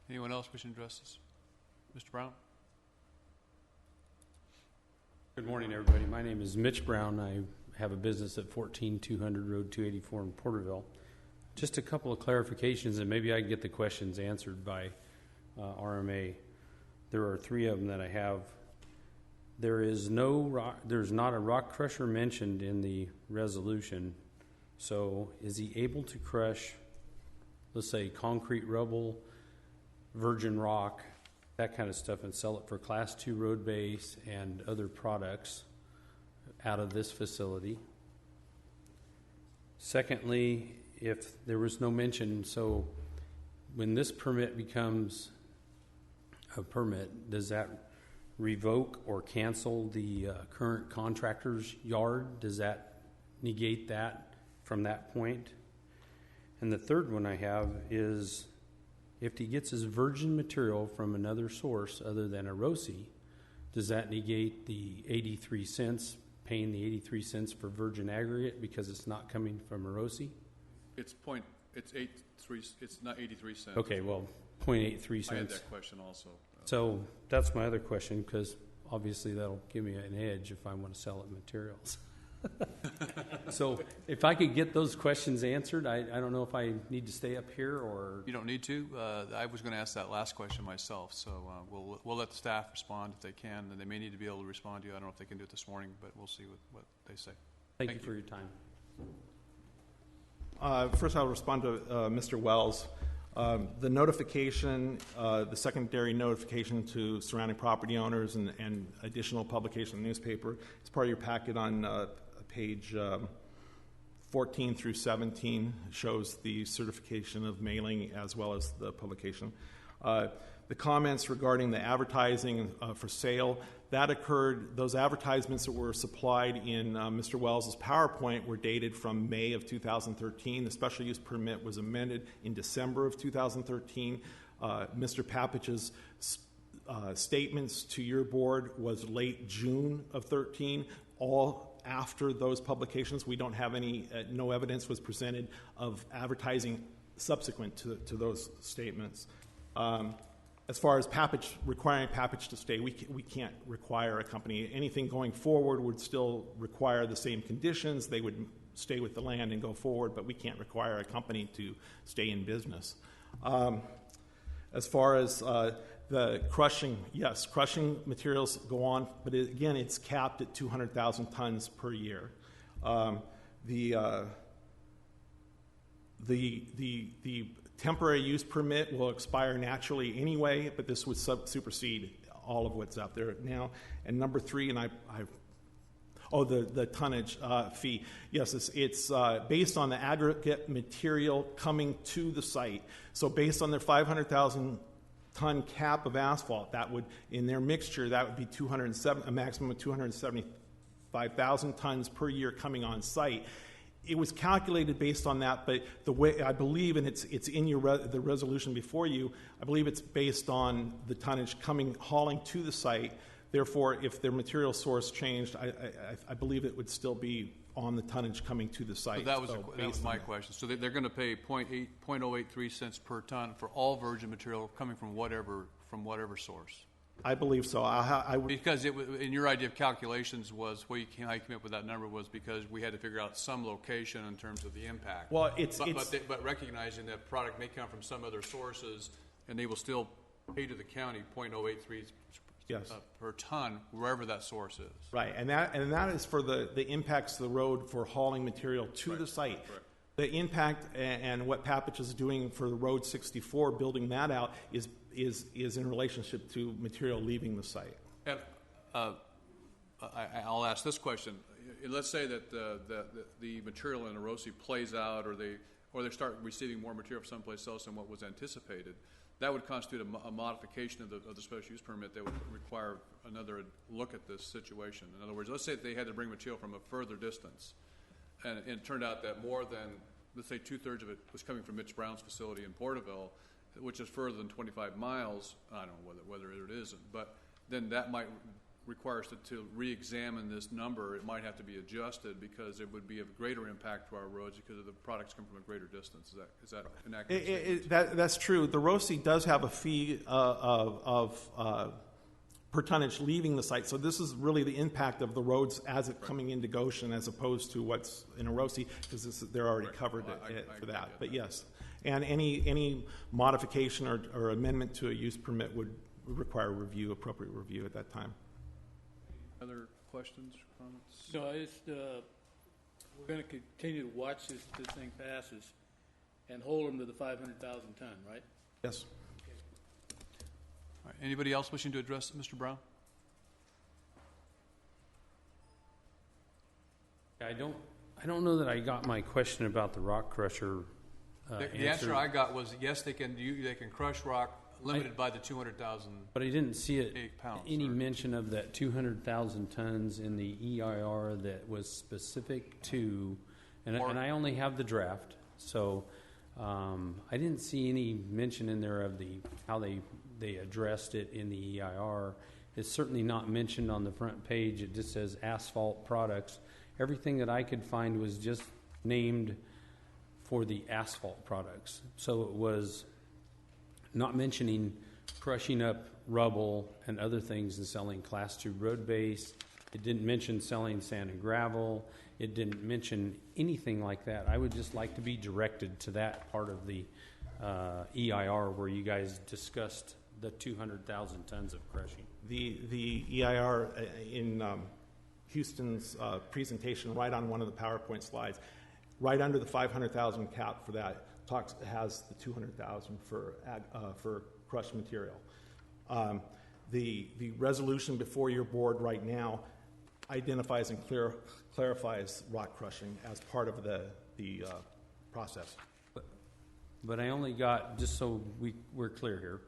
Anyone else wishing to address this? Mr. Brown? Good morning, everybody. My name is Mitch Brown. I have a business at 14200 Road 284 in Porterville. Just a couple of clarifications, and maybe I can get the questions answered by RMA. There are 3 of them that I have. There's not a rock crusher mentioned in the resolution. So is he able to crush, let's say, concrete rubble, virgin rock, that kind of stuff, and sell it for Class 2 road base and other products out of this facility? Secondly, if there was no mention, so when this permit becomes a permit, does that revoke or cancel the current contractor's yard? Does that negate that from that point? And the third one I have is, if he gets his virgin material from another source other than Erosi, does that negate the 83 cents, paying the 83 cents for virgin aggregate because it's not coming from Erosi? It's not 83 cents. Okay, well, 0.83 cents. I had that question also. So that's my other question, because obviously that'll give me an edge if I want to sell it materials. So if I could get those questions answered, I don't know if I need to stay up here or... You don't need to. I was going to ask that last question myself, so we'll let the staff respond if they can, and they may need to be able to respond to you. I don't know if they can do it this morning, but we'll see what they say. Thank you for your time. First, I'll respond to Mr. Wells. The notification, the secondary notification to surrounding property owners and additional publication in the newspaper, is part of your packet on page 14 through 17, shows the certification of mailing as well as the publication. The comments regarding the advertising for sale, that occurred, those advertisements that were supplied in Mr. Wells' PowerPoint were dated from May of 2013. The special use permit was amended in December of 2013. Mr. Papich's statements to your board was late June of 13, all after those publications. We don't have any, no evidence was presented of advertising subsequent to those statements. As far as requiring Papich to stay, we can't require a company. Anything going forward would still require the same conditions. They would stay with the land and go forward, but we can't require a company to stay in business. As far as the crushing, yes, crushing materials go on, but again, it's capped at 200,000 tons per year. The temporary use permit will expire naturally anyway, but this would supersede all of what's out there now. And number three, and the tonnage fee. Yes, it's based on the aggregate material coming to the site. So based on their 500,000 ton cap of asphalt, that would, in their mixture, that would be a maximum of 275,000 tons per year coming on site. It was calculated based on that, but the way I believe, and it's in the resolution before you, I believe it's based on the tonnage hauling to the site. Therefore, if their material source changed, I believe it would still be on the tonnage coming to the site. So that was my question. So they're going to pay 0.083 cents per ton for all virgin material coming from whatever source. I believe so. Because in your idea of calculations was how you came up with that number was because we had to figure out some location in terms of the impact. Well, but recognizing that product may come from some other sources, and they will still pay to the county 0.083 per ton wherever that source is. Right, and that is for the impacts to the road for hauling material to the site. Correct. The impact and what Papich is doing for the Road 64, building that out, is in relationship to material leaving the site. And I'll ask this question: let's say that the material in Erosi plays out, or they start receiving more material from someplace else than what was anticipated. That would constitute a modification of the special use permit that would require another look at this situation. In other words, let's say that they had to bring material from a further distance, and it turned out that more than, let's say, 2/3 of it was coming from Mitch Brown's facility in Porterville, which is further than 25 miles. I don't know whether it isn't, but then that might require us to re-examine this number. It might have to be adjusted because it would be of greater impact to our roads because of the products come from a greater distance. Is that an accurate statement? That's true. The ROSI does have a fee per tonnage leaving the site. So this is really the impact of the roads as it coming into Goshen as opposed to what's in Erosi, because they're already covered for that. But yes, and any modification or amendment to a use permit would require appropriate review at that time. Other questions, comments? No, we're going to continue to watch this thing passes and hold them to the 500,000 ton, right? Yes. All right. Anybody else wishing to address Mr. Brown? I I don't know that I got my question about the rock crusher The answer I got was yes, they can crush rock limited by the 200,000. But I didn't see it pounds, any mention of that 200,000 tons in the EIR that was specific to, and I only have the draft, so I didn't see any mention in there of how they addressed it in the EIR. It's certainly not mentioned on the front page. It just says asphalt products. Everything that I could find was just named for the asphalt products. So it was not mentioning crushing up rubble and other things and selling Class 2 road base. It didn't mention selling sand and gravel. It didn't mention anything like that. I would just like to be directed to that part of the EIR where you guys discussed the 200,000 tons of crushing. The EIR in Houston's presentation, right on one of the PowerPoint slides, right under the 500,000 cap for that, has the 200,000 for crushed material. The resolution before your board right now identifies and clarifies rock crushing as part of the process. But I only got, just so we're clear here,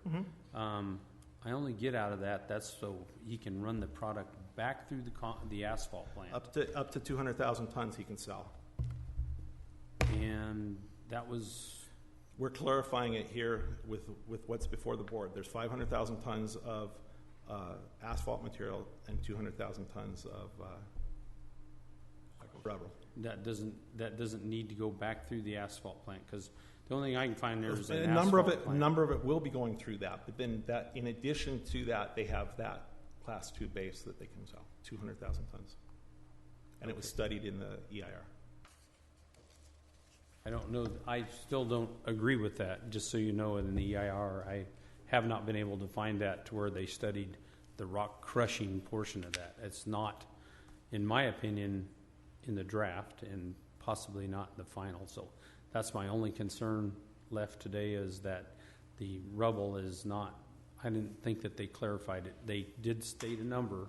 I only get out of that's so he can run the product back through the asphalt plant. Up to 200,000 tons he can sell. And that was... We're clarifying it here with what's before the board. There's 500,000 tons of asphalt material and 200,000 tons of rubber. That doesn't need to go back through the asphalt plant, because the only thing I can find there is a number of it will be going through that. But then that, in addition to that, they have that Class 2 base that they can sell, 200,000 tons, and it was studied in the EIR. I don't know. I still don't agree with that. Just so you know, in the EIR, I have not been able to find that to where they studied the rock crushing portion of that. It's not, in my opinion, in the draft, and possibly not in the final. So that's my only concern left today, is that the rubble is not. I didn't think that they clarified it. They did state a number,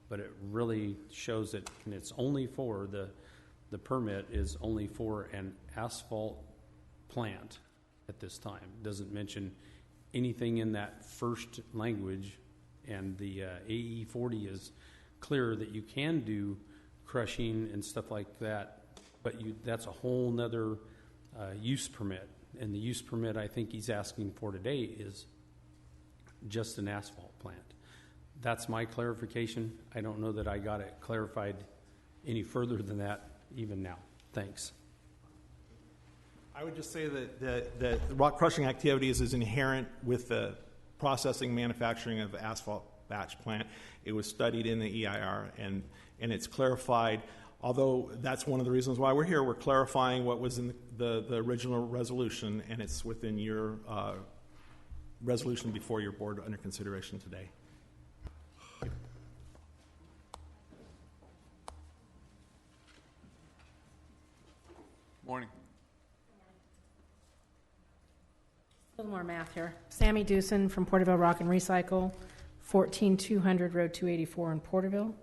but it really shows it, and it's only for the permit is only for an asphalt plant at this time. It doesn't mention anything in that first language, and the AE 40 is clear that you can do crushing and stuff like that, but that's a whole nother use permit. And the use permit I think he's asking for today is just an asphalt plant. That's my clarification. I don't know that I got it clarified any further than that even now. Thanks. I would just say that the rock crushing activities is inherent with the processing manufacturing of asphalt batch plant. It was studied in the EIR, and it's clarified. Although that's one of the reasons why we're here, we're clarifying what was in the original resolution, and it's within your resolution before your board under consideration today. Morning. A little more math here. Sammy Dewson from Porterville Rock and Recycle, 14200 Road 284 in Porterville.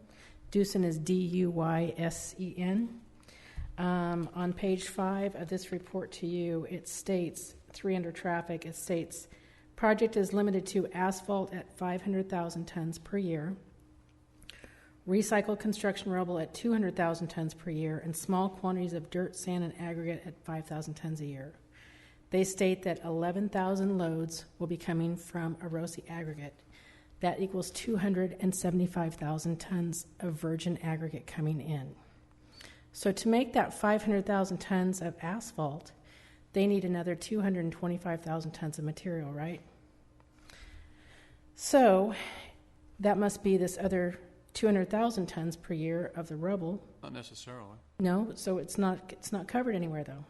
Dewson is D-U-Y-S-E-N. On page 5 of this report to you, it states, 3 under traffic, it states, project is limited to asphalt at 500,000 tons per year, recycled construction rubble at 200,000 tons per year, and small quantities of dirt, sand, and aggregate at 5,000 tons a year. They state that 11,000 loads will be coming from Erosi aggregate. That equals 275,000 tons of virgin aggregate coming in. So to make that 500,000 tons of asphalt, they need another 225,000 tons of material, right? So that must be this other 200,000 tons per year of the rubble. Not necessarily. No, so it's not covered anywhere though.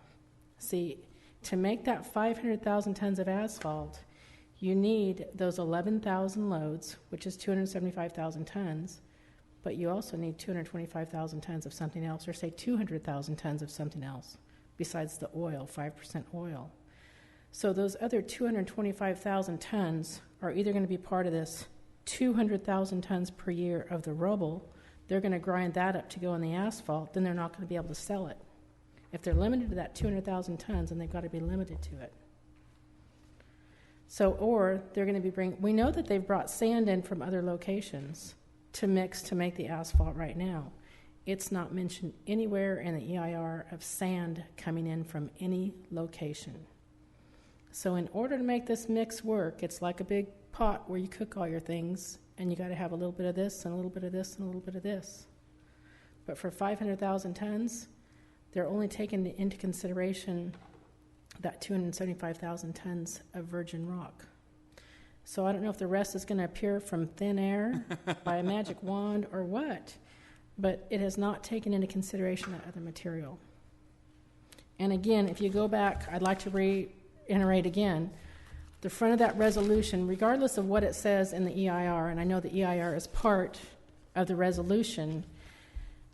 See, to make that 500,000 tons of asphalt, you need those 11,000 loads, which is 275,000 tons, but you also need 225,000 tons of something else, or say 200,000 tons of something else, besides the oil, 5% oil. So those other 225,000 tons are either going to be part of this 200,000 tons per year of the rubble they're going to grind that up to go in the asphalt, then they're not going to be able to sell it. If they're limited to that 200,000 tons, then they've got to be limited to it. So, or they're going to be we know that they've brought sand in from other locations to mix to make the asphalt right now. It's not mentioned anywhere in the EIR of sand coming in from any location. So in order to make this mix work, it's like a big pot where you cook all your things, and you got to have a little bit of this and a little bit of this and a little bit of this. But for 500,000 tons, they're only taking into consideration that 275,000 tons of virgin rock. So I don't know if the rest is going to appear from thin air by a magic wand or what, but it has not taken into consideration that other material. And again, if you go back, I'd like to reiterate again, the front of that resolution, regardless of what it says in the EIR, and I know the EIR is part of the resolution,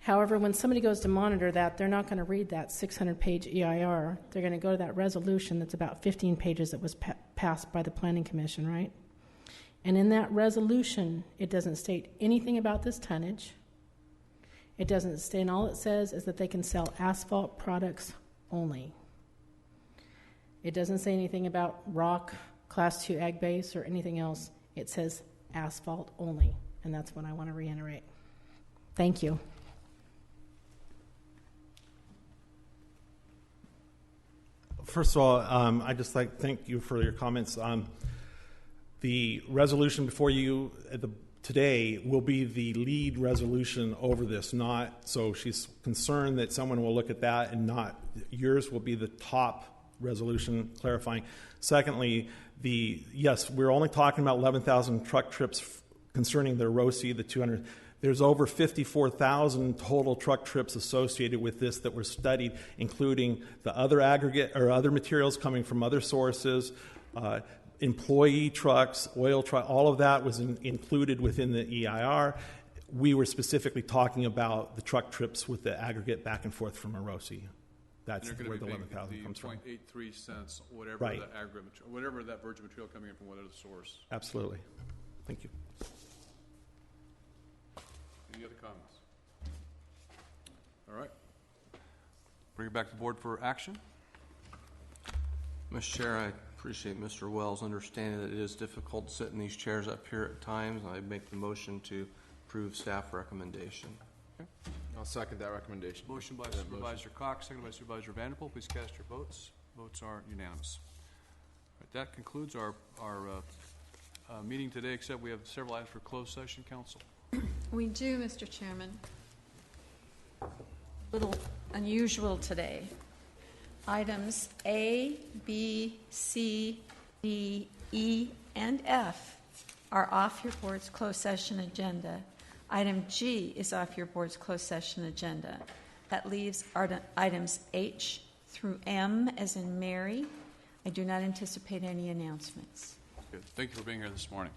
however, when somebody goes to monitor that, they're not going to read that 600-page EIR. They're going to go to that resolution that's about 15 pages that was passed by the Planning Commission, right? And in that resolution, it doesn't state anything about this tonnage. It doesn't state, and all it says is that they can sell asphalt products only. It doesn't say anything about rock, Class 2 ag base, or anything else. It says asphalt only, and that's what I want to reiterate. Thank you. First of all, I'd just like to thank you for your comments. The resolution before you today will be the lead resolution over this, so she's concerned that someone will look at that and not yours will be the top resolution clarifying. Secondly, yes, we're only talking about 11,000 truck trips concerning the ROSI, the 200. There's over 54,000 total truck trips associated with this that were studied, including the other aggregate or other materials coming from other sources, employee trucks, oil truck, all of that was included within the EIR. We were specifically talking about the truck trips with the aggregate back and forth from ROSI. That's where the 11,000 comes from. 0.83 cents, whatever right. the aggregate, whatever that virgin material coming in from whatever the source. Absolutely. Thank you. Any other comments? All right. Bring it back to the board for action. Mr. Chair, I appreciate Mr. Wells' understanding that it is difficult to sit in these chairs up here at times. I make the motion to approve staff recommendation. Okay. I'll second that recommendation. Motion by Supervisor Cox, second by Supervisor Vanderpool. Please cast your votes. Votes are unanimous. All right, that concludes our meeting today, except we have several items for closed session. Council. We do, Mr. Chairman. A little unusual today. Items A, B, C, D, E, and F are off your board's closed session agenda. Item G is off your board's closed session agenda. That leaves items H through M as in Mary. I do not anticipate any announcements. Good. Thank you for being here this morning.